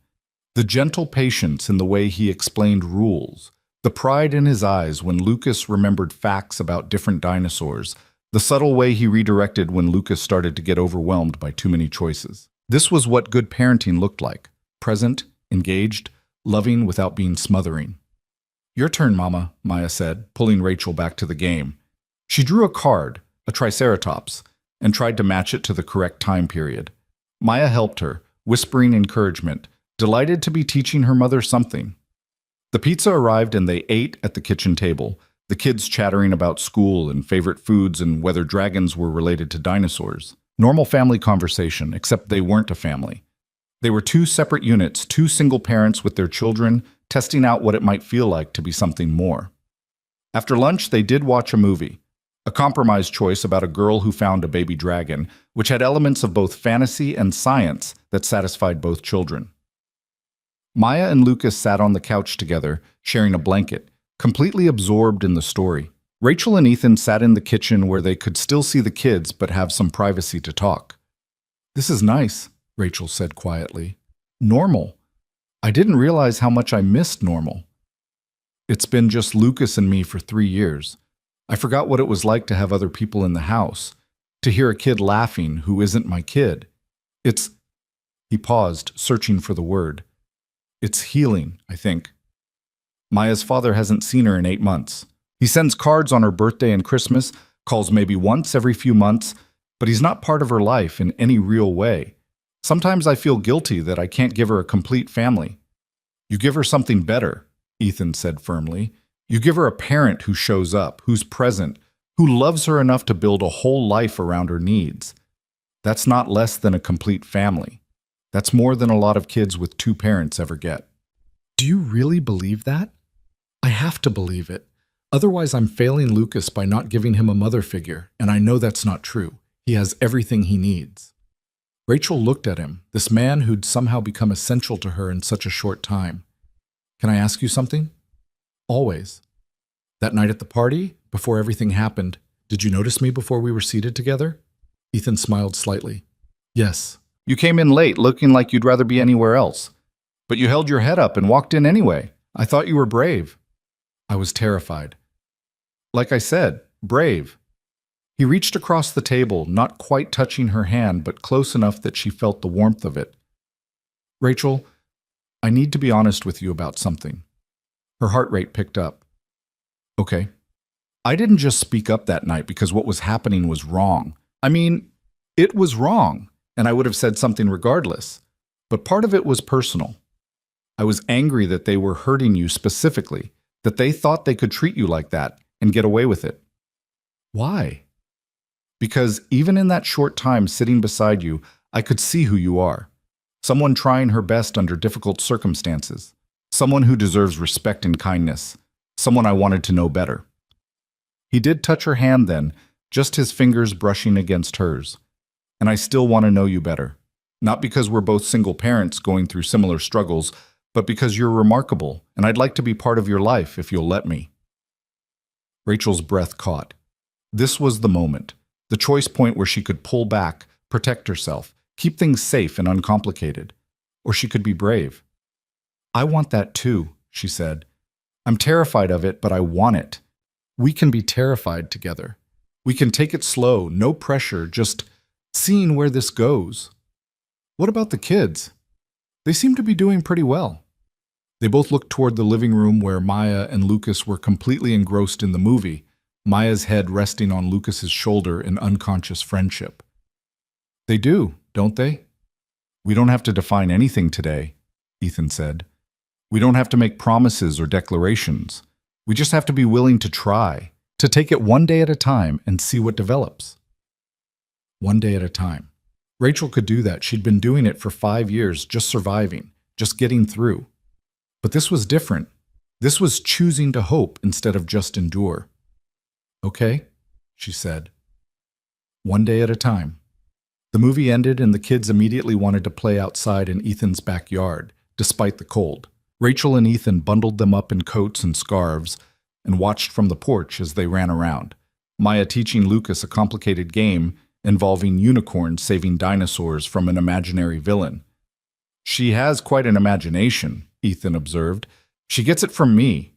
The gentle patience in the way he explained rules, the pride in his eyes when Lucas remembered facts about different dinosaurs, the subtle way he redirected when Lucas started to get overwhelmed by too many choices. This was what good parenting looked like, present, engaged, loving without being smothering. Your turn, Mama, Maya said, pulling Rachel back to the game. She drew a card, a Triceratops, and tried to match it to the correct time period. Maya helped her, whispering encouragement, delighted to be teaching her mother something. The pizza arrived and they ate at the kitchen table, the kids chattering about school and favorite foods and whether dragons were related to dinosaurs. Normal family conversation, except they weren't a family. They were two separate units, two single parents with their children, testing out what it might feel like to be something more. After lunch, they did watch a movie, a compromise choice about a girl who found a baby dragon, which had elements of both fantasy and science that satisfied both children. Maya and Lucas sat on the couch together, sharing a blanket, completely absorbed in the story. Rachel and Ethan sat in the kitchen where they could still see the kids but have some privacy to talk. "This is nice," Rachel said quietly. "Normal. I didn't realize how much I missed normal. It's been just Lucas and me for 3 years. I forgot what it was like to have other people in the house, to hear a kid laughing who isn't my kid. It's—" He paused, searching for the word. "It's healing, I think. Maya's father hasn't seen her in 8 months. He sends cards on her birthday and Christmas, calls maybe once every few months, but he's not part of her life in any real way. Sometimes I feel guilty that I can't give her a complete family." "You give her something better," Ethan said firmly. "You give her a parent who shows up, who's present, who loves her enough to build a whole life around her needs. That's not less than a complete family. That's more than a lot of kids with 2 parents ever get." Do you really believe that? I have to believe it. Otherwise, I'm failing Lucas by not giving him a mother figure, and I know that's not true. He has everything he needs. Rachel looked at him, this man who'd somehow become essential to her in such a short time. "Can I ask you something?" "Always." "That night at the party, before everything happened, did you notice me before we were seated together?" Ethan smiled slightly. "Yes." "You came in late looking like you'd rather be anywhere else. But you held your head up and walked in anyway. I thought you were brave." "I was terrified." "Like I said, brave." He reached across the table, not quite touching her hand, but close enough that she felt the warmth of it. "Rachel, I need to be honest with you about something." Her heart rate picked up. "Okay." "I didn't just speak up that night because what was happening was wrong. I mean, it was wrong, and I would have said something regardless. But part of it was personal. I was angry that they were hurting you specifically, that they thought they could treat you like that and get away with it." "Why?" "Because even in that short time sitting beside you, I could see who you are. Someone trying her best under difficult circumstances. Someone who deserves respect and kindness. Someone I wanted to know better." He did touch her hand then, just his fingers brushing against hers. "And I still want to know you better. Not because we're both single parents going through similar struggles, but because you're remarkable, and I'd like to be part of your life if you'll let me." Rachel's breath caught. This was the moment, the choice point where she could pull back, protect herself, keep things safe and uncomplicated. Or she could be brave. "I want that too," she said. "I'm terrified of it, but I want it. We can be terrified together. We can take it slow, no pressure, just seeing where this goes." "What about the kids? They seem to be doing pretty well." They both looked toward the living room where Maya and Lucas were completely engrossed in the movie, Maya's head resting on Lucas's shoulder in unconscious friendship. "They do, don't they?" "We don't have to define anything today," Ethan said. "We don't have to make promises or declarations. We just have to be willing to try, to take it one day at a time and see what develops." One day at a time. Rachel could do that. She'd been doing it for 5 years, just surviving, just getting through. But this was different. This was choosing to hope instead of just endure. "Okay," she said. One day at a time. The movie ended and the kids immediately wanted to play outside in Ethan's backyard, despite the cold. Rachel and Ethan bundled them up in coats and scarves and watched from the porch as they ran around, Maya teaching Lucas a complicated game involving unicorns saving dinosaurs from an imaginary villain. "She has quite an imagination," Ethan observed. "She gets it from me.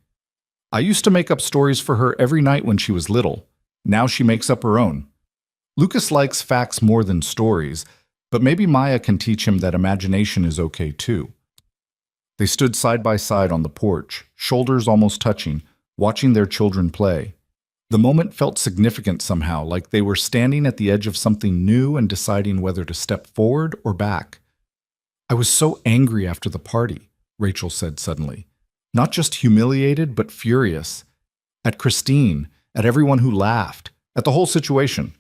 I used to make up stories for her every night when she was little. Now she makes up her own. Lucas likes facts more than stories, but maybe Maya can teach him that imagination is okay too." They stood side by side on the porch, shoulders almost touching, watching their children play. The moment felt significant somehow, like they were standing at the edge of something new and deciding whether to step forward or back. "I was so angry after the party," Rachel said suddenly. "Not just humiliated, but furious. At Christine, at everyone who laughed, at the whole situation,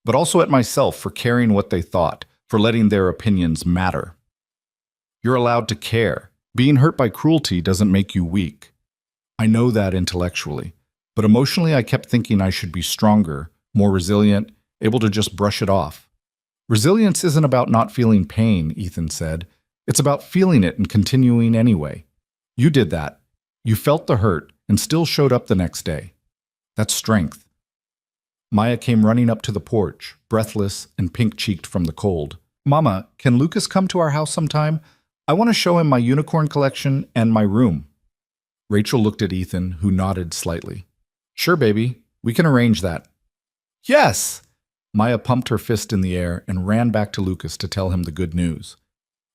but also at myself for caring what they thought, for letting their opinions matter. You're allowed to care. Being hurt by cruelty doesn't make you weak. I know that intellectually, but emotionally I kept thinking I should be stronger, more resilient, able to just brush it off. Resilience isn't about not feeling pain," Ethan said. "It's about feeling it and continuing anyway. You did that. You felt the hurt and still showed up the next day." That's strength. Maya came running up to the porch, breathless and pink-cheeked from the cold. Mama, can Lucas come to our house sometime? I want to show him my unicorn collection and my room. Rachel looked at Ethan, who nodded slightly. Sure, baby. We can arrange that. Yes! Maya pumped her fist in the air and ran back to Lucas to tell him the good news.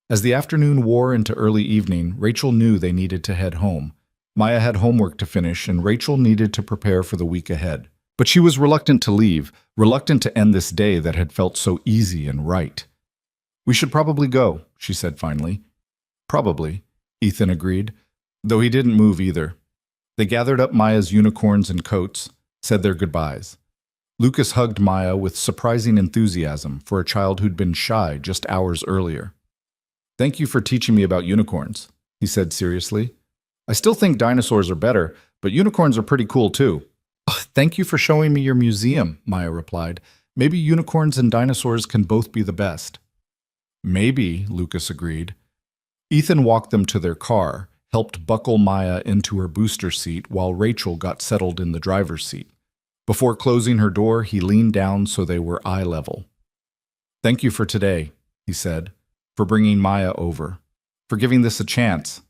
As the afternoon wore into early evening, Rachel knew they needed to head home. Maya had homework to finish, and Rachel needed to prepare for the week ahead. But she was reluctant to leave, reluctant to end this day that had felt so easy and right. We should probably go, she said finally. Probably, Ethan agreed, though he didn't move either. They gathered up Maya's unicorns and coats, said their goodbyes. Lucas hugged Maya with surprising enthusiasm for a child who'd been shy just hours earlier. Thank you for teaching me about unicorns, he said seriously. I still think dinosaurs are better, but unicorns are pretty cool too. Thank you for showing me your museum, Maya replied. Maybe unicorns and dinosaurs can both be the best. Maybe, Lucas agreed. Ethan walked them to their car, helped buckle Maya into her booster seat while Rachel got settled in the driver's seat. Before closing her door, he leaned down so they were eye level. Thank you for today, he said, for bringing Maya over, for giving this a chance.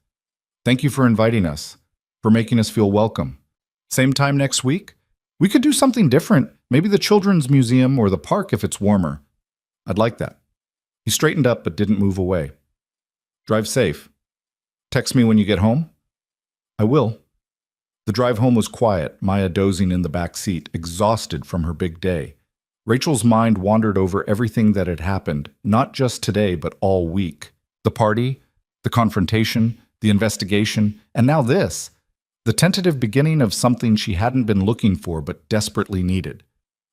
Thank you for inviting us, for making us feel welcome. Same time next week? We could do something different, maybe the children's museum or the park if it's warmer. I'd like that. He straightened up but didn't move away. Drive safe. Text me when you get home? I will. The drive home was quiet, Maya dozing in the back seat, exhausted from her big day. Rachel's mind wandered over everything that had happened, not just today but all week. The party, the confrontation, the investigation, and now this. The tentative beginning of something she hadn't been looking for but desperately needed.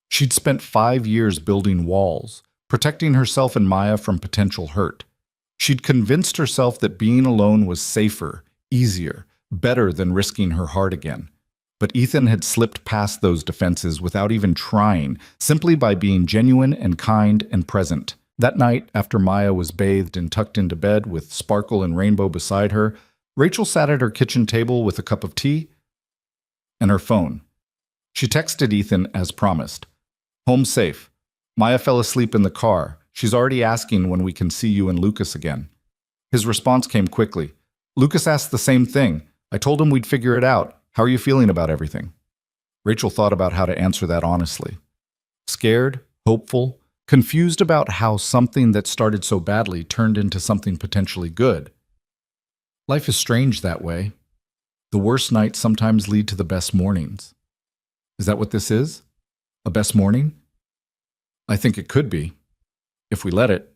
She'd spent 5 years building walls, protecting herself and Maya from potential hurt. She'd convinced herself that being alone was safer, easier, better than risking her heart again. But Ethan had slipped past those defenses without even trying, simply by being genuine and kind and present. That night, after Maya was bathed and tucked into bed with Sparkle and Rainbow beside her, Rachel sat at her kitchen table with a cup of tea and her phone. She texted Ethan as promised. Home safe. Maya fell asleep in the car. She's already asking when we can see you and Lucas again. His response came quickly. Lucas asked the same thing. I told him we'd figure it out. How are you feeling about everything? Rachel thought about how to answer that honestly. Scared, hopeful, confused about how something that started so badly turned into something potentially good. Life is strange that way. The worst nights sometimes lead to the best mornings. Is that what this is? A best morning? I think it could be, if we let it.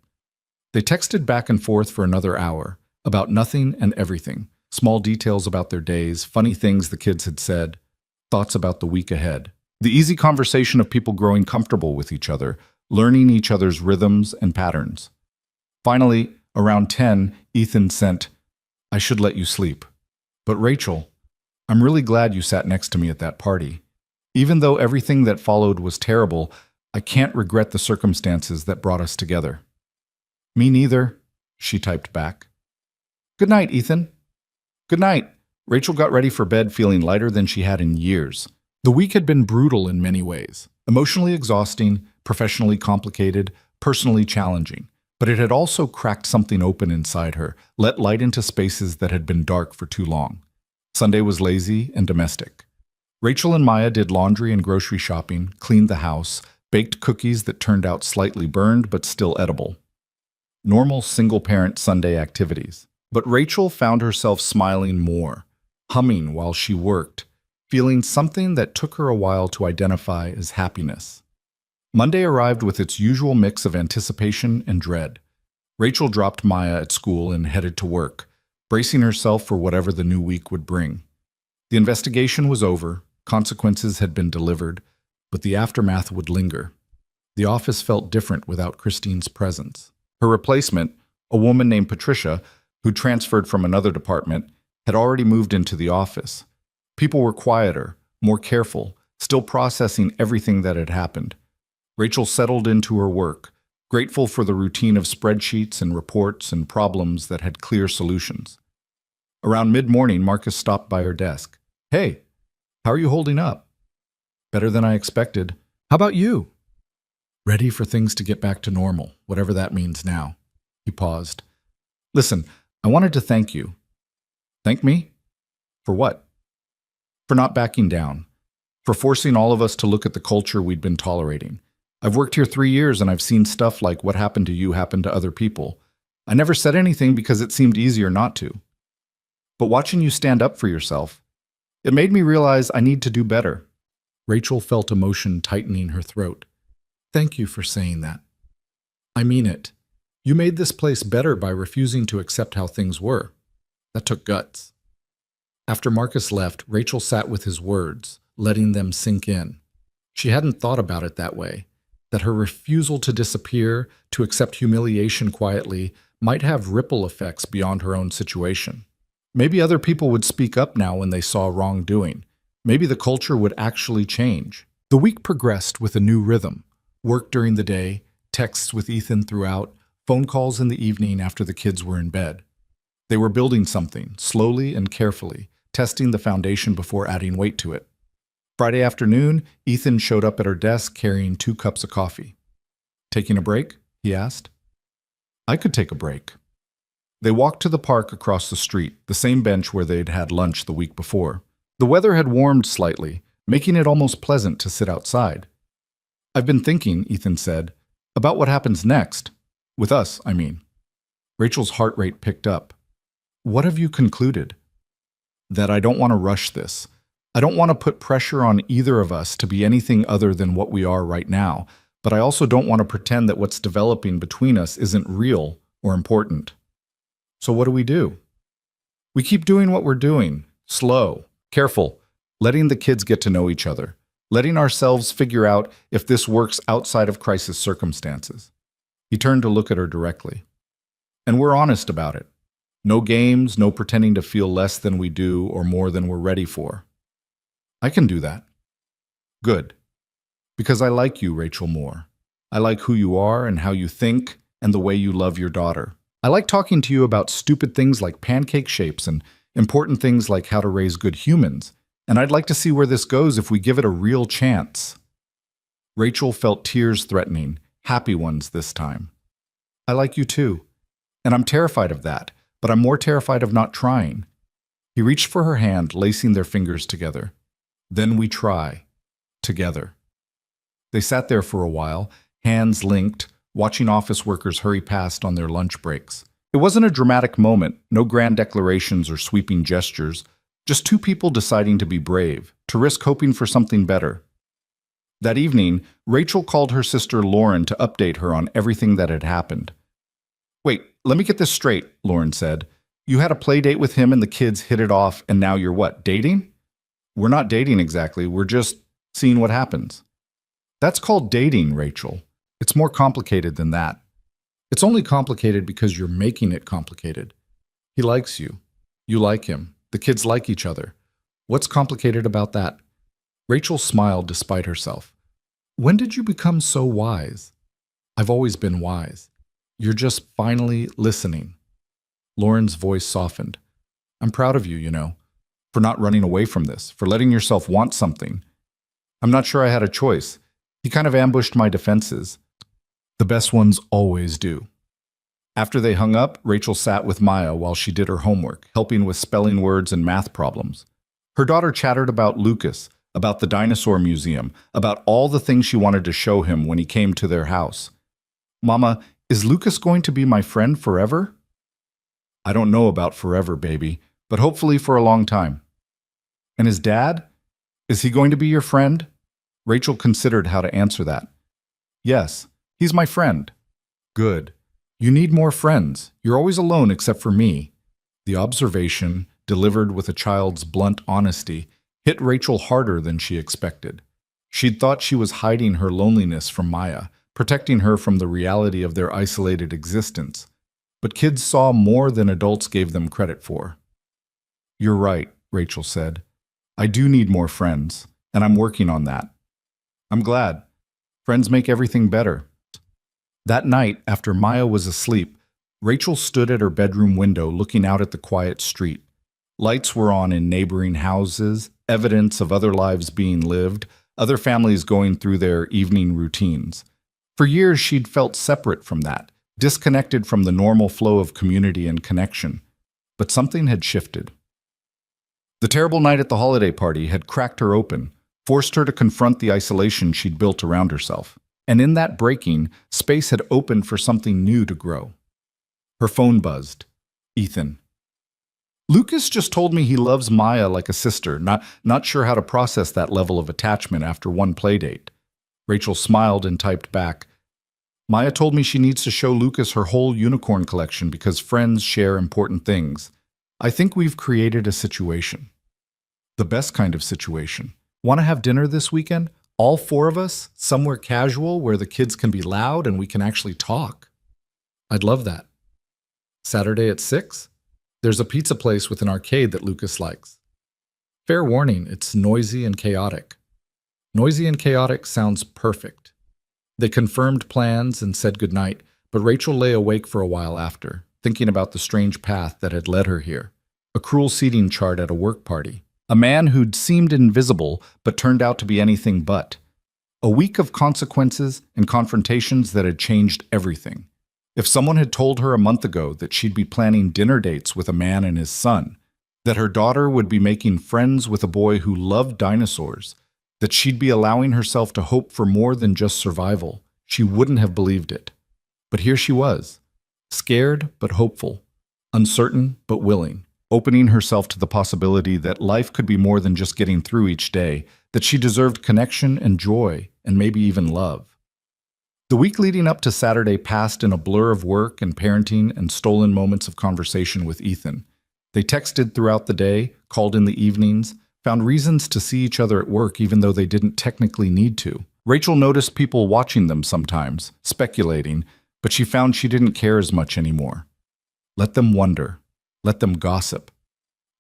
They texted back and forth for another hour, about nothing and everything, small details about their days, funny things the kids had said, thoughts about the week ahead. The easy conversation of people growing comfortable with each other, learning each other's rhythms and patterns. Finally, around 10, Ethan sent, I should let you sleep. But Rachel, I'm really glad you sat next to me at that party. Even though everything that followed was terrible, I can't regret the circumstances that brought us together. Me neither, she typed back. Good night, Ethan. Good night. Rachel got ready for bed feeling lighter than she had in years. The week had been brutal in many ways, emotionally exhausting, professionally complicated, personally challenging. But it had also cracked something open inside her, let light into spaces that had been dark for too long. Sunday was lazy and domestic. Rachel and Maya did laundry and grocery shopping, cleaned the house, baked cookies that turned out slightly burned but still edible. Normal single-parent Sunday activities. But Rachel found herself smiling more, humming while she worked, feeling something that took her a while to identify as happiness. Monday arrived with its usual mix of anticipation and dread. Rachel dropped Maya at school and headed to work, bracing herself for whatever the new week would bring. The investigation was over, consequences had been delivered, but the aftermath would linger. The office felt different without Christine's presence. Her replacement, a woman named Patricia, who transferred from another department, had already moved into the office. People were quieter, more careful, still processing everything that had happened. Rachel settled into her work, grateful for the routine of spreadsheets and reports and problems that had clear solutions. Around mid-morning, Marcus stopped by her desk. Hey, how are you holding up? Better than I expected. How about you? Ready for things to get back to normal, whatever that means now. He paused. Listen, I wanted to thank you. Thank me? For what? For not backing down. For forcing all of us to look at the culture we'd been tolerating. I've worked here 3 years and I've seen stuff like what happened to you happen to other people. I never said anything because it seemed easier not to. But watching you stand up for yourself, it made me realize I need to do better. Rachel felt emotion tightening her throat. Thank you for saying that. I mean it. You made this place better by refusing to accept how things were. That took guts. After Marcus left, Rachel sat with his words, letting them sink in. She hadn't thought about it that way, that her refusal to disappear, to accept humiliation quietly, might have ripple effects beyond her own situation. Maybe other people would speak up now when they saw wrongdoing. Maybe the culture would actually change. The week progressed with a new rhythm. Work during the day, texts with Ethan throughout, phone calls in the evening after the kids were in bed. They were building something, slowly and carefully, testing the foundation before adding weight to it. Friday afternoon, Ethan showed up at her desk carrying 2 cups of coffee. Taking a break? He asked. I could take a break. They walked to the park across the street, the same bench where they'd had lunch the week before. The weather had warmed slightly, making it almost pleasant to sit outside. I've been thinking, Ethan said, about what happens next. With us, I mean. Rachel's heart rate picked up. What have you concluded? That I don't want to rush this. I don't want to put pressure on either of us to be anything other than what we are right now, but I also don't want to pretend that what's developing between us isn't real or important. So what do? We keep doing what we're doing, slow, careful, letting the kids get to know each other, letting ourselves figure out if this works outside of crisis circumstances. He turned to look at her directly. And we're honest about it. No games, no pretending to feel less than we do or more than we're ready for. I can do that. Good. Because I like you, Rachel Moore. I like who you are and how you think and the way you love your daughter. I like talking to you about stupid things like pancake shapes and important things like how to raise good humans. And I'd like to see where this goes if we give it a real chance. Rachel felt tears threatening, happy ones this time. I like you too. And I'm terrified of that, but I'm more terrified of not trying. He reached for her hand, lacing their fingers together. Then we try. Together. They sat there for a while, hands linked, watching office workers hurry past on their lunch breaks. It wasn't a dramatic moment, no grand declarations or sweeping gestures, just 2 people deciding to be brave, to risk hoping for something better. That evening, Rachel called her sister Lauren to update her on everything that had happened. Wait, let me get this straight, Lauren said. You had a play date with him and the kids hit it off and now you're what, dating? We're not dating exactly, we're just seeing what happens. That's called dating, Rachel. It's more complicated than that. It's only complicated because you're making it complicated. He likes you. You like him. The kids like each other. What's complicated about that? Rachel smiled despite herself. When did you become so wise? I've always been wise. You're just finally listening. Lauren's voice softened. I'm proud of you, you know, for not running away from this, for letting yourself want something. I'm not sure I had a choice. He kind of ambushed my defenses. The best ones always do. After they hung up, Rachel sat with Maya while she did her homework, helping with spelling words and math problems. Her daughter chattered about Lucas, about the dinosaur museum, about all the things she wanted to show him when he came to their house. Mama, is Lucas going to be my friend forever? I don't know about forever, baby, but hopefully for a long time. And his dad? Is he going to be your friend? Rachel considered how to answer that. Yes, he's my friend. Good. You need more friends. You're always alone except for me. The observation, delivered with a child's blunt honesty, hit Rachel harder than she expected. She'd thought she was hiding her loneliness from Maya, protecting her from the reality of their isolated existence. But kids saw more than adults gave them credit for. You're right, Rachel said. I do need more friends, and I'm working on that. I'm glad. Friends make everything better. That night, after Maya was asleep, Rachel stood at her bedroom window looking out at the quiet street. Lights were on in neighboring houses, evidence of other lives being lived, other families going through their evening routines. For years, she'd felt separate from that, disconnected from the normal flow of community and connection. But something had shifted. The terrible night at the holiday party had cracked her open, forced her to confront the isolation she'd built around herself. And in that breaking, space had opened for something new to grow. Her phone buzzed. Ethan. Lucas just told me he loves Maya like a sister, not sure how to process that level of attachment after one playdate. Rachel smiled and typed back, Maya told me she needs to show Lucas her whole unicorn collection because friends share important things. I think we've created a situation. The best kind of situation. Want to have dinner this weekend? All four of us, somewhere casual where the kids can be loud and we can actually talk. I'd love that. Saturday at 6? There's a pizza place with an arcade that Lucas likes. Fair warning, it's noisy and chaotic. Noisy and chaotic sounds perfect. They confirmed plans and said goodnight, but Rachel lay awake for a while after, thinking about the strange path that had led her here. A cruel seating chart at a work party. A man who'd seemed invisible but turned out to be anything but. A week of consequences and confrontations that had changed everything. If someone had told her a month ago that she'd be planning dinner dates with a man and his son, that her daughter would be making friends with a boy who loved dinosaurs, that she'd be allowing herself to hope for more than just survival, she wouldn't have believed it. But here she was, scared but hopeful, uncertain but willing, opening herself to the possibility that life could be more than just getting through each day, that she deserved connection and joy, and maybe even love. The week leading up to Saturday passed in a blur of work and parenting and stolen moments of conversation with Ethan. They texted throughout the day, called in the evenings, found reasons to see each other at work even though they didn't technically need to. Rachel noticed people watching them sometimes, speculating, but she found she didn't care as much anymore. Let them wonder. Let them gossip.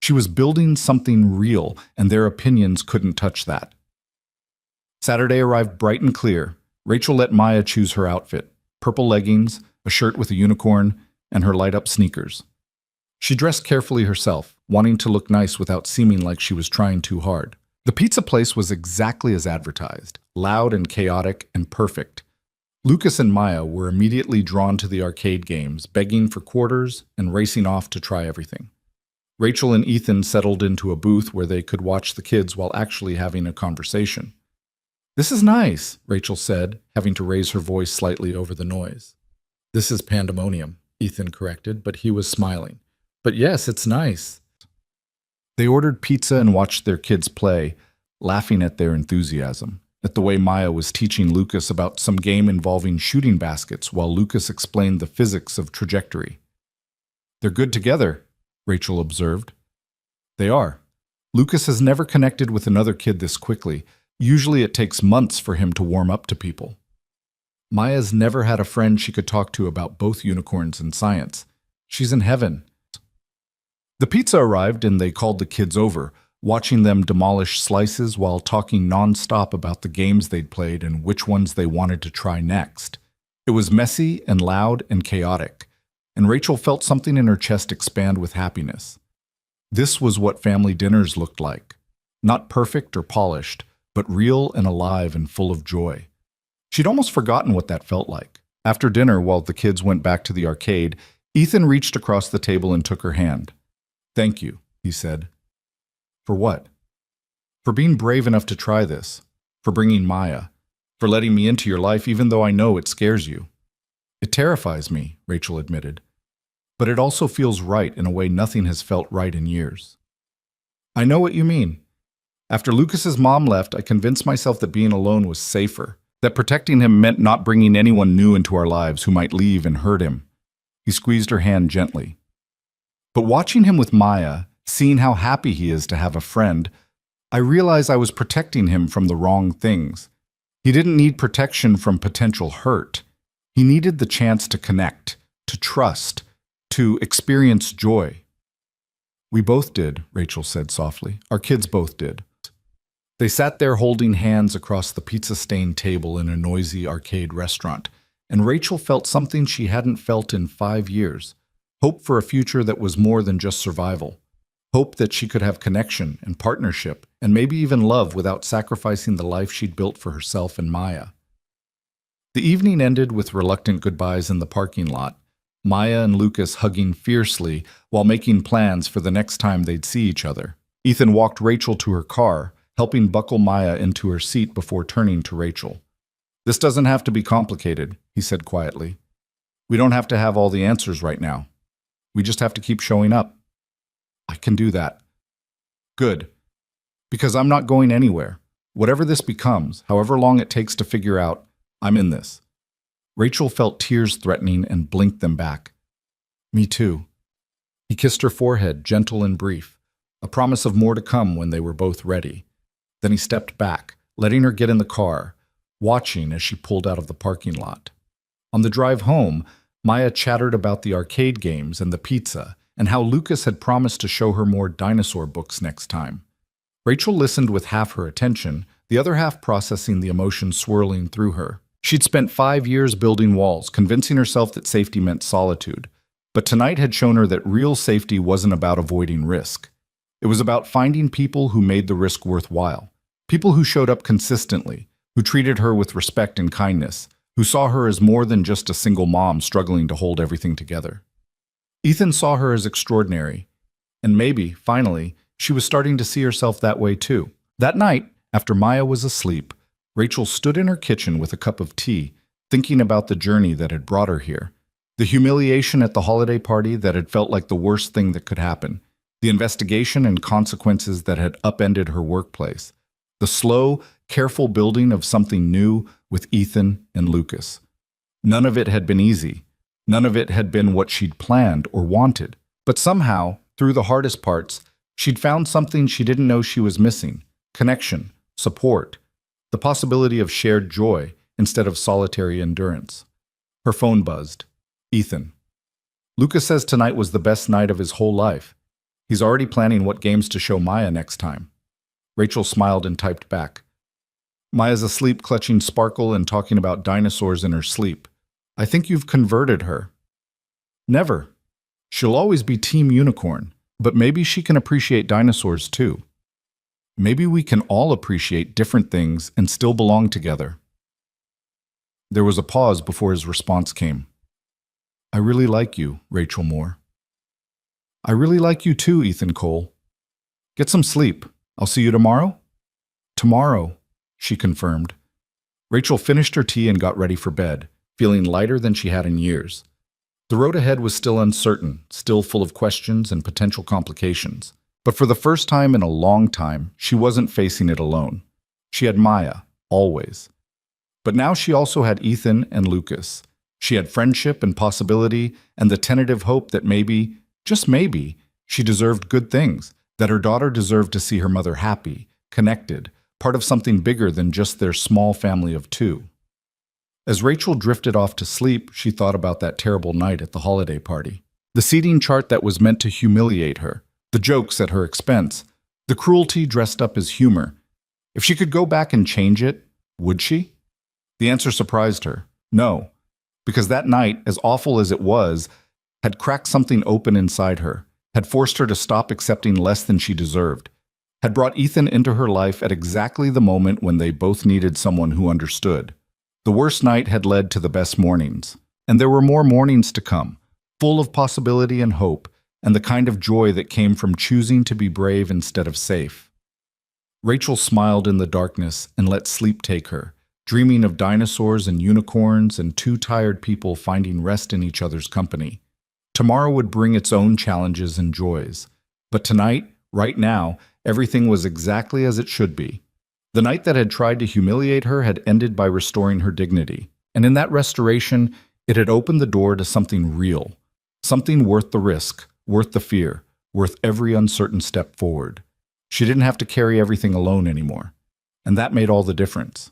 She was building something real, and their opinions couldn't touch that. Saturday arrived bright and clear. Rachel let Maya choose her outfit: purple leggings, a shirt with a unicorn, and her light-up sneakers. She dressed carefully herself, wanting to look nice without seeming like she was trying too hard. The pizza place was exactly as advertised, loud and chaotic and perfect. Lucas and Maya were immediately drawn to the arcade games, begging for quarters and racing off to try everything. Rachel and Ethan settled into a booth where they could watch the kids while actually having a conversation. "This is nice," Rachel said, having to raise her voice slightly over the noise. "This is pandemonium," Ethan corrected, but he was smiling. "But yes, it's nice." They ordered pizza and watched their kids play, laughing at their enthusiasm, at the way Maya was teaching Lucas about some game involving shooting baskets while Lucas explained the physics of trajectory. "They're good together," Rachel observed. "They are. Lucas has never connected with another kid this quickly. Usually it takes months for him to warm up to people. Maya's never had a friend she could talk to about both unicorns and science. She's in heaven." The pizza arrived and they called the kids over, watching them demolish slices while talking nonstop about the games they'd played and which ones they wanted to try next. It was messy and loud and chaotic, and Rachel felt something in her chest expand with happiness. This was what family dinners looked like. Not perfect or polished, but real and alive and full of joy. She'd almost forgotten what that felt like. After dinner, while the kids went back to the arcade, Ethan reached across the table and took her hand. "Thank you," he said. "For what?" "For being brave enough to try this. For bringing Maya. For letting me into your life even though I know it scares you." "It terrifies me," Rachel admitted. "But it also feels right in a way nothing has felt right in years." "I know what you mean. After Lucas's mom left, I convinced myself that being alone was safer, that protecting him meant not bringing anyone new into our lives who might leave and hurt him." He squeezed her hand gently. "But watching him with Maya, seeing how happy he is to have a friend, I realized I was protecting him from the wrong things. He didn't need protection from potential hurt. He needed the chance to connect, to trust, to experience joy." "We both did," Rachel said softly. "Our kids both did." They sat there holding hands across the pizza-stained table in a noisy arcade restaurant, and Rachel felt something she hadn't felt in 5 years. Hope for a future that was more than just survival. Hope that she could have connection and partnership and maybe even love without sacrificing the life she'd built for herself and Maya. The evening ended with reluctant goodbyes in the parking lot, Maya and Lucas hugging fiercely while making plans for the next time they'd see each other. Ethan walked Rachel to her car, helping buckle Maya into her seat before turning to Rachel. "This doesn't have to be complicated," he said quietly. "We don't have to have all the answers right now. We just have to keep showing up." "I can do that." "Good. Because I'm not going anywhere. Whatever this becomes, however long it takes to figure out, I'm in this." Rachel felt tears threatening and blinked them back. "Me too." He kissed her forehead, gentle and brief, a promise of more to come when they were both ready. Then he stepped back, letting her get in the car, watching as she pulled out of the parking lot. On the drive home, Maya chattered about the arcade games and the pizza, and how Lucas had promised to show her more dinosaur books next time. Rachel listened with half her attention, the other half processing the emotions swirling through her. She'd spent 5 years building walls, convincing herself that safety meant solitude. But tonight had shown her that real safety wasn't about avoiding risk. It was about finding people who made the risk worthwhile. People who showed up consistently, who treated her with respect and kindness, who saw her as more than just a single mom struggling to hold everything together. Ethan saw her as extraordinary. And maybe, finally, she was starting to see herself that way too. That night, after Maya was asleep, Rachel stood in her kitchen with a cup of tea, thinking about the journey that had brought her here. The humiliation at the holiday party that had felt like the worst thing that could happen. The investigation and consequences that had upended her workplace. The slow, careful building of something new with Ethan and Lucas. None of it had been easy. None of it had been what she'd planned or wanted. But somehow, through the hardest parts, she'd found something she didn't know she was missing. Connection, support, the possibility of shared joy instead of solitary endurance. Her phone buzzed. Ethan. "Lucas says tonight was the best night of his whole life. He's already planning what games to show Maya next time." Rachel smiled and typed back. "Maya's asleep clutching Sparkle and talking about dinosaurs in her sleep. I think you've converted her." "Never. She'll always be Team Unicorn, but maybe she can appreciate dinosaurs too. Maybe we can all appreciate different things and still belong together." There was a pause before his response came. "I really like you, Rachel Moore." "I really like you too, Ethan Cole. Get some sleep. I'll see you tomorrow?" "Tomorrow," she confirmed. Rachel finished her tea and got ready for bed, feeling lighter than she had in years. The road ahead was still uncertain, still full of questions and potential complications. But for the first time in a long time, she wasn't facing it alone. She had Maya, always. But now she also had Ethan and Lucas. She had friendship and possibility and the tentative hope that maybe, just maybe, she deserved good things, that her daughter deserved to see her mother happy, connected, part of something bigger than just their small family of 2. As Rachel drifted off to sleep, she thought about that terrible night at the holiday party. The seating chart that was meant to humiliate her, the jokes at her expense, the cruelty dressed up as humor. If she could go back and change it, would she? The answer surprised her. No, because that night, as awful as it was, had cracked something open inside her, had forced her to stop accepting less than she deserved, had brought Ethan into her life at exactly the moment when they both needed someone who understood. The worst night had led to the best mornings, and there were more mornings to come, full of possibility and hope, and the kind of joy that came from choosing to be brave instead of safe. Rachel smiled in the darkness and let sleep take her, dreaming of dinosaurs and unicorns and 2 tired people finding rest in each other's company. Tomorrow would bring its own challenges and joys. But tonight, right now, everything was exactly as it should be. The night that had tried to humiliate her had ended by restoring her dignity. And in that restoration, it had opened the door to something real, something worth the risk, worth the fear, worth every uncertain step forward. She didn't have to carry everything alone anymore. And that made all the difference.